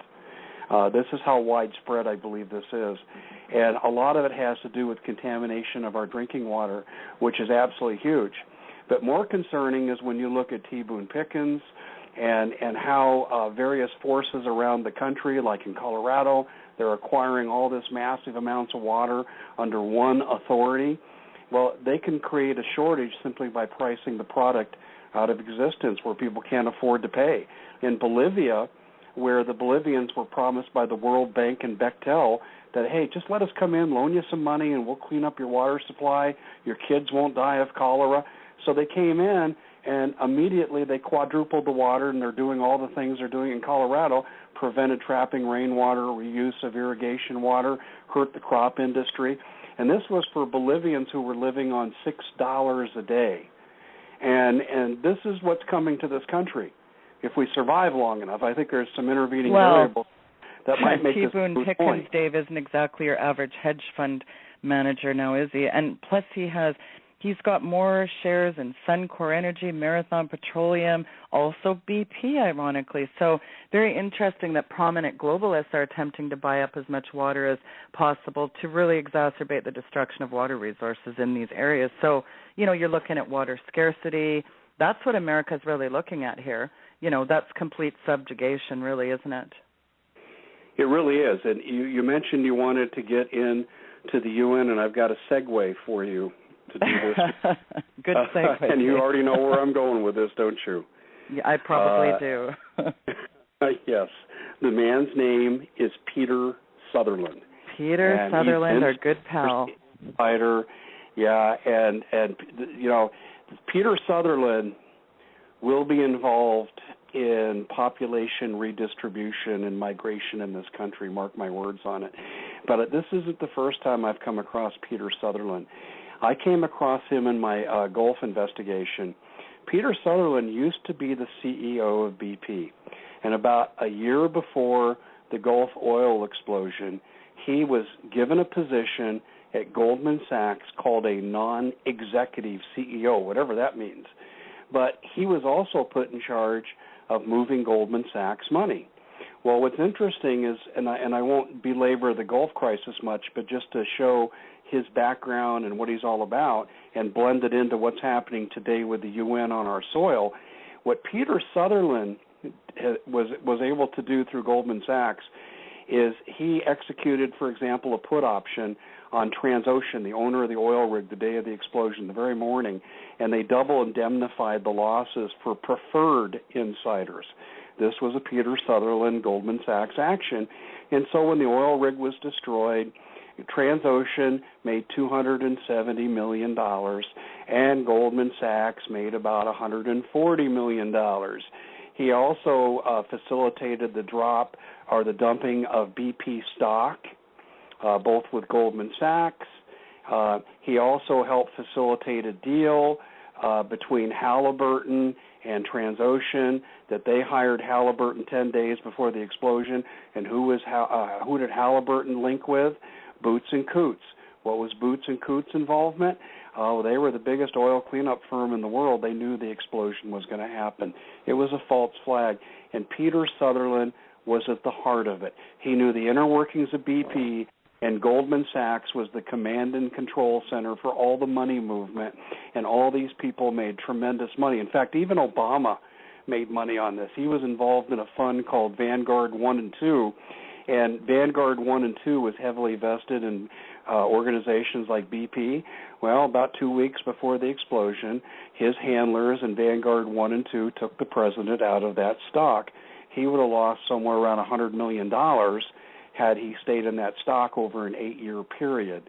This is how widespread I believe this is. And a lot of it has to do with contamination of our drinking water, which is absolutely huge. But more concerning is when you look at T. Boone Pickens and how various forces around the country, like in Colorado, they're acquiring all this massive amounts of water under one authority. Well, they can create a shortage simply by pricing the product out of existence where people can't afford to pay. In Bolivia, where the Bolivians were promised by the World Bank and Bechtel that, hey, just let us come in, loan you some money, and we'll clean up your water supply. Your kids won't die of cholera. So they came in, and immediately they quadrupled the water, and they're doing all the things they're doing in Colorado, prevented trapping rainwater, reuse of irrigation water, hurt the crop industry. And this was for Bolivians who were living on $6 a day. And this is what's coming to this country. If we survive long enough, I think there's some intervening variables that might make this T. Boone Pickens, point. Dave, isn't exactly your average hedge fund manager now, is he? And plus he's got more shares in Suncor Energy, Marathon Petroleum, also BP, ironically. So very interesting that prominent globalists are attempting to buy up as much water as possible to really exacerbate the destruction of water resources in these areas. So, you're looking at water scarcity. That's what America's really looking at here. That's complete subjugation, really, isn't it? It really is. And you mentioned you wanted to get into the UN, and I've got a segue for you to do this. Good segue. And you already know where I'm going with this, don't you? Yeah, I probably do. Yes. The man's name is Peter Sutherland. Peter Sutherland, our good pal. Fighter, yeah, and Peter Sutherland will be involved in population redistribution and migration in this country, mark my words on it. But this isn't the first time I've come across Peter Sutherland. I came across him in my Gulf investigation. Peter Sutherland used to be the CEO of BP, and about a year before the Gulf oil explosion, he was given a position at Goldman Sachs called a non-executive CEO, whatever that means. But he was also put in charge of moving Goldman Sachs money. Well, what's interesting is, and I won't belabor the Gulf crisis much, but just to show his background and what he's all about and blend it into what's happening today with the UN on our soil, what Peter Sutherland was able to do through Goldman Sachs is he executed, for example, a put option on Transocean, the owner of the oil rig, the day of the explosion, the very morning, and they double indemnified the losses for preferred insiders. This was a Peter Sutherland Goldman Sachs action. And so when the oil rig was destroyed, Transocean made $270 million, and Goldman Sachs made about $140 million. He also facilitated the drop or the dumping of BP stock, both with Goldman Sachs. He also helped facilitate a deal between Halliburton and Transocean that they hired Halliburton 10 days before the explosion. And who did Halliburton link with? Boots and Coots. What was Boots and Coots' involvement? Oh, they were the biggest oil cleanup firm in the world. They knew the explosion was going to happen. It was a false flag. And Peter Sutherland was at the heart of it. He knew the inner workings of BP, and Goldman Sachs was the command and control center for all the money movement, and all these people made tremendous money. In fact, even Obama made money on this. He was involved in a fund called Vanguard 1 and 2, and Vanguard 1 and 2 was heavily vested in organizations like BP. Well, about 2 weeks before the explosion, his handlers in Vanguard 1 and 2 took the president out of that stock. He would have lost somewhere around $100 million had he stayed in that stock over an 8-year period.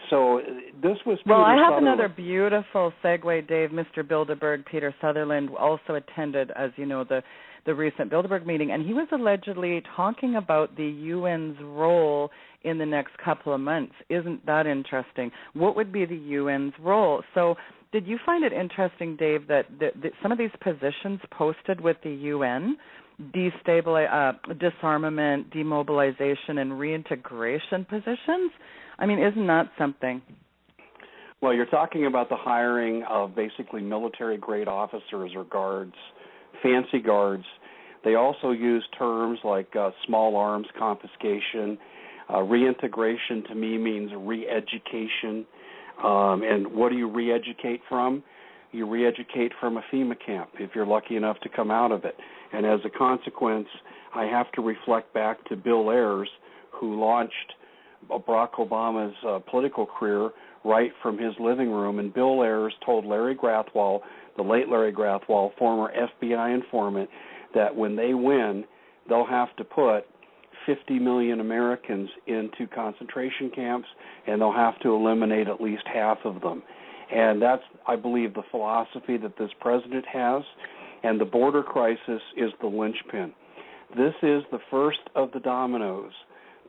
So this was Well, Peter I have Sutherland. another beautiful segue, Dave. Mr. Bilderberg, Peter Sutherland, also attended, as you know, the recent Bilderberg meeting, and he was allegedly talking about the UN's role in the next couple of months. Isn't that interesting? What would be the UN's role? So did you find it interesting, Dave, that some of these positions posted with the UN, disarmament, demobilization, and reintegration positions? I mean, isn't that something? Well, you're talking about the hiring of basically military-grade officers or guards, fancy guards. They also use terms like small arms confiscation. Reintegration to me means re-education. And what do you re-educate from? You re-educate from a FEMA camp if you're lucky enough to come out of it. And as a consequence, I have to reflect back to Bill Ayers, who launched Barack Obama's political career right from his living room. And Bill Ayers told Larry Grathwohl, the late Larry Grathwohl, former FBI informant, that when they win, they'll have to put 50 million Americans into concentration camps, and they'll have to eliminate at least half of them. And that's, I believe, the philosophy that this president has, and the border crisis is the linchpin. This is the first of the dominoes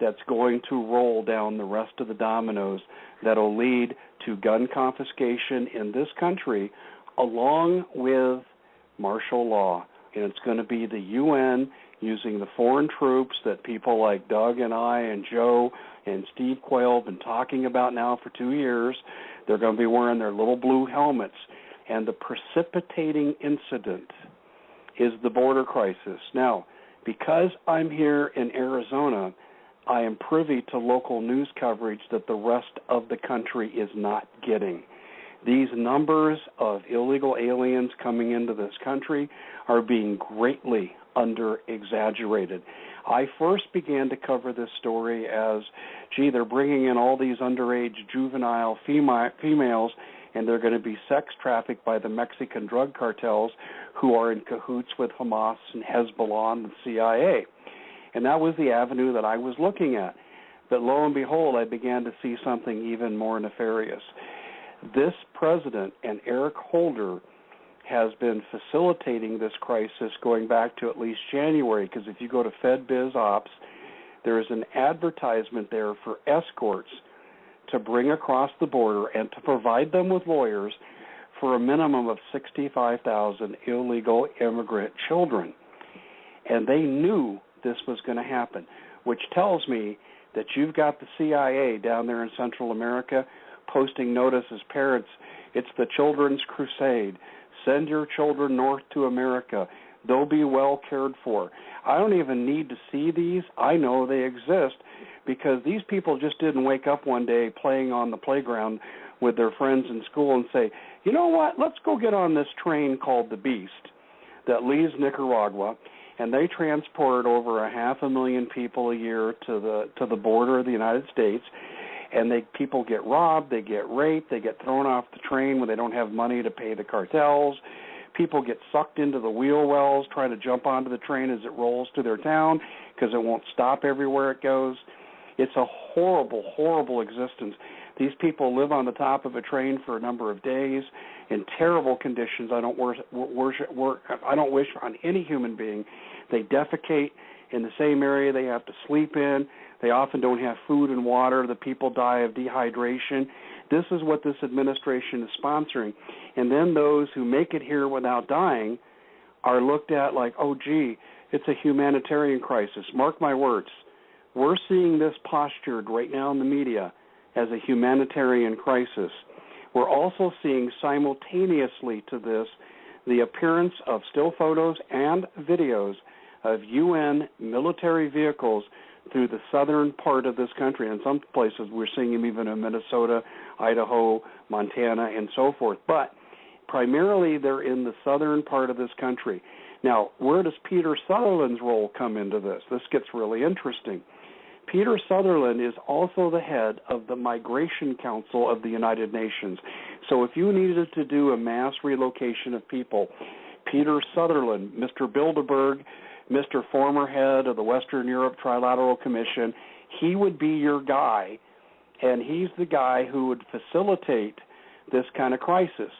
that's going to roll down the rest of the dominoes that'll lead to gun confiscation in this country along with martial law. And it's going to be the UN using the foreign troops that people like Doug and I and Joe and Steve Quayle have been talking about now for 2 years. They're going to be wearing their little blue helmets. And the precipitating incident is the border crisis. Now, because I'm here in Arizona, I am privy to local news coverage that the rest of the country is not getting. These numbers of illegal aliens coming into this country are being greatly under-exaggerated. I first began to cover this story as, gee, they're bringing in all these underage juvenile females, and they're going to be sex trafficked by the Mexican drug cartels who are in cahoots with Hamas and Hezbollah and the CIA. And that was the avenue that I was looking at. But lo and behold, I began to see something even more nefarious. This president and Eric Holder has been facilitating this crisis going back to at least January, because if you go to FedBizOps, there is an advertisement there for escorts to bring across the border and to provide them with lawyers for a minimum of 65,000 illegal immigrant children. And they knew this was going to happen, which tells me that you've got the CIA down there in Central America posting notices, parents, it's the children's crusade. Send your children north to America. They'll be well cared for. I don't even need to see these. I know they exist because these people just didn't wake up one day playing on the playground with their friends in school and say, you know what, let's go get on this train called the Beast that leaves Nicaragua, and they transport over 500,000 people a year to the border of the United States, and people get robbed, they get raped, they get thrown off the train when they don't have money to pay the cartels. People get sucked into the wheel wells trying to jump onto the train as it rolls to their town because it won't stop everywhere it goes. It's a horrible, horrible existence. These people live on the top of a train for a number of days in terrible conditions. I don't wish on any human being. They defecate in the same area they have to sleep in. They often don't have food and water. The people die of dehydration. This is what this administration is sponsoring. And then those who make it here without dying are looked at like, oh, gee, it's a humanitarian crisis. Mark my words. We're seeing this postured right now in the media as a humanitarian crisis. We're also seeing simultaneously to this the appearance of still photos and videos of UN military vehicles through the southern part of this country. In some places we're seeing them even in Minnesota, Idaho, Montana, and so forth. But primarily they're in the southern part of this country. Now, where does Peter Sutherland's role come into this? This gets really interesting. Peter Sutherland is also the head of the Migration Council of the United Nations. So if you needed to do a mass relocation of people, Peter Sutherland, Mr. Bilderberg, Mr. Former head of the Western Europe Trilateral Commission, he would be your guy and he's the guy who would facilitate this kind of crisis.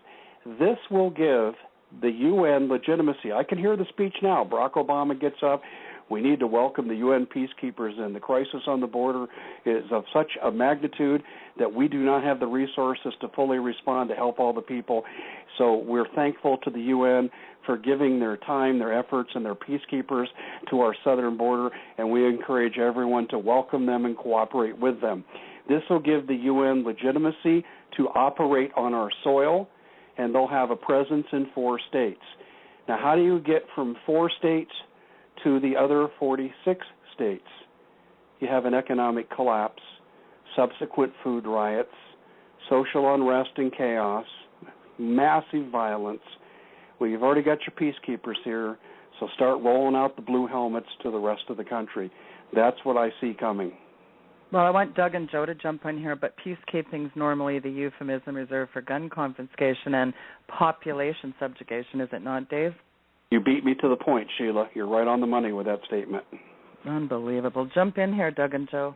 This will give the UN legitimacy. I can hear the speech now. Barack Obama gets up. We need to welcome the UN peacekeepers, and the crisis on the border is of such a magnitude that we do not have the resources to fully respond to help all the people. So we're thankful to the UN for giving their time, their efforts, and their peacekeepers to our southern border, and we encourage everyone to welcome them and cooperate with them. This will give the UN legitimacy to operate on our soil, and they'll have a presence in 4 states. Now, how do you get from 4 states to the other 46 states? You have an economic collapse, subsequent food riots, social unrest and chaos, massive violence. Well, you've already got your peacekeepers here, so start rolling out the blue helmets to the rest of the country. That's what I see coming. Well, I want Doug and Joe to jump in here, but peacekeeping is normally the euphemism reserved for gun confiscation and population subjugation, is it not, Dave? You beat me to the point, Sheila. You're right on the money with that statement. Unbelievable. Jump in here, Doug and Joe.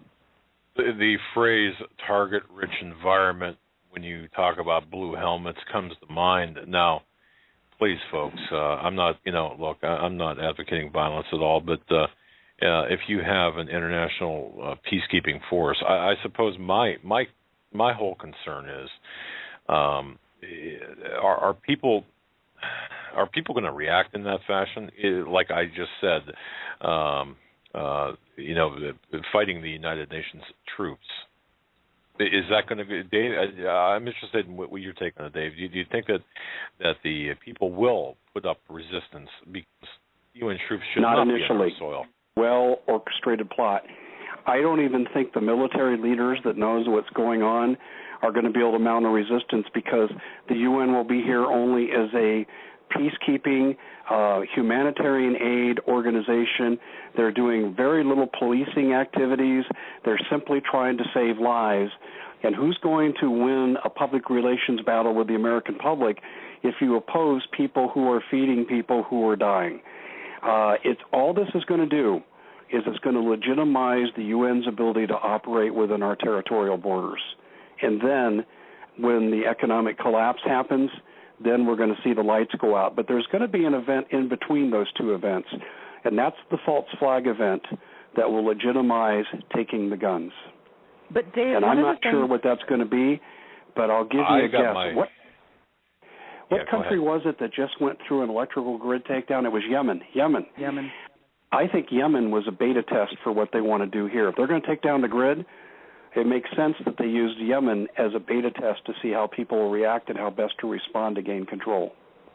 The phrase target-rich environment, when you talk about blue helmets, comes to mind. Now, please, folks, I'm not, look, I'm not advocating violence at all, but if you have an international peacekeeping force, I suppose my whole concern is, are people going to react in that fashion? Like I just said, fighting the United Nations troops. Is that going to be, Dave? I'm interested in what your take on it, Dave. Do you think that the people will put up resistance because UN troops should not be on their soil? Well-orchestrated plot. I don't even think the military leaders that knows what's going on are going to be able to mount a resistance, because the UN will be here only as a peacekeeping, humanitarian aid organization. They're doing very little policing activities. They're simply trying to save lives. And who's going to win a public relations battle with the American public if you oppose people who are feeding people who are dying? It's all this is going to do is it's going to legitimize the UN's ability to operate within our territorial borders. And then when the economic collapse happens, then we're going to see the lights go out. But there's going to be an event in between those two events, and that's the false flag event that will legitimize taking the guns. But Dave, and I'm not sure what that's going to be, but I'll give you a guess. What country was it that just went through an electrical grid takedown? It was Yemen. Yemen. I think Yemen was a beta test for what they want to do here. If they're going to take down the grid, it makes sense that they used Yemen as a beta test to see how people will react and how best to respond to gain control.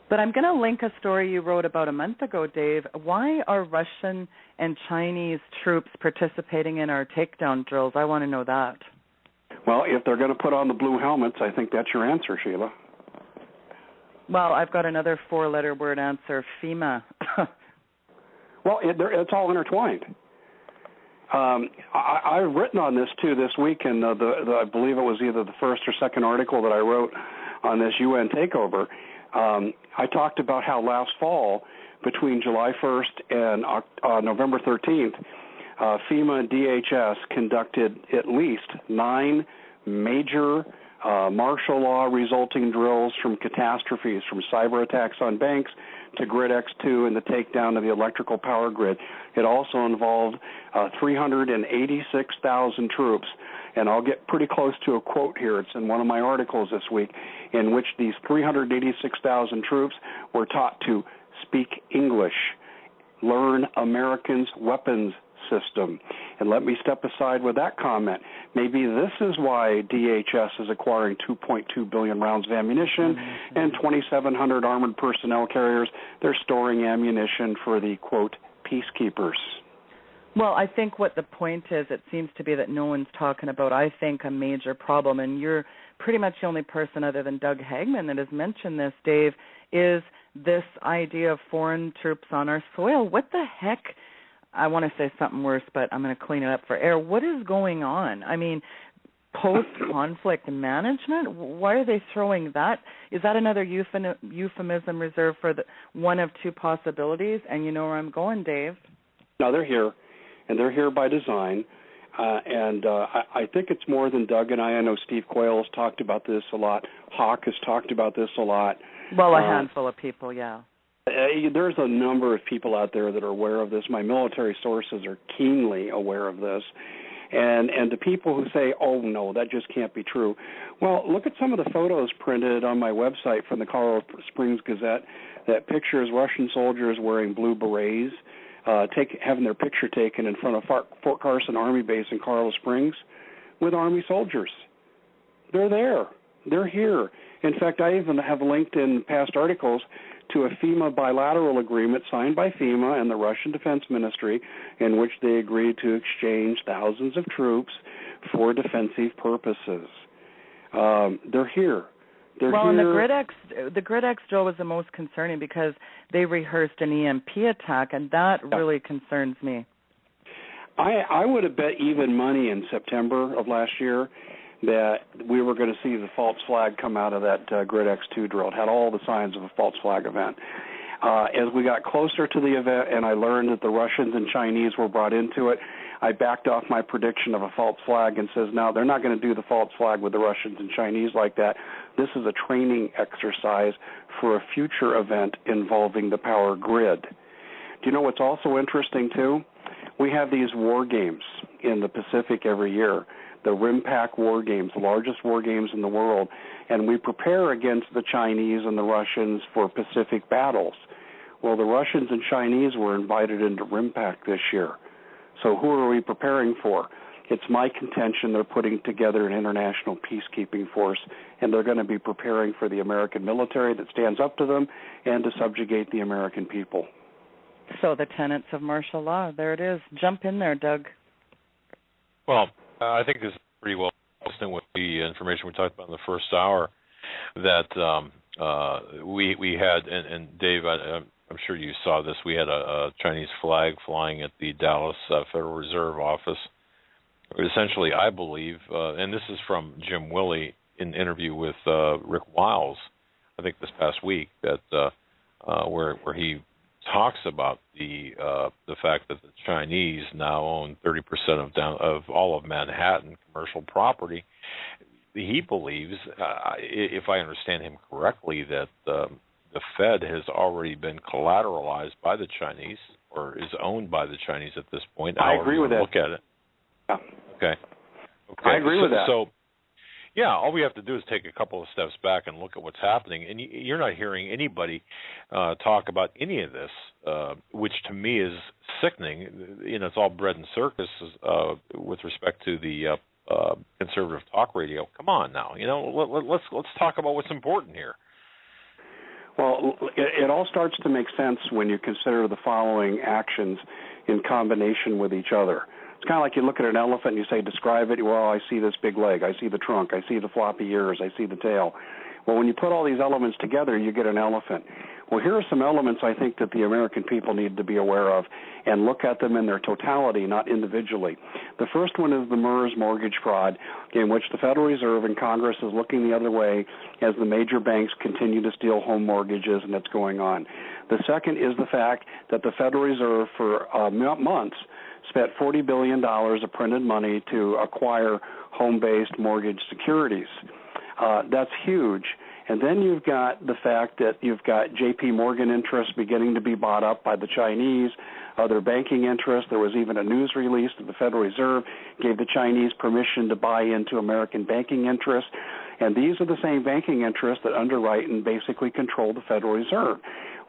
But I'm going to link a story you wrote about a month ago, Dave. Why are Russian and Chinese troops participating in our takedown drills? I want to know that. Well, if they're going to put on the blue helmets, I think that's your answer, Sheila. Well, I've got another 4-letter word answer, FEMA. Well, it's all intertwined. I've written on this, too, this week, and I believe it was either the first or second article that I wrote on this UN takeover. I talked about how last fall, between July 1st and November 13th, FEMA and DHS conducted at least 9 major martial law resulting drills from catastrophes, from cyber attacks on banks to Grid X2 and the takedown of the electrical power grid. It also involved 386,000 troops, and I'll get pretty close to a quote here. It's in one of my articles this week, in which these 386,000 troops were taught to speak English, learn Americans' weapons system. And let me step aside with that comment. Maybe this is why DHS is acquiring 2.2 billion rounds of ammunition and 2,700 armored personnel carriers. They're storing ammunition for the, quote, peacekeepers. Well, I think what the point is, it seems to be that no one's talking about, I think, a major problem, and you're pretty much the only person other than Doug Hagmann that has mentioned this, Dave, is this idea of foreign troops on our soil. What the heck? I want to say something worse, but I'm going to clean it up for air. What is going on? I mean, post-conflict management? Why are they throwing that? Is that another euphemism reserved for one of two possibilities? And you know where I'm going, Dave. No, they're here, and they're here by design. I think it's more than Doug and I. I know Steve Quayle has talked about this a lot. Hawk has talked about this a lot. Well, a handful of people, yeah. There's a number of people out there that are aware of this. My military sources are keenly aware of this. And the people who say, oh, no, that just can't be true. Well, look at some of the photos printed on my website from the Colorado Springs Gazette that pictures Russian soldiers wearing blue berets, having their picture taken in front of Fort Carson Army Base in Colorado Springs with Army soldiers. They're there. They're here. In fact, I even have linked in past articles to a FEMA bilateral agreement signed by FEMA and the Russian Defense Ministry in which they agreed to exchange thousands of troops for defensive purposes. They're here. They're well, here. And the GridX, Joe, was the most concerning because they rehearsed an EMP attack, and that really concerns me. I would have bet even money in September of last year that we were going to see the false flag come out of that GridX-2 drill. It had all the signs of a false flag event. As we got closer to the event and I learned that the Russians and Chinese were brought into it, I backed off my prediction of a false flag and says, no, they're not going to do the false flag with the Russians and Chinese like that. This is a training exercise for a future event involving the power grid. Do you know what's also interesting, too? We have these war games in the Pacific every year, the RIMPAC war games, the largest war games in the world, and we prepare against the Chinese and the Russians for Pacific battles. Well, the Russians and Chinese were invited into RIMPAC this year. So who are we preparing for? It's my contention they're putting together an international peacekeeping force, and they're going to be preparing for the American military that stands up to them and to subjugate the American people. So the tenets of martial law, there it is. Jump in there, Doug. Well, I think this is pretty well consistent with the information we talked about in the first hour that we had, and Dave, I'm sure you saw this, we had a Chinese flag flying at the Dallas Federal Reserve office. Essentially, I believe, and this is from Jim Willey in an interview with Rick Wiles, I think this past week, that where he talks about the fact that the Chinese now own 30% of all of Manhattan commercial property. He believes, if I understand him correctly, that the Fed has already been collateralized by the Chinese or is owned by the Chinese at this point. I agree with that. Look at it. Yeah. Okay. I agree with that. So, yeah, all we have to do is take a couple of steps back and look at what's happening. And you're not hearing anybody talk about any of this, which to me is sickening. You know, it's all bread and circus with respect to the conservative talk radio. Come on now, you know, let's talk about what's important here. Well, it all starts to make sense when you consider the following actions in combination with each other. It's kind of like you look at an elephant and you say, describe it. Well, I see this big leg. I see the trunk. I see the floppy ears. I see the tail. Well, when you put all these elements together, you get an elephant. Well, here are some elements I think that the American people need to be aware of and look at them in their totality, not individually. The first one is the MERS mortgage fraud, in which the Federal Reserve and Congress is looking the other way as the major banks continue to steal home mortgages, and it's going on. The second is the fact that the Federal Reserve for months spent $40 billion of printed money to acquire home-based mortgage securities. That's huge. And then you've got the fact that you've got J.P. Morgan interests beginning to be bought up by the Chinese, other banking interests. There was even a news release that the Federal Reserve gave the Chinese permission to buy into American banking interests. And these are the same banking interests that underwrite and basically control the Federal Reserve.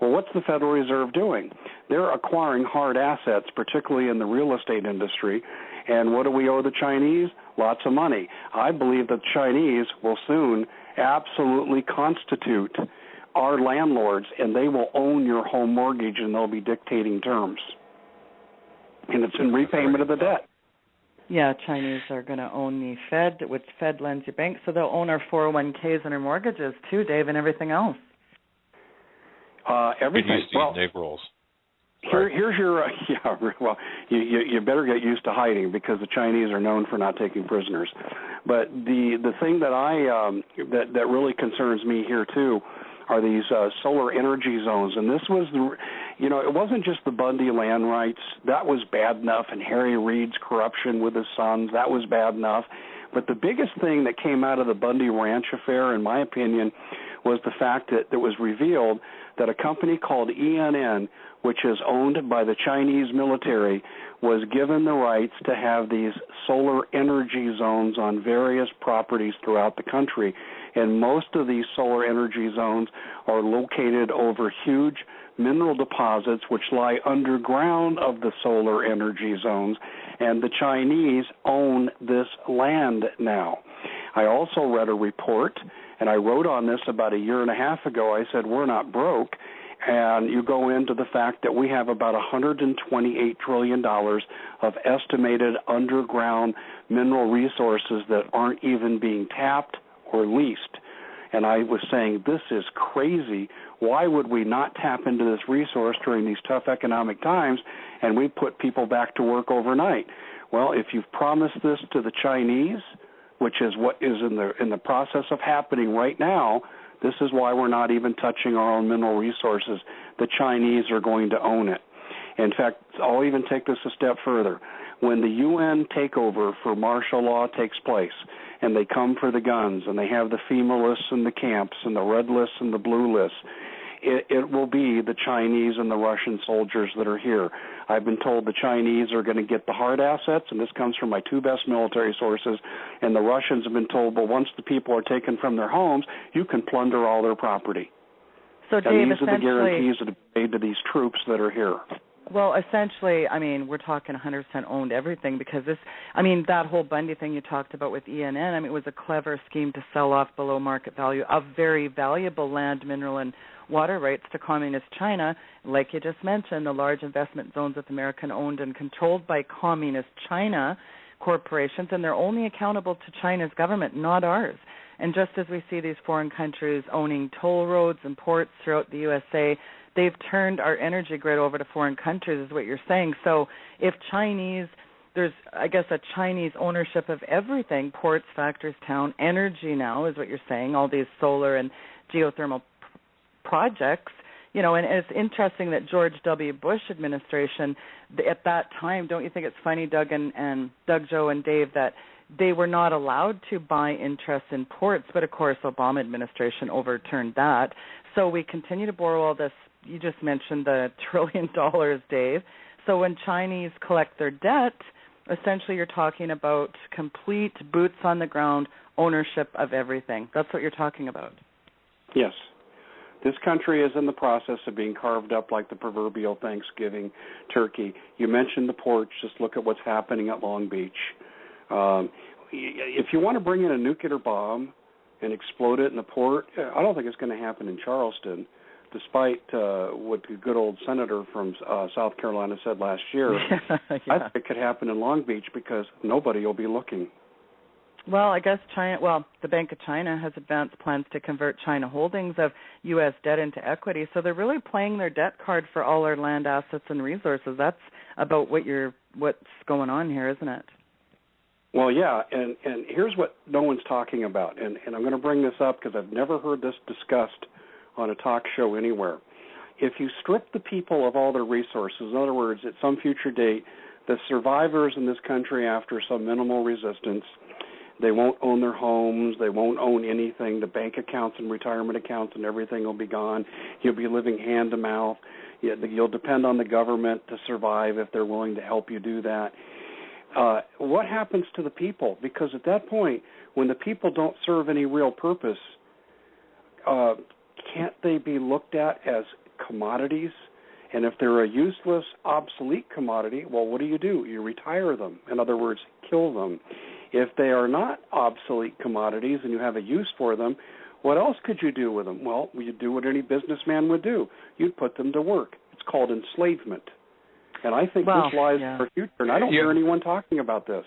Well, what's the Federal Reserve doing? They're acquiring hard assets, particularly in the real estate industry. And what do we owe the Chinese? Lots of money. I believe that the Chinese will soon absolutely constitute our landlords, and they will own your home mortgage, and they'll be dictating terms. And it's in repayment of the debt. Yeah, Chinese are going to own the Fed, which Fed lends your bank, so they'll own our 401ks and our mortgages too, Dave, and everything else. Everything. Well, Dave rolls. Here's your well, you better get used to hiding because the Chinese are known for not taking prisoners. But the thing that that really concerns me here too are these solar energy zones, and this was You know, it wasn't just the Bundy land rights. That was bad enough, and Harry Reid's corruption with his sons, that was bad enough. But the biggest thing that came out of the Bundy Ranch affair, in my opinion, was the fact that it was revealed that a company called ENN, which is owned by the Chinese military, was given the rights to have these solar energy zones on various properties throughout the country. And most of these solar energy zones are located over huge mineral deposits which lie underground of the solar energy zones, and the Chinese own this land now. I also read a report, and I wrote on this about a year and a half ago. I said, we're not broke, and you go into the fact that we have about $128 trillion of estimated underground mineral resources that aren't even being tapped or leased. And I was saying, this is crazy. Why would we not tap into this resource during these tough economic times, and we put people back to work overnight? Well, if you've promised this to the Chinese, which is what is in the process of happening right now, this is why we're not even touching our own mineral resources. The Chinese are going to own it. In fact, I'll even take this a step further. When the UN takeover for martial law takes place, and they come for the guns, and they have the FEMA lists and the camps, and the red lists and the blue lists, it will be the Chinese and the Russian soldiers that are here. I've been told the Chinese are going to get the hard assets, and this comes from my two best military sources, and the Russians have been told, well, once the people are taken from their homes, you can plunder all their property. So, Dave, and these are the guarantees that are paid to these troops that are here. Well, essentially, I mean, we're talking 100% owned everything, because this, I mean, that whole Bundy thing you talked about with ENN, I mean, it was a clever scheme to sell off below market value of very valuable land, mineral, and water rights to communist China. Like you just mentioned, the large investment zones with American-owned and controlled by communist China corporations, and they're only accountable to China's government, not ours. And just as we see these foreign countries owning toll roads and ports throughout the USA, they've turned our energy grid over to foreign countries, is what you're saying. So if there's, I guess, a Chinese ownership of everything, ports, factories, town, energy now is what you're saying, all these solar and geothermal projects, you know, and it's interesting that George W. Bush administration, at that time, don't you think it's funny, Doug and Doug, Joe, and Dave, that they were not allowed to buy interest in ports, but of course Obama administration overturned that. So we continue to borrow all this. You just mentioned the $1 trillion, Dave. So when Chinese collect their debt, essentially you're talking about complete boots on the ground ownership of everything. That's what you're talking about. Yes. This country is in the process of being carved up like the proverbial Thanksgiving turkey. You mentioned the ports. Just look at what's happening at Long Beach. If you want to bring in a nuclear bomb and explode it in the port, I don't think it's going to happen in Charleston, despite what the good old senator from South Carolina said last year. Yeah. I think it could happen in Long Beach because nobody will be looking. Well, I guess the Bank of China has advanced plans to convert China holdings of U.S. debt into equity. So they're really playing their debt card for all our land assets and resources. That's about what's going on here, isn't it? Well, yeah, and here's what no one's talking about, and I'm going to bring this up because I've never heard this discussed on a talk show anywhere. If you strip the people of all their resources, in other words, at some future date, the survivors in this country after some minimal resistance, they won't own their homes, they won't own anything, the bank accounts and retirement accounts and everything will be gone. You'll be living hand to mouth. You'll depend on the government to survive if they're willing to help you do that. What happens to the people? Because at that point, when the people don't serve any real purpose, can't they be looked at as commodities? And if they're a useless, obsolete commodity, well, what do? You retire them. In other words, kill them. If they are not obsolete commodities and you have a use for them, what else could you do with them? Well, you'd do what any businessman would do. You'd put them to work. It's called enslavement. And I think this lies in our future, and I don't hear anyone talking about this.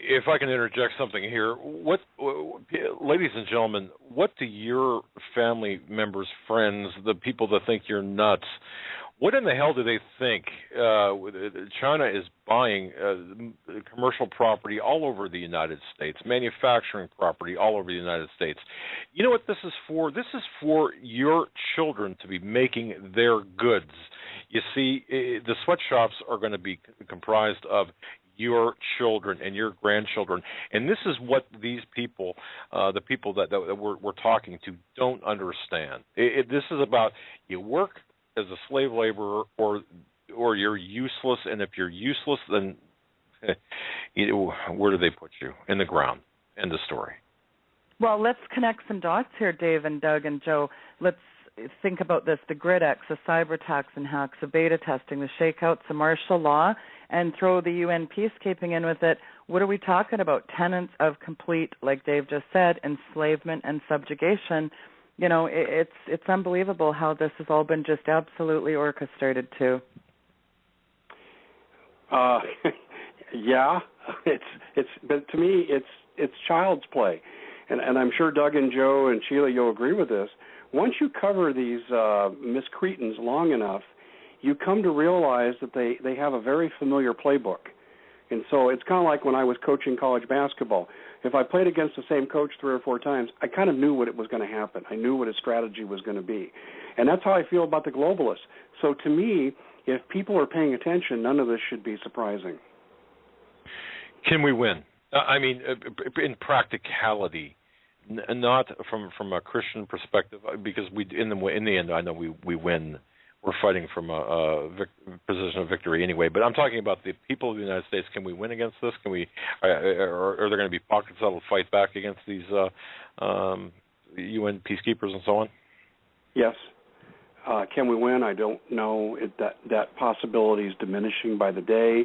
If I can interject something here, ladies and gentlemen, what do your family members, friends, the people that think you're nuts, what in the hell do they think China is buying commercial property all over the United States, manufacturing property all over the United States? You know what this is for? This is for your children to be making their goods. You see, the sweatshops are going to be comprised of your children and your grandchildren, and this is what these people, the people that we're talking to, don't understand. This is about you work as a slave laborer, or you're useless, and if you're useless, then where do they put you? In the ground. End of story. Well, let's connect some dots here, Dave and Doug and Joe. Let's think about this: the grid X, the cyber attacks and hacks, the beta testing, the shakeouts, the martial law, and throw the UN peacekeeping in with it. What are we talking about? Tenets of complete, like Dave just said, enslavement and subjugation. You know, it's unbelievable how this has all been just absolutely orchestrated too. Yeah, but to me, it's child's play, and I'm sure Doug and Joe and Sheila, you'll agree with this. Once you cover these miscretants long enough, you come to realize that they have a very familiar playbook. And so it's kind of like when I was coaching college basketball. If I played against the same coach 3 or 4 times, I kind of knew what it was going to happen. I knew what his strategy was going to be. And that's how I feel about the globalists. So to me, if people are paying attention, none of this should be surprising. Can we win? I mean, in practicality, not from a Christian perspective, because in the end, I know we win. We're fighting from a position of victory anyway. But I'm talking about the people of the United States. Can we win against this? Can we? Are there going to be pockets that will fight back against these UN peacekeepers and so on? Yes. Can we win? I don't know. That possibility is diminishing by the day.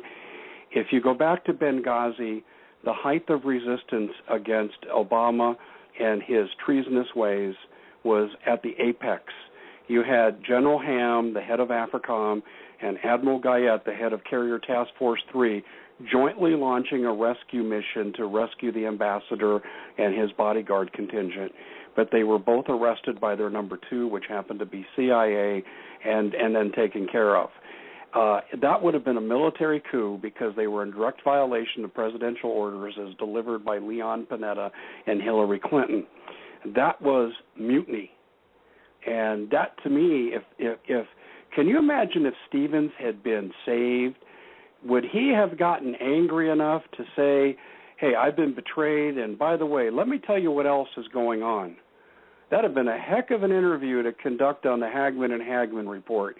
If you go back to Benghazi, the height of resistance against Obama and his treasonous ways was at the apex. You had General Ham, the head of AFRICOM, and Admiral Guyette, the head of Carrier Task Force 3, jointly launching a rescue mission to rescue the ambassador and his bodyguard contingent. But they were both arrested by their number 2, which happened to be CIA, and then taken care of. That would have been a military coup because they were in direct violation of presidential orders as delivered by Leon Panetta and Hillary Clinton. That was mutiny. And that, to me, if can you imagine if Stevens had been saved, would he have gotten angry enough to say, hey, I've been betrayed, and by the way, let me tell you what else is going on? That would have been a heck of an interview to conduct on the Hagmann and Hagmann report,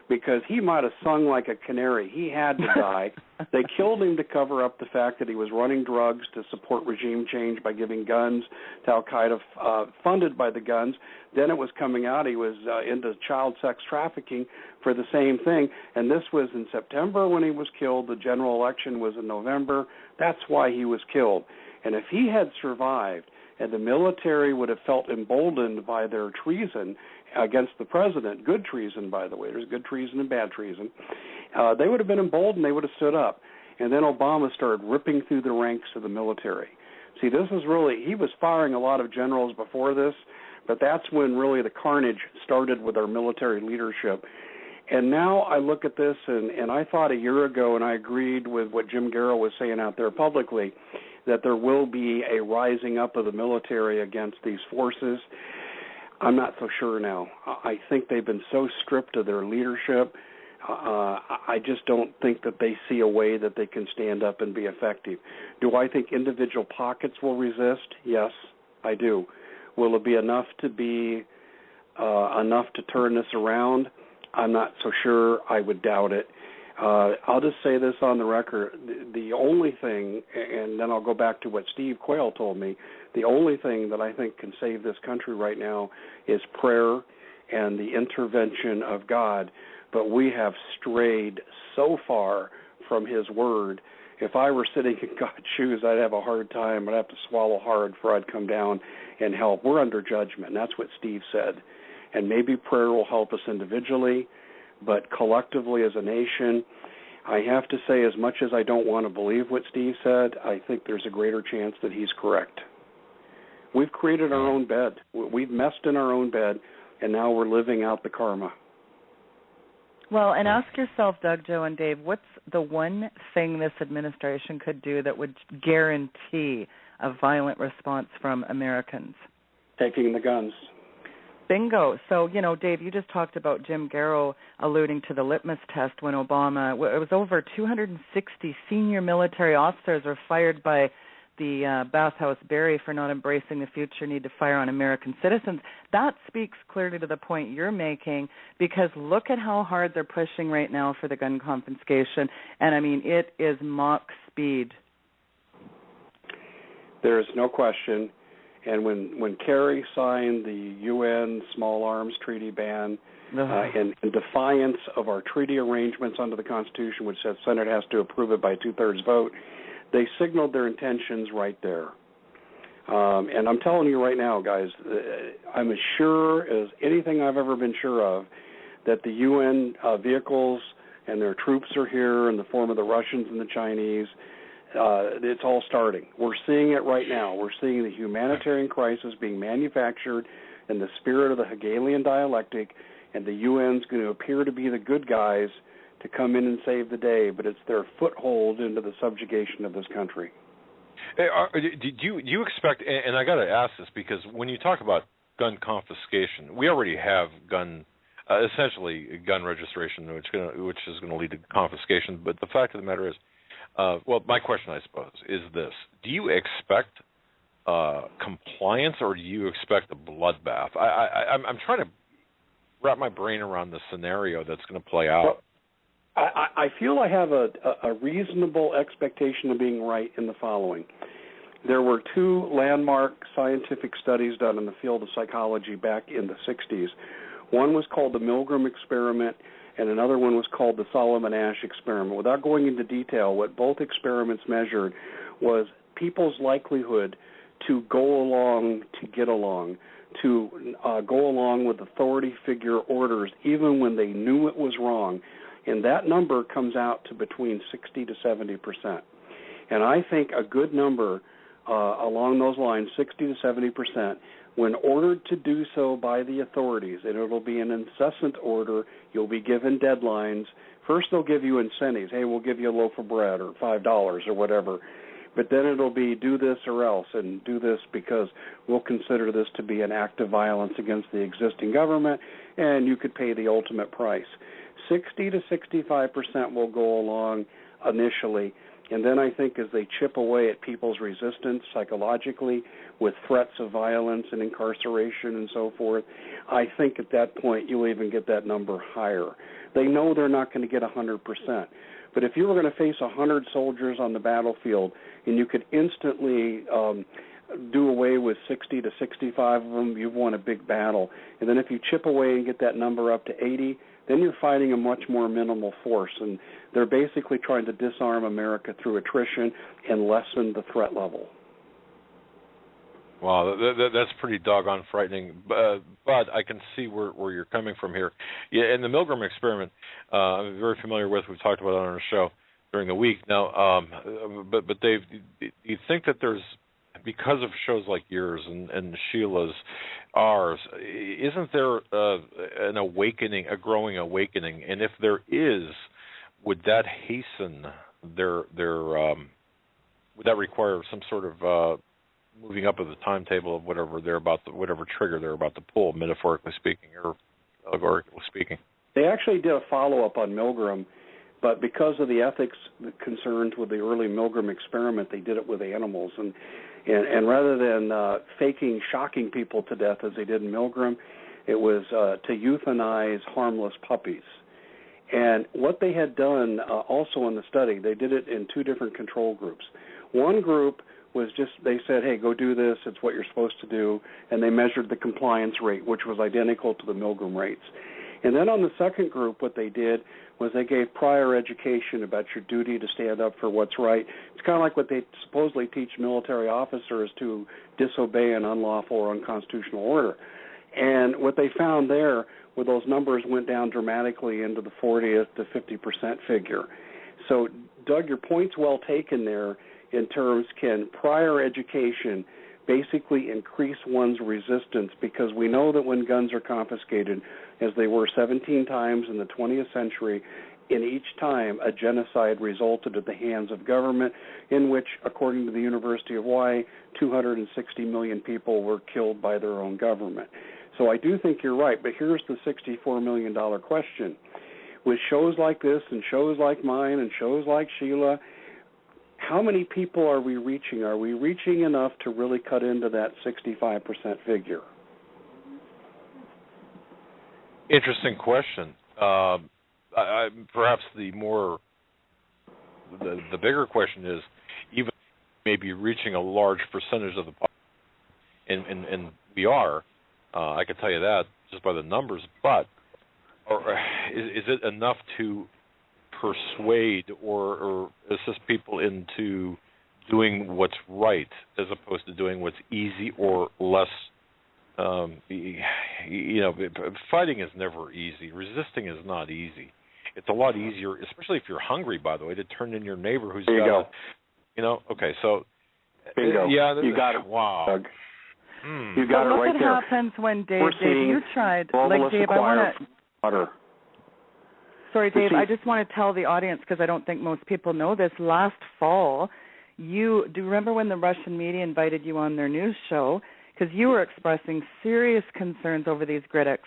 because he might have sung like a canary. He had to die. They killed him to cover up the fact that he was running drugs to support regime change by giving guns to Al-Qaeda, funded by the guns. Then it was coming out he was into child sex trafficking for the same thing. And this was in September when he was killed. The general election was in November. That's why he was killed. And if he had survived, and the military would have felt emboldened by their treason against the president, good treason, by the way, there's good treason and bad treason, they would have been emboldened, they would have stood up. And then Obama started ripping through the ranks of the military. See, this is really, he was firing a lot of generals before this, but that's when really the carnage started with our military leadership. And now I look at this, and I thought a year ago, and I agreed with what Jim Garrow was saying out there publicly, that there will be a rising up of the military against these forces. I'm not so sure now. I think they've been so stripped of their leadership. I just don't think that they see a way that they can stand up and be effective. Do I think individual pockets will resist? Yes, I do. Will it be enough to turn this around? I'm not so sure. I would doubt it. I'll just say this on the record. The only thing, and then I'll go back to what Steve Quayle told me, the only thing that I think can save this country right now is prayer and the intervention of God. But we have strayed so far from his word. If I were sitting in God's shoes, I'd have a hard time. I'd have to swallow hard before I'd come down and help. We're under judgment, and that's what Steve said. And maybe prayer will help us individually, but collectively as a nation, I have to say, as much as I don't want to believe what Steve said, I think there's a greater chance that he's correct. We've created our own bed. We've messed in our own bed, and now we're living out the karma. Well, and ask yourself, Doug, Joe, and Dave, what's the one thing this administration could do that would guarantee a violent response from Americans? Taking the guns. Bingo. So, Dave, you just talked about Jim Garrow alluding to the litmus test when Obama, it was over 260 senior military officers were fired by the bathhouse Barry for not embracing the future need to fire on American citizens. That speaks clearly to the point you're making, because look at how hard they're pushing right now for the gun confiscation. And, I mean, it is Mach speed. There is no question. And when Kerry signed the UN Small Arms Treaty ban in defiance of our treaty arrangements under the Constitution, which says Senate has to approve it by 2/3 vote, they signaled their intentions right there. And I'm telling you right now, guys, I'm as sure as anything I've ever been sure of that the UN vehicles and their troops are here in the form of the Russians and the Chinese. It's all starting. We're seeing it right now. We're seeing the humanitarian crisis being manufactured in the spirit of the Hegelian dialectic, and the UN's going to appear to be the good guys to come in and save the day, but it's their foothold into the subjugation of this country. Do you expect, and I got to ask this because when you talk about gun confiscation, we already have essentially gun registration, which is going to lead to confiscation, but the fact of the matter is, my question, I suppose, is this. Do you expect compliance, or do you expect a bloodbath? I'm trying to wrap my brain around the scenario that's going to play out. Well, I feel I have a reasonable expectation of being right in the following. There were 2 landmark scientific studies done in the field of psychology back in the 60s. One was called the Milgram experiment, and another one was called the Solomon Asch experiment. Without going into detail, what both experiments measured was people's likelihood to go along to get along, to go along with authority figure orders even when they knew it was wrong. And that number comes out to between 60 to 70%. And I think a good number along those lines, 60 to 70%, when ordered to do so by the authorities, and it'll be an incessant order, you'll be given deadlines. First they'll give you incentives. Hey, we'll give you a loaf of bread or $5 or whatever. But then it'll be do this or else, and do this because we'll consider this to be an act of violence against the existing government, and you could pay the ultimate price. 60 to 65% will go along initially, and then I think as they chip away at people's resistance psychologically with threats of violence and incarceration and so forth, I think at that point you'll even get that number higher. They know they're not going to get 100%. But if you were going to face 100 soldiers on the battlefield and you could instantly do away with 60 to 65 of them, you've won a big battle. And then if you chip away and get that number up to 80, then you're fighting a much more minimal force. And they're basically trying to disarm America through attrition and lessen the threat level. Wow, that's pretty doggone frightening. But I can see where you're coming from here. Yeah, and the Milgram experiment, I'm very familiar with. We've talked about it on our show during the week. Now, but Dave, do you think that there's, because of shows like yours and Sheila's, ours, isn't there an awakening, a growing awakening? And if there is, would that hasten their would that require some sort of moving up of the timetable of whatever trigger they're about to pull, metaphorically speaking or allegorically speaking? They actually did a follow-up on Milgram, but because of the ethics concerns with the early Milgram experiment, they did it with animals. And rather than shocking people to death as they did in Milgram, it was to euthanize harmless puppies. And what they had done also in the study, they did it in 2 different control groups. One group was just, they said, hey, go do this, it's what you're supposed to do, and they measured the compliance rate, which was identical to the Milgram rates. And then on the second group, what they did was they gave prior education about your duty to stand up for what's right. It's kind of like what they supposedly teach military officers to disobey an unlawful or unconstitutional order. And what they found there were those numbers went down dramatically into the 40th to 50% figure. So, Doug, your point's well taken there in terms, can prior education basically increase one's resistance? Because we know that when guns are confiscated, as they were 17 times in the 20th century, in each time a genocide resulted at the hands of government, in which, according to the University of Hawaii, 260 million people were killed by their own government. So I do think you're right, but here's the $64 million question. With shows like this and shows like mine and shows like Sheila, how many people are we reaching? Are we reaching enough to really cut into that 65% figure? Interesting question. Perhaps the bigger question is, even maybe reaching a large percentage of the population, and we are, I can tell you that just by the numbers, but is it enough to persuade or assist people into doing what's right as opposed to doing what's easy or less? Fighting is never easy. Resisting is not easy. It's a lot easier, especially if you're hungry, by the way, to turn in your neighbor who's got okay, so bingo. Yeah, you got it. Wow. Doug. You got it right there. What happens when Dave, you tried, like Dave, I want to... Water. Sorry, Dave, I just want to tell the audience, because I don't think most people know this, last fall, do you remember when the Russian media invited you on their news show? Because you were expressing serious concerns over these GRIDX,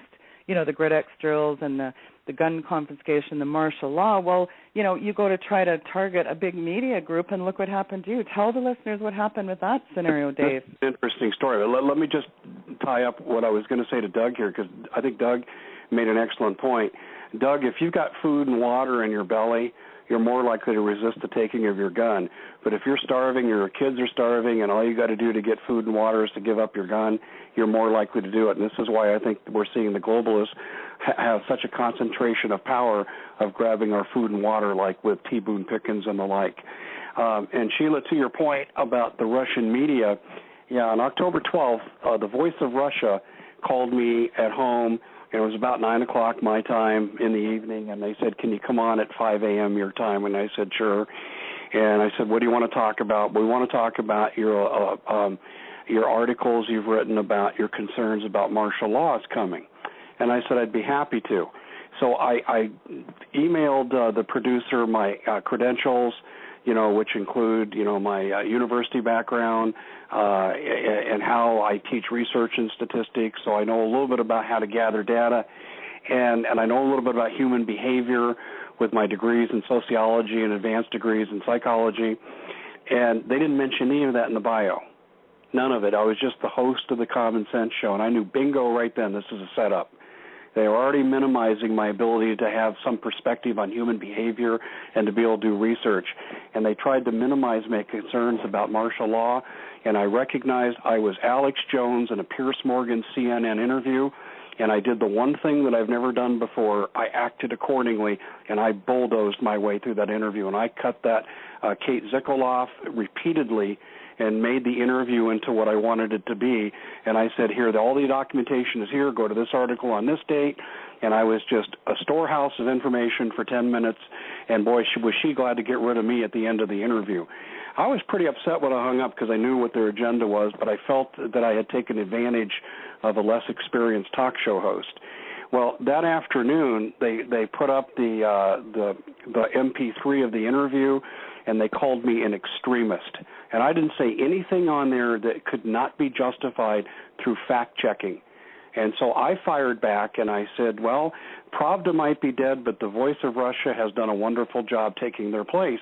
the GRIDX drills and the gun confiscation, the martial law. Well, you go to try to target a big media group, and look what happened to you. Tell the listeners what happened with that scenario, Dave. That's an interesting story. Let me just tie up what I was going to say to Doug here, because I think Doug made an excellent point. Doug, if you've got food and water in your belly, you're more likely to resist the taking of your gun. But if you're starving, your kids are starving, and all you got to do to get food and water is to give up your gun, you're more likely to do it. And this is why I think we're seeing the globalists have such a concentration of power of grabbing our food and water, like with T. Boone Pickens and the like. And Sheila, to your point about the Russian media, on October 12th, the Voice of Russia called me at home. It was about 9 o'clock my time in the evening, and they said, can you come on at 5 a.m. your time? And I said, sure. And I said, what do you want to talk about? We want to talk about your articles you've written about your concerns about martial laws coming. And I said, I'd be happy to. So I emailed the producer my credentials, which include, my university background and how I teach research and statistics. So I know a little bit about how to gather data, and I know a little bit about human behavior with my degrees in sociology and advanced degrees in psychology. And they didn't mention any of that in the bio. None of it. I was just the host of the Common Sense Show, and I knew bingo right then this is a setup. They were already minimizing my ability to have some perspective on human behavior and to be able to do research. And they tried to minimize my concerns about martial law, and I recognized I was Alex Jones in a Pierce Morgan CNN interview, and I did the one thing that I've never done before. I acted accordingly, and I bulldozed my way through that interview, and I cut that Kate Zickel off repeatedly and made the interview into what I wanted it to be. And I said, here, all the documentation is here. Go to this article on this date. And I was just a storehouse of information for 10 minutes. And, boy, was she glad to get rid of me at the end of the interview. I was pretty upset when I hung up because I knew what their agenda was, but I felt that I had taken advantage of a less experienced talk show host. Well, that afternoon, they put up the MP3 of the interview, and they called me an extremist. And I didn't say anything on there that could not be justified through fact-checking. And so I fired back, and I said, well, Pravda might be dead, but the Voice of Russia has done a wonderful job taking their place.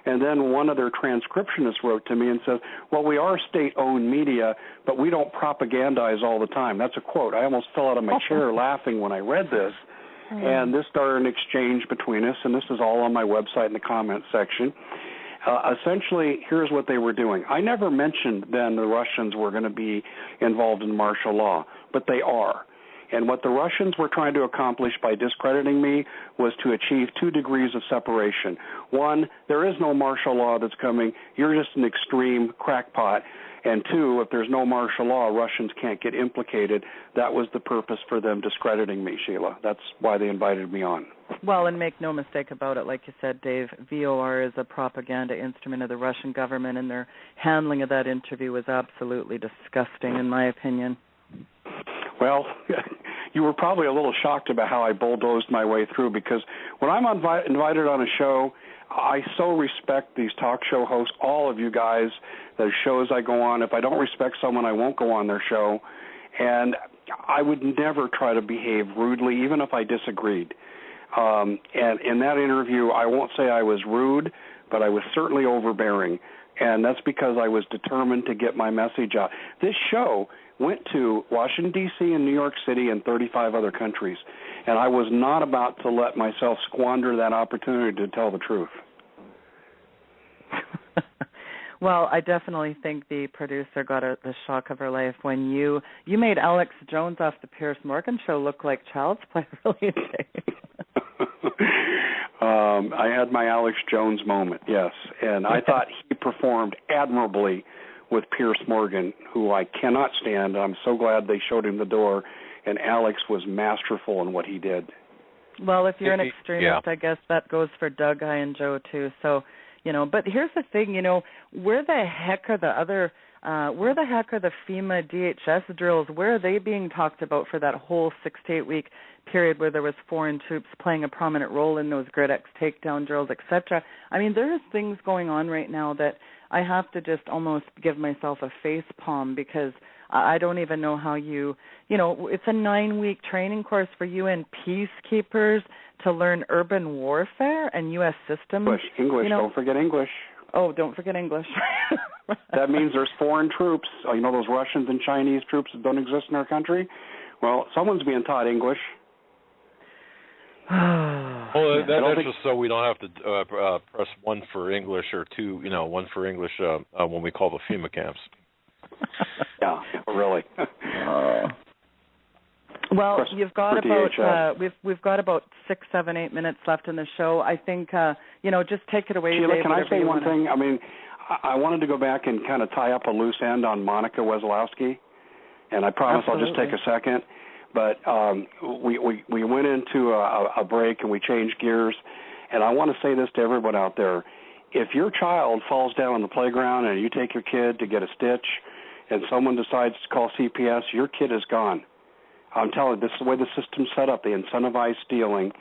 And then one of their transcriptionists wrote to me and said, well, we are state-owned media, but we don't propagandize all the time. That's a quote. I almost fell out of my chair laughing when I read this. And this started an exchange between us, and this is all on my website in the comments section. Essentially, here's what they were doing. I never mentioned then the Russians were going to be involved in martial law, but they are. And what the Russians were trying to accomplish by discrediting me was to achieve 2 degrees of separation. One, there is no martial law that's coming. You're just an extreme crackpot. And 2, if there's no martial law, Russians can't get implicated. That was the purpose for them discrediting me, Sheila. That's why they invited me on. Well, and make no mistake about it, like you said, Dave, VOR is a propaganda instrument of the Russian government, and their handling of that interview was absolutely disgusting, in my opinion. Well, you were probably a little shocked about how I bulldozed my way through, because when I'm invited on a show, I so respect these talk show hosts, all of you guys, the shows I go on. If I don't respect someone, I won't go on their show. And I would never try to behave rudely, even if I disagreed. And in that interview, I won't say I was rude, but I was certainly overbearing. And that's because I was determined to get my message out. This show went to Washington, D.C. and New York City and 35 other countries. And I was not about to let myself squander that opportunity to tell the truth. Well, I definitely think the producer got the shock of her life when you made Alex+Jones off the Piers Morgan show look like child's play, really, Dave. I had my Alex+Jones moment, yes. And I thought he performed admirably with Piers Morgan, who I cannot stand. I'm so glad they showed him the door, and Alex was masterful in what he did. Well, if you're an extremist, I guess that goes for Doug, I, and Joe, too. So, but here's the thing, where the heck are the FEMA DHS drills? Where are they being talked about for that whole 6 to 8 week period where there was foreign troops playing a prominent role in those Grid X takedown drills, etc.? I mean, there's things going on right now that I have to just almost give myself a face palm, because I don't even know how it's a 9-week training course for UN peacekeepers to learn urban warfare and U.S. systems. English, don't forget English. Oh, don't forget English. That means there's foreign troops. Those Russians and Chinese troops that don't exist in our country? Well, someone's being taught English. Well, that's just so we don't have to press 1 for English or 2, 1 for English when we call the FEMA camps. Yeah, really. Well, you've got about we've got about 6, 7, 8 minutes left in the show. I think just take it away. Sheila, Dave, can I say one thing? I mean, I wanted to go back and kind of tie up a loose end on Monica Wesolowski, and I promise I'll just take a second. But we went into a break and we changed gears, and I want to say this to everyone out there. If your child falls down on the playground and you take your kid to get a stitch and someone decides to call CPS, your kid is gone. I'm telling you, this is the way the system's set up. They incentivize stealing.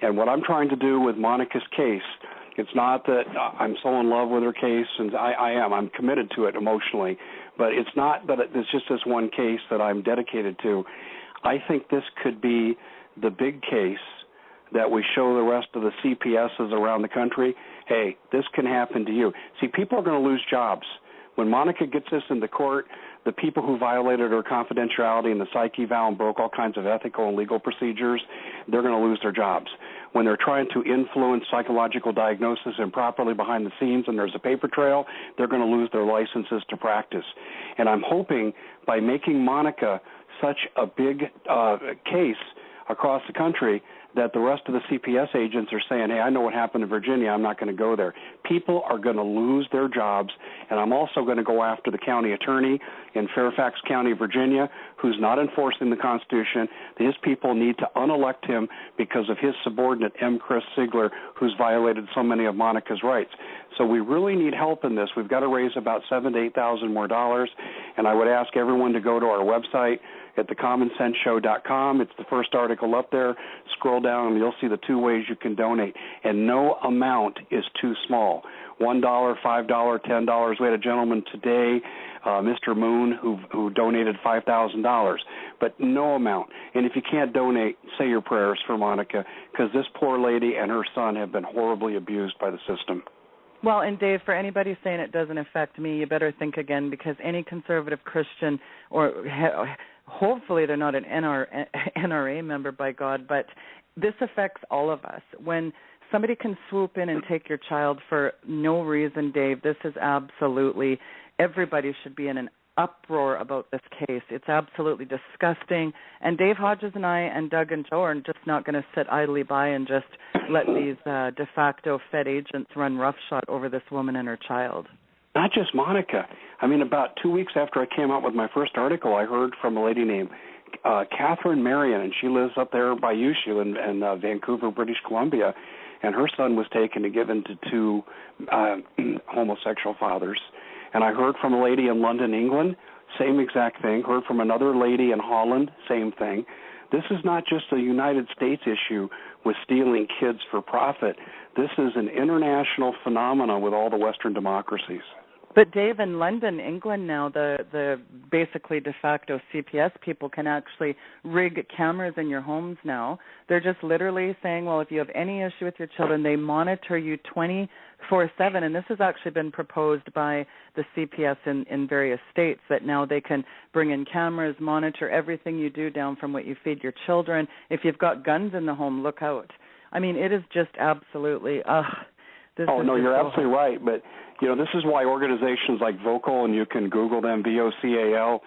And what I'm trying to do with Monica's case, it's not that I'm so in love with her case, and I am. I'm committed to it emotionally. But it's not that it's just this one case that I'm dedicated to. I think this could be the big case that we show the rest of the CPSs around the country, hey, this can happen to you. See, people are going to lose jobs. When Monica gets this into court, the people who violated her confidentiality and the psych eval and broke all kinds of ethical and legal procedures, they're going to lose their jobs. When they're trying to influence psychological diagnosis improperly behind the scenes and there's a paper trail, they're going to lose their licenses to practice. And I'm hoping by making Monica such a big case across the country that the rest of the CPS agents are saying, hey, I know what happened in Virginia, I'm not going to go there. People are going to lose their jobs, and I'm also going to go after the county attorney in Fairfax County, Virginia, who's not enforcing the Constitution. His people need to unelect him because of his subordinate, M. Chris Ziegler, who's violated so many of Monica's rights. So we really need help in this. We've got to raise about $7,000 to $8,000 more dollars, and I would ask everyone to go to our website at thecommonsenseshow.com. It's the first article up there. Scroll down and you'll see the 2 ways you can donate. And no amount is too small. $1, $5, $10. We had a gentleman today, Mr. Moon, who donated $5,000. But no amount. And if you can't donate, say your prayers for Monica, because this poor lady and her son have been horribly abused by the system. Well, and Dave, for anybody saying it doesn't affect me, you better think again, because any conservative Christian or hopefully they're not an NRA member, by God, but this affects all of us. When somebody can swoop in and take your child for no reason, Dave, this is absolutely, everybody should be in an uproar about this case. It's absolutely disgusting. And Dave Hodges and I and Doug and Joe are just not going to sit idly by and just let these de facto Fed agents run roughshod over this woman and her child. Not just Monica. I mean, about 2 weeks after I came out with my first article, I heard from a lady named Catherine Marion, and she lives up there by Ushu in Vancouver, British Columbia, and her son was taken and given to 2 homosexual fathers. And I heard from a lady in London, England, same exact thing. Heard from another lady in Holland, same thing. This is not just a United States issue with stealing kids for profit. This is an international phenomenon with all the Western democracies. But Dave, in London, England now, the basically de facto CPS people can actually rig cameras in your homes now. They're just literally saying, well, if you have any issue with your children, they monitor you 24/7. And this has actually been proposed by the CPS in various states, that now they can bring in cameras, monitor everything you do, down from what you feed your children. If you've got guns in the home, look out. I mean, it is just absolutely, you're absolutely right. But, this is why organizations like Vocal, and you can Google them, VOCAL,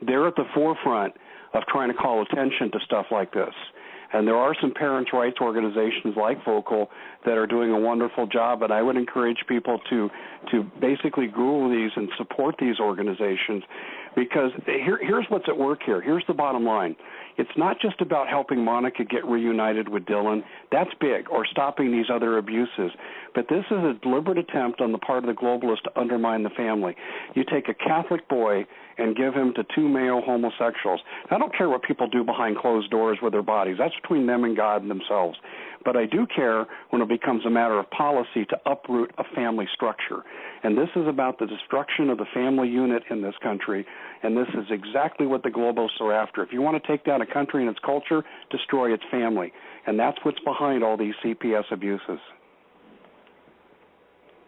they're at the forefront of trying to call attention to stuff like this. And there are some parents' rights organizations like Vocal that are doing a wonderful job, and I would encourage people to basically Google these and support these organizations, because here's what's at work here. Here's the bottom line. It's not just about helping Monica get reunited with Dylan. That's big, or stopping these other abuses. But this is a deliberate attempt on the part of the globalists to undermine the family. You take a Catholic boy and give him to two male homosexuals. I don't care what people do behind closed doors with their bodies. That's between them and God and themselves. But I do care when it becomes a matter of policy to uproot a family structure. And this is about the destruction of the family unit in this country, and this is exactly what the globalists are after. If you want to take down a country and its culture, destroy its family. And that's what's behind all these CPS abuses.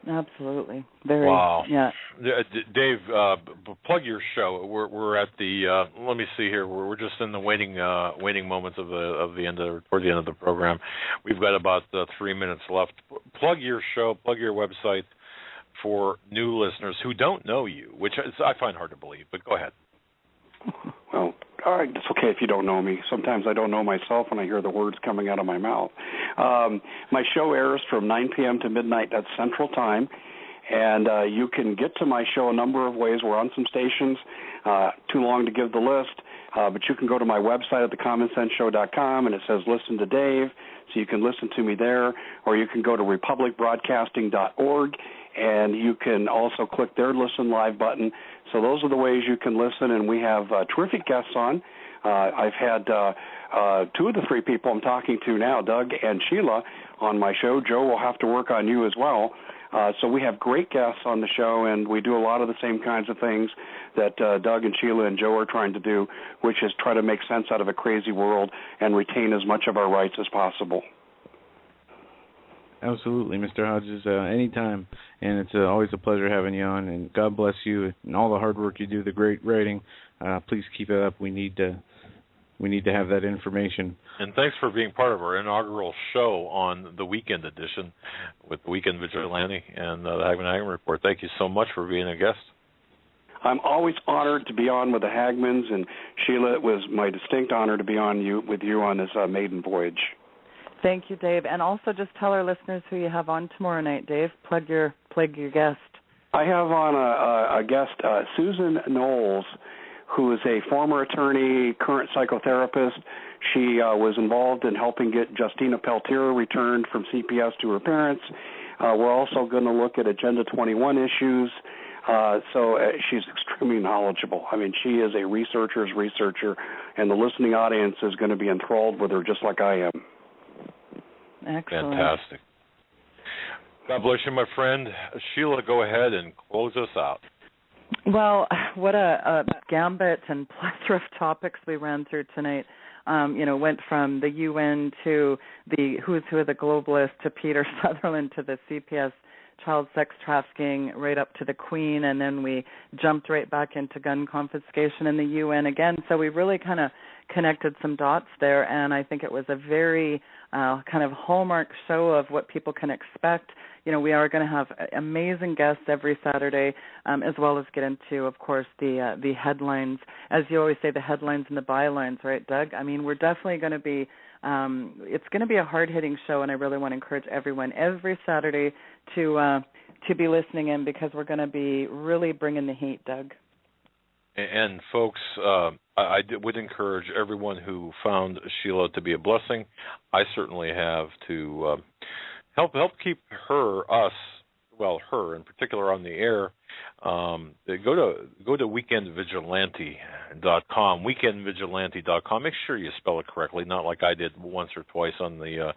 Absolutely. Very. Wow. Yeah. Dave, plug your show. We're at the. Let me see here. We're just in the waiting moments of the end toward the end of the program. We've got about 3 minutes left. Plug your show. Plug your website for new listeners who don't know you, which I find hard to believe. But go ahead. Well, all right, it's okay if you don't know me. Sometimes I don't know myself when I hear the words coming out of my mouth. My show airs from 9 p.m. to midnight. That's Central Time. And you can get to my show a number of ways. We're on some stations. Too long to give the list. But you can go to my website at thecommonsenseshow.com, and it says Listen to Dave, so you can listen to me there. Or you can go to republicbroadcasting.org, and you can also click their Listen Live button. So those are the ways you can listen, and we have terrific guests on. I've had two of the three people I'm talking to now, Doug and Sheila, on my show. Joe will have to work on you as well. So we have great guests on the show, and we do a lot of the same kinds of things that Doug and Sheila and Joe are trying to do, which is try to make sense out of a crazy world and retain as much of our rights as possible. Absolutely, Mr. Hodges, anytime. And it's always a pleasure having you on, and God bless you and all the hard work you do, the great writing. Please keep it up. We need to have that information. And thanks for being part of our inaugural show on the weekend edition with the Weekend Vigilante and the Hagmann Report. Thank you so much for being a guest. I'm always honored to be on with the Hagmanns, and Sheila, it was my distinct honor to be with you on this maiden voyage. Thank you, Dave. And also just tell our listeners who you have on tomorrow night, Dave. Plug your guest. I have on a guest, Susan Knowles, who is a former attorney, current psychotherapist. She was involved in helping get Justina Peltier returned from CPS to her parents. We're also going to look at Agenda 21 issues. So she's extremely knowledgeable. I mean, she is a researcher's researcher, and the listening audience is going to be enthralled with her just like I am. Excellent. Fantastic. God bless you, my friend. Sheila, go ahead and close us out. Well, what a gambit and plethora of topics we ran through tonight. Went from the UN to the who's who of the globalists to Peter Sutherland to the CPS child sex trafficking, right up to the Queen, and then we jumped right back into gun confiscation in the UN again. So we really kind of connected some dots there, and I think it was a very kind of hallmark show of what people can expect. We are going to have amazing guests every Saturday, as well as get into, of course, the headlines. As you always say, the headlines and the bylines, right, Doug? I mean, we're definitely going to be it's going to be a hard-hitting show, and I really want to encourage everyone every Saturday to be listening in, because we're going to be really bringing the heat, Doug. And folks, I would encourage everyone who found Sheila to be a blessing. I certainly have to help keep her in particular on the air. Go to weekendvigilante.com, weekendvigilante.com. Make sure you spell it correctly, not like I did once or twice on the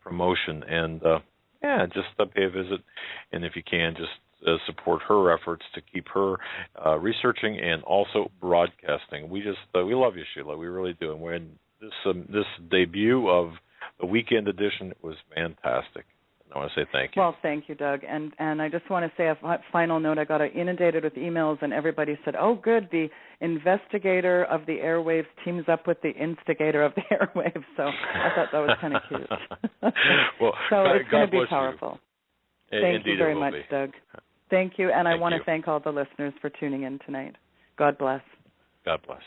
promotion. And just pay a visit, and if you can, just support her efforts to keep her researching and also broadcasting. We love you, Sheila. We really do. And when this debut of the weekend edition was fantastic. I want to say thank you. Well, thank you, Doug. And I just want to say a final note. I got inundated with emails, and everybody said, oh, good, the investigator of the airwaves teams up with the instigator of the airwaves. So I thought that was kind of cute. Well, so it's going to be you. powerful. Thank Indeed you very much, be. Doug. Thank you, and I want you. to thank all the listeners for tuning in tonight. God bless. God bless.